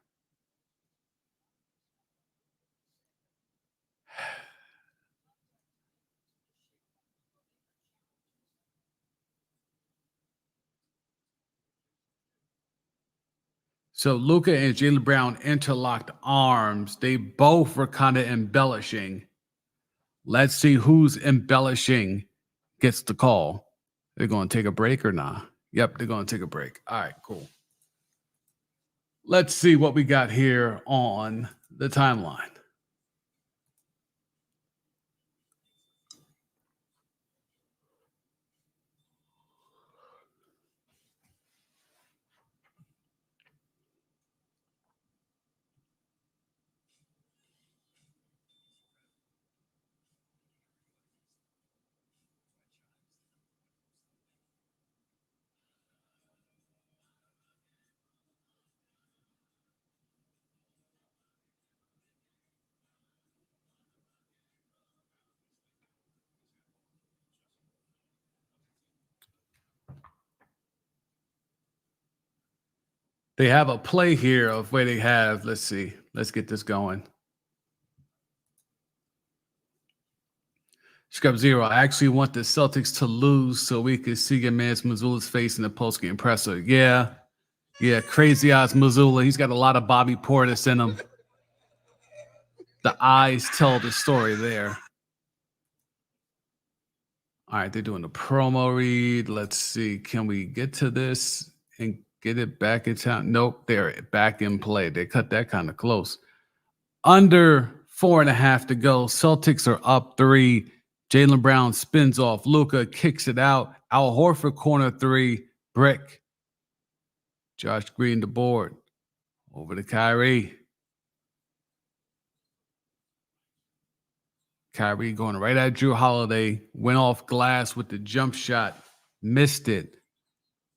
Speaker 1: So Luka and Jaylen Brown interlocked arms. They both were kind of embellishing. Let's see who's embellishing gets the call. They're going to take a break or not? Yep, they're going to take a break. All right, cool. Let's see what we got here on the timeline. They have a play here of where they have, let's see, let's get this going. Scrub Zero, I actually want the Celtics to lose so we could see your man's Missoula's face in the post-game presser. Yeah, crazy eyes Missoula. He's got a lot of Bobby Portis in him. The eyes tell the story there. All right, they're doing the promo read. Let's see. Can we get to this and get it back in town? Nope, they're back in play. They cut that kind of close. Under 4.5 to go. Celtics are up 3. Jaylen Brown spins off. Luka kicks it out. Al Horford corner 3. Brick. Josh Green the board. Over to Kyrie. Kyrie going right at Drew Holiday. Went off glass with the jump shot. Missed it.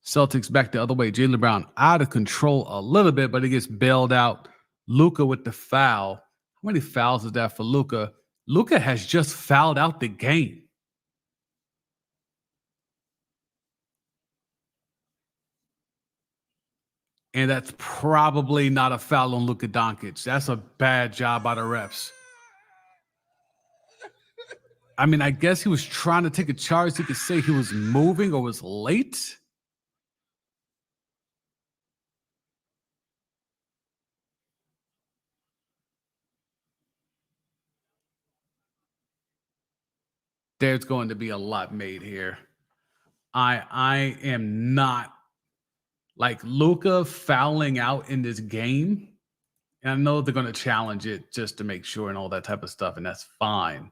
Speaker 1: Celtics back the other way. Jaylen Brown out of control a little bit, but he gets bailed out. Luka with the foul. How many fouls is that for Luka? Luka has just fouled out the game. And that's probably not a foul on Luka Doncic. That's a bad job by the refs. I mean, I guess he was trying to take a charge. He could say he was moving or was late. There's going to be a lot made here. I am not like Luka fouling out in this game. And I know they're going to challenge it just to make sure and all that type of stuff, and that's fine.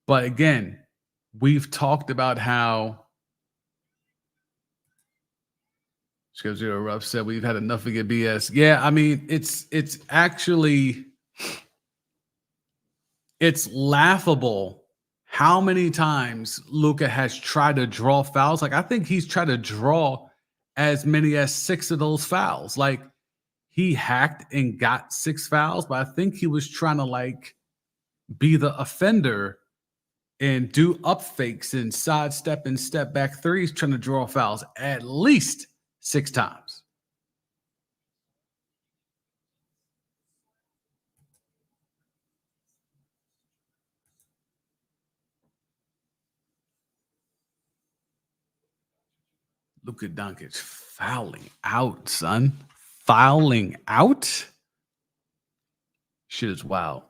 Speaker 1: But again, we've talked about how Skip Zero Rough said we've had enough of your BS. Yeah, I mean, it's actually it's laughable how many times Luka has tried to draw fouls. Like, I think he's tried to draw as many as 6 of those fouls. Like, he hacked and got 6 fouls, but I think he was trying to like be the offender and do up fakes and sidestep and step back threes, trying to draw fouls at least 6 times. Luka Doncic fouling out, son. Fouling out? Shit is wild.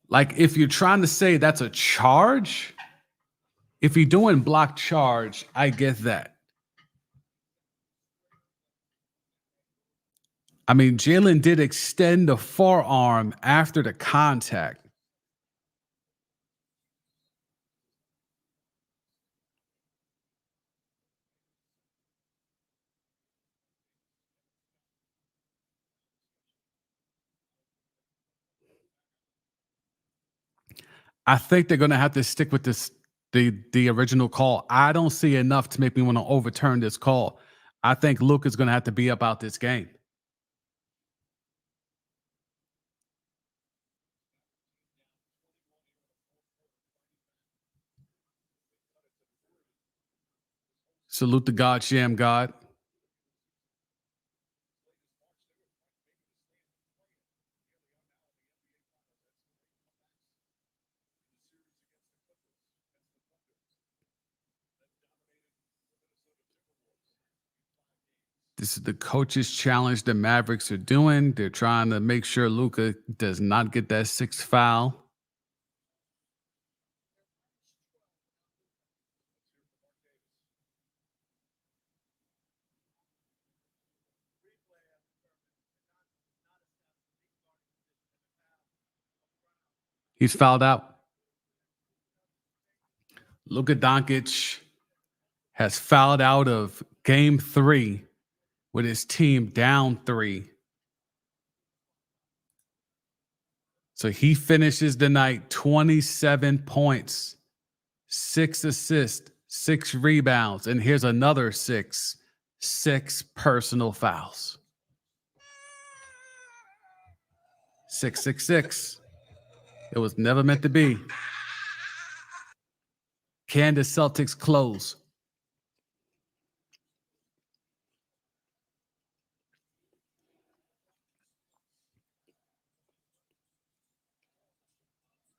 Speaker 1: Like, if you're trying to say that's a charge, if you're doing block charge, I get that. I mean, Jalen did extend the forearm after the contact. I think they're going to have to stick with the original call. I don't see enough to make me want to overturn this call. I think Luke is going to have to be about this game. Salute the God, Sham God. This is the coaches' challenge the Mavericks are doing. They're trying to make sure Luka does not get that 6th foul. He's fouled out. Luka Doncic has fouled out of game 3 with his team down 3. So he finishes the night 27 points, 6 assists, 6 rebounds, and here's another 6 personal fouls. 666. It was never meant to be. Can the Celtics close?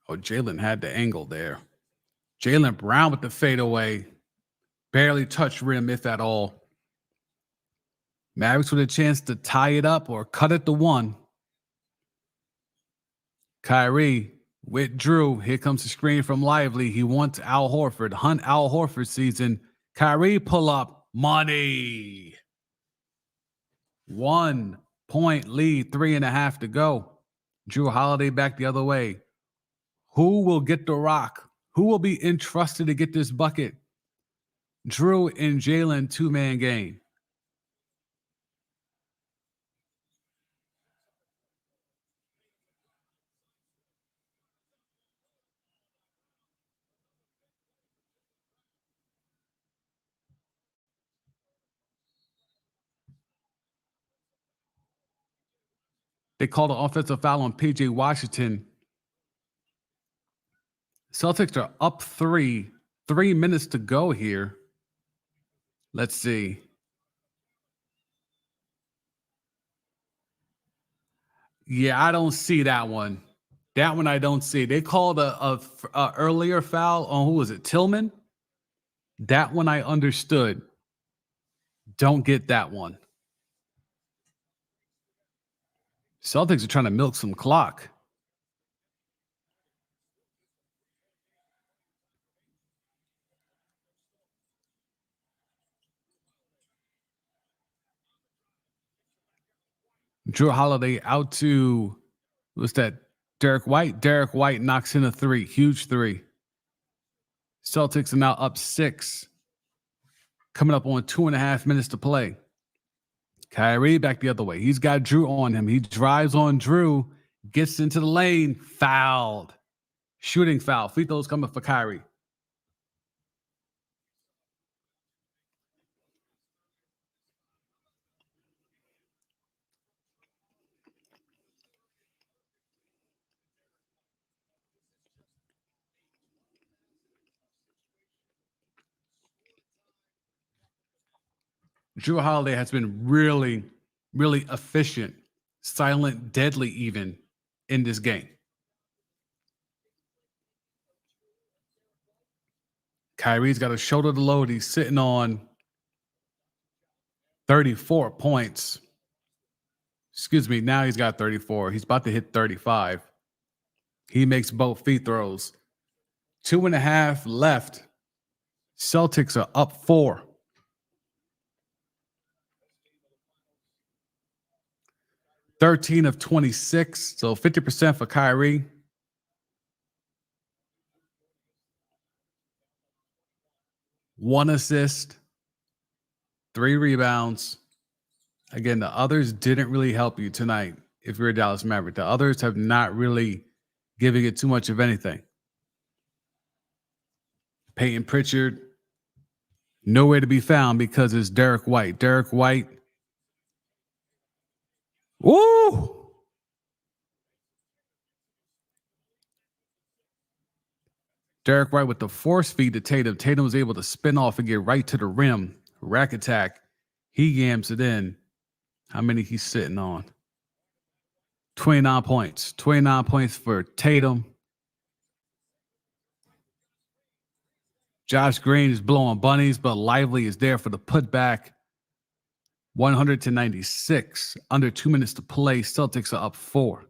Speaker 1: Oh, Jalen had the angle there. Jalen Brown with the fadeaway. Barely touched rim, if at all. Mavericks with a chance to tie it up or cut it to 1. Kyrie withdrew. Here comes the screen from Lively. He wants Al Horford. Hunt Al Horford season. Kyrie pull up. Money. 1 point lead. 3.5 to go. Drew Holiday back the other way. Who will get the rock? Who will be entrusted to get this bucket? Drew and Jalen 2-man game. They called an offensive foul on PJ Washington. Celtics are up 3. 3 minutes to go here. Let's see. Yeah, I don't see that one. That one I don't see. They called a earlier foul on, who was it, Tillman? That one I understood. Don't get that one. Celtics are trying to milk some clock. Drew Holiday out to, what's that? Derek White. Derek White knocks in a 3. Huge 3. Celtics are now up 6. Coming up on 2.5 minutes to play. Kyrie back the other way. He's got Drew on him. He drives on Drew, gets into the lane, fouled. Shooting foul. Free throws coming for Kyrie. Drew Holiday has been really, really efficient, silent, deadly even in this game. Kyrie's got a shoulder to load. He's sitting on 34 points. Excuse me. Now he's got 34. He's about to hit 35. He makes both free throws. 2.5 left. Celtics are up 4. 13 of 26. So 50% for Kyrie. 1 assist. 3 rebounds. Again, the others didn't really help you tonight if you're a Dallas Maverick. The others have not really given it too much of anything. Peyton Pritchard, nowhere to be found because it's Derek White. Derek White. Woo! Derek White with the force feed to Tatum. Tatum was able to spin off and get right to the rim. Rack attack. He yams it in. How many he's sitting on? 29 points. 29 points for Tatum. Josh Green is blowing bunnies, but Lively is there for the putback. 100-96. Under 2 minutes to play. Celtics are up 4.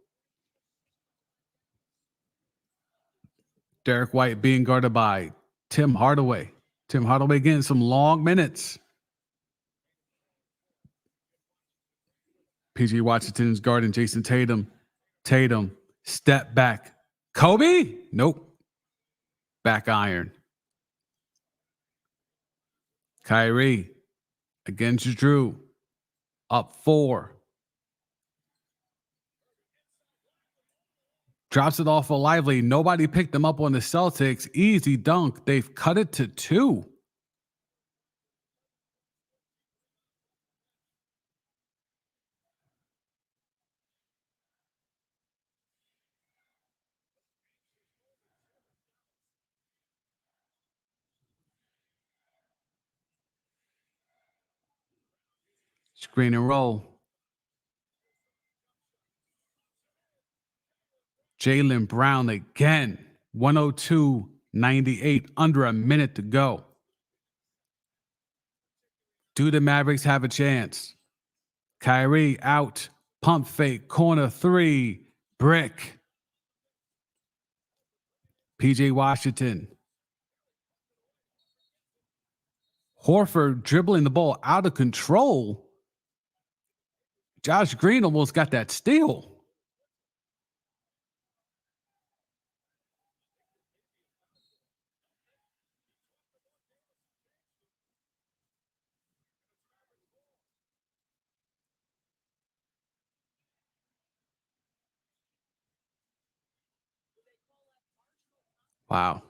Speaker 1: Derek White being guarded by Tim Hardaway. Tim Hardaway getting some long minutes. PG Washington's guarding Jason Tatum. Tatum, step back. Kobe? Nope. Back iron. Kyrie against Drew. Up 4. Drops it off for Lively. Nobody picked them up on the Celtics. Easy dunk. They've cut it to 2. Screen and roll. Jaylen Brown again. 102-98. Under a minute to go. Do the Mavericks have a chance? Kyrie out. Pump fake. Corner 3. Brick. PJ Washington. Horford dribbling the ball out of control. Josh Green almost got that steal. Wow.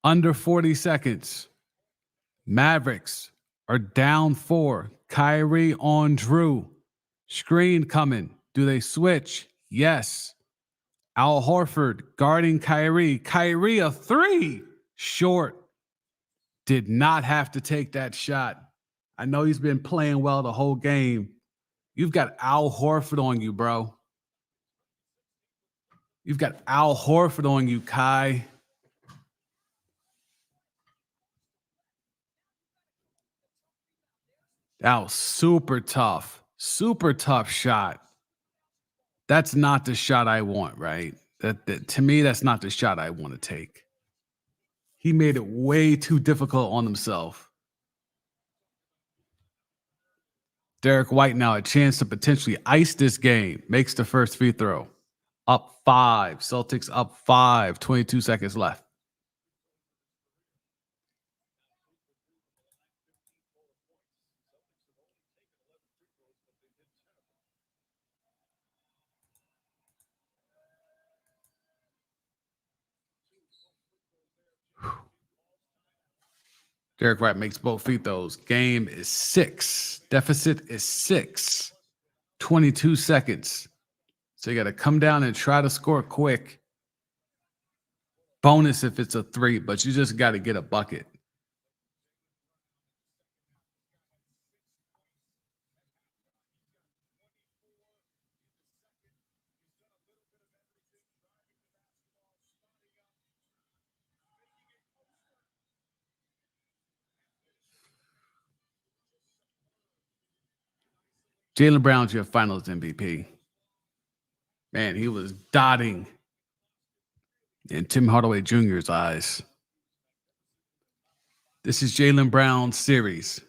Speaker 1: Under 40 seconds. Mavericks are down 4. Kyrie on Drew. Screen coming. Do they switch? Yes. Al Horford guarding Kyrie. Kyrie, a three. Short. Did not have to take that shot. I know he's been playing well the whole game. You've got Al Horford on you, bro. You've got Al Horford on you, Kai. That was super tough. Super tough shot. That's not the shot I want, right? That to me, that's not the shot I want to take. He made it way too difficult on himself. Derek White now a chance to potentially ice this game. Makes the first free throw. Up 5. Celtics up 5. 22 seconds left. Derek White makes both free throws. Game is 6. Deficit is 6. 22 seconds. So you got to come down and try to score quick. Bonus if it's a 3, but you just got to get a bucket. Jaylen Brown's your finals MVP. Man, he was dotting in Tim Hardaway Jr.'s eyes. This is Jaylen Brown's series.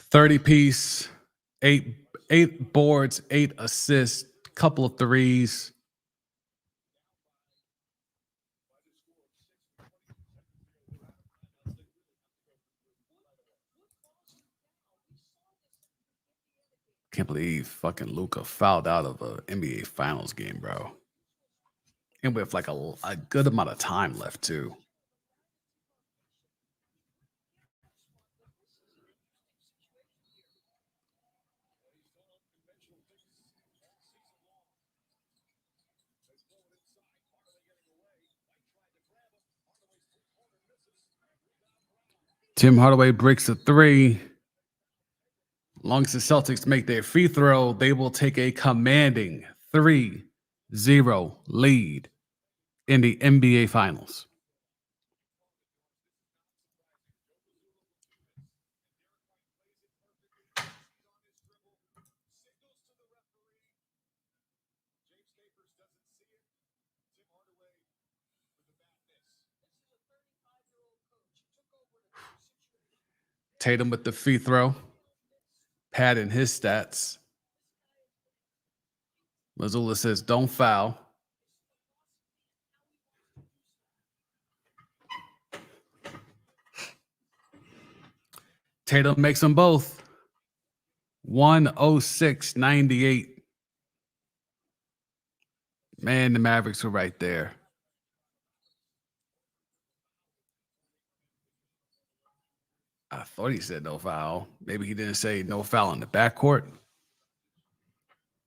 Speaker 1: $30-piece, eight boards, 8 assists, couple of threes. Can't believe fucking Luka fouled out of an NBA Finals game, bro. And with like a good amount of time left, too. Tim Hardaway breaks a 3. As long as the Celtics make their free throw, they will take a commanding 3-0 lead in the NBA Finals. Tatum with the free throw, padding his stats. Mazzulla says, don't foul. Tatum makes them both. 106-98. Man, the Mavericks were right there. I thought he said no foul. Maybe he didn't say no foul in the backcourt.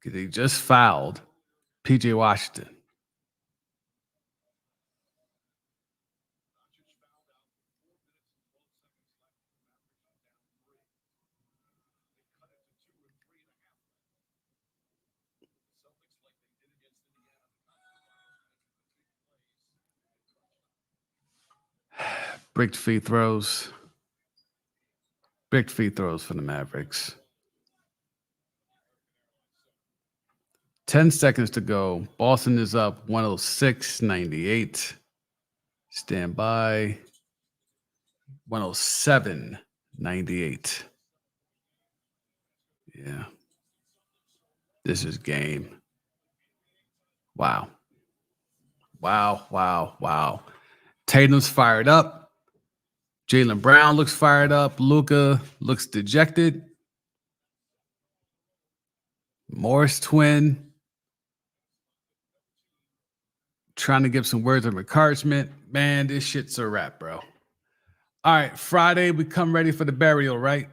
Speaker 1: Because he just fouled PJ Washington. Bricked free throws. Bricked free throws for the Mavericks. 10 seconds to go. Boston is up 106-98. Stand by. 107-98. Yeah. This is game. Wow. Wow. Tatum's fired up. Jaylen Brown looks fired up. Luka looks dejected. Morris twin trying to give some words of encouragement. Man, this shit's a wrap, bro. All right, Friday, we come ready for the burial, right?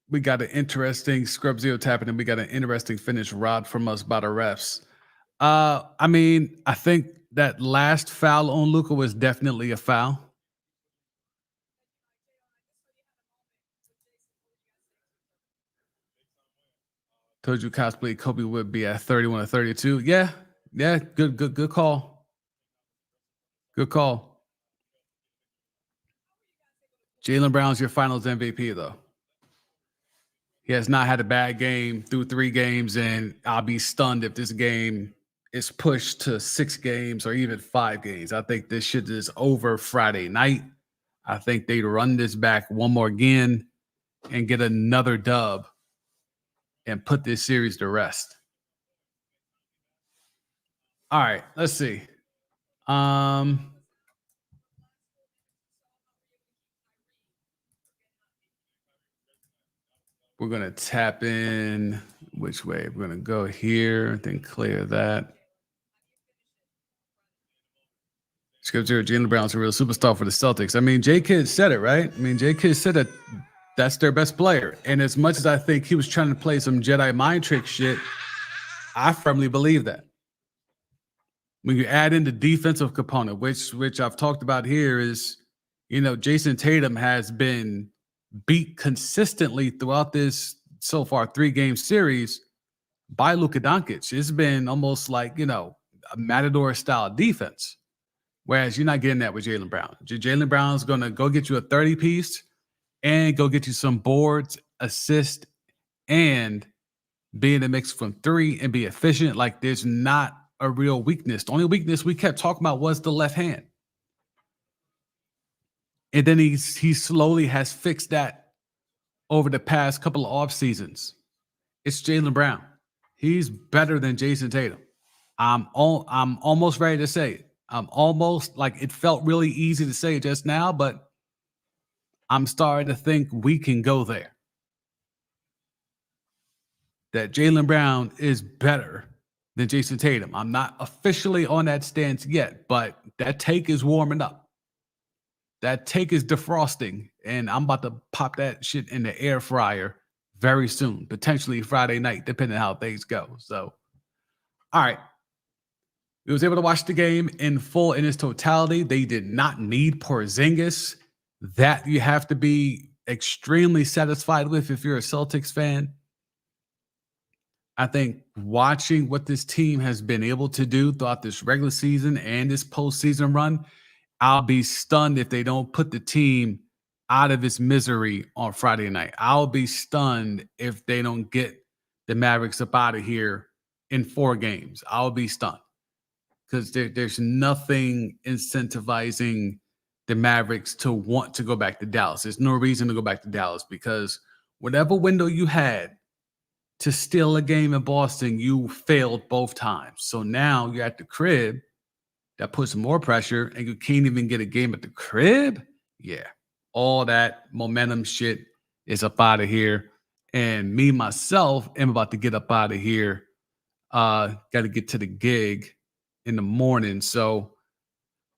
Speaker 1: We got an interesting Scrub Zero tapping, and we got an interesting finish rod from us by the refs. I mean, I think that last foul on Luka was definitely a foul. Told you cosplay Kobe would be at 31 or 32. Yeah, good call. Good call. Jaylen Brown's your finals MVP, though. He has not had a bad game through 3 games, and I'll be stunned if this game is pushed to 6 games or even 5 games. I think this shit is over Friday night. I think they'd run this back one more again and get another dub and put this series to rest. All right, let's see. We're going to tap in. Which way? We're going to go here, then clear that. Skip Zero, Jaylen Brown's a real superstar for the Celtics. I mean, J-Kid said it, right? I mean, J-Kid said that that's their best player. And as much as I think he was trying to play some Jedi mind trick shit, I firmly believe that. When you add in the defensive component, which I've talked about here, is, you know, Jason Tatum has been beat consistently throughout this so far 3-game series by Luka Doncic. It's been almost like, you know, a Matador style defense. Whereas you're not getting that with Jaylen Brown. Jaylen Brown's going to go get you a 30-piece and go get you some boards, assist, and be in the mix from 3 and be efficient. Like, there's not a real weakness. The only weakness we kept talking about was the left hand. And then he slowly has fixed that over the past couple of off seasons. It's Jaylen Brown. He's better than Jason Tatum. I'm almost ready to say it. I'm almost, like, it felt really easy to say just now, but I'm starting to think we can go there. That Jaylen Brown is better than Jason Tatum. I'm not officially on that stance yet, but that take is warming up. That take is defrosting, and I'm about to pop that shit in the air fryer very soon, potentially Friday night, depending on how things go. So, all right. We was able to watch the game in full in its totality. They did not need Porzingis. That you have to be extremely satisfied with if you're a Celtics fan. I think watching what this team has been able to do throughout this regular season and this postseason run, I'll be stunned if they don't put the team out of its misery on Friday night. I'll be stunned if they don't get the Mavericks up out of here in 4 games. I'll be stunned. Because there's nothing incentivizing the Mavericks to want to go back to Dallas. There's no reason to go back to Dallas because whatever window you had to steal a game in Boston, you failed both times. So now you're at the crib. That puts more pressure, and you can't even get a game at the crib? Yeah. All that momentum shit is up out of here. And me, myself, am about to get up out of here. Got to get to the gig in the morning. So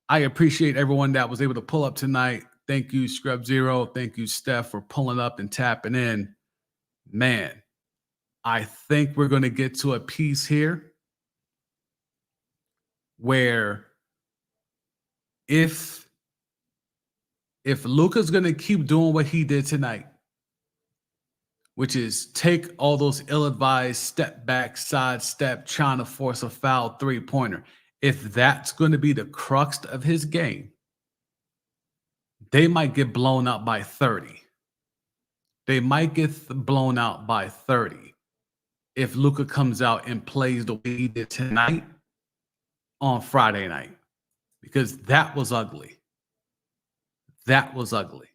Speaker 1: I appreciate everyone that was able to pull up tonight. Thank you, Scrub Zero. Thank you, Steph, for pulling up and tapping in. Man, I think we're going to get to a piece here where if Luka's going to keep doing what he did tonight, which is take all those ill-advised step back, side step, trying to force a foul 3-pointer, if that's going to be the crux of his game, they might get blown out by 30. They might get blown out by 30 if Luka comes out and plays the way he did tonight on Friday night, because that was ugly. That was ugly.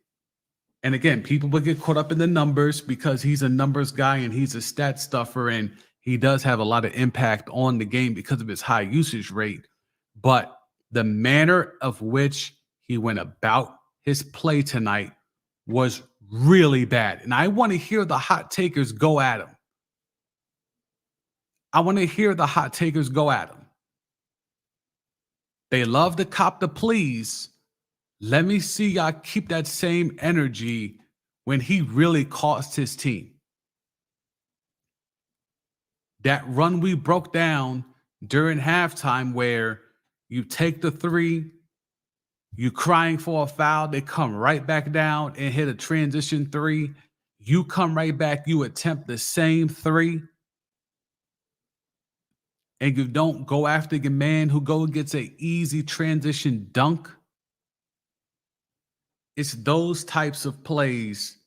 Speaker 1: And again, people will get caught up in the numbers because he's a numbers guy and he's a stat stuffer, and he does have a lot of impact on the game because of his high usage rate. But the manner of which he went about his play tonight was really bad. And I want to hear the hot takers go at him. I want to hear the hot takers go at him. They love to cop the please. Let me see y'all keep that same energy when he really cost his team. That run we broke down during halftime where you take the three, you crying for a foul, they come right back down and hit a transition three. You come right back, you attempt the same three, and you don't go after your man who gets an easy transition dunk. It's those types of plays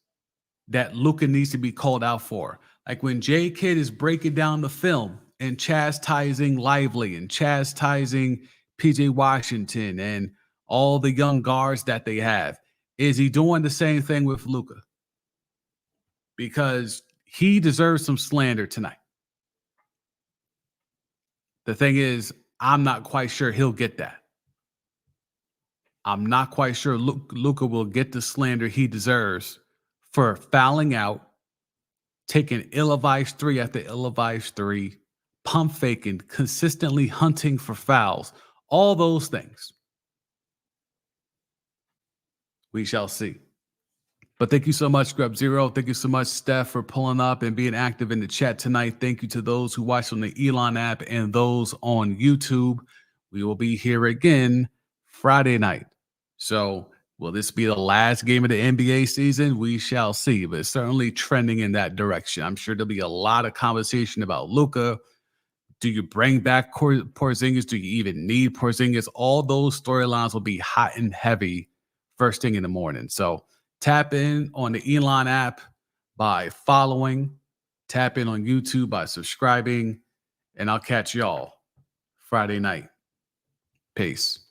Speaker 1: that Luka needs to be called out for. Like when J Kidd is breaking down the film and chastising Lively and chastising PJ Washington and all the young guards that they have. Is he doing the same thing with Luka? Because he deserves some slander tonight. The thing is, I'm not quite sure he'll get that. I'm not quite sure Luka will get the slander he deserves for fouling out, taking ill-advised three after ill-advised three, pump faking, consistently hunting for fouls, all those things. We shall see. But thank you so much, Grub Zero. Thank you so much, Steph, for pulling up and being active in the chat tonight. Thank you to those who watched on the Elon app and those on YouTube. We will be here again Friday night. So will this be the last game of the NBA season? We shall see, but it's certainly trending in that direction. I'm sure there'll be a lot of conversation about Luka. Do you bring back Porzingis? Do you even need Porzingis? All those storylines will be hot and heavy first thing in the morning. So tap in on the Elon app by following. Tap in on YouTube by subscribing. And I'll catch y'all Friday night. Peace.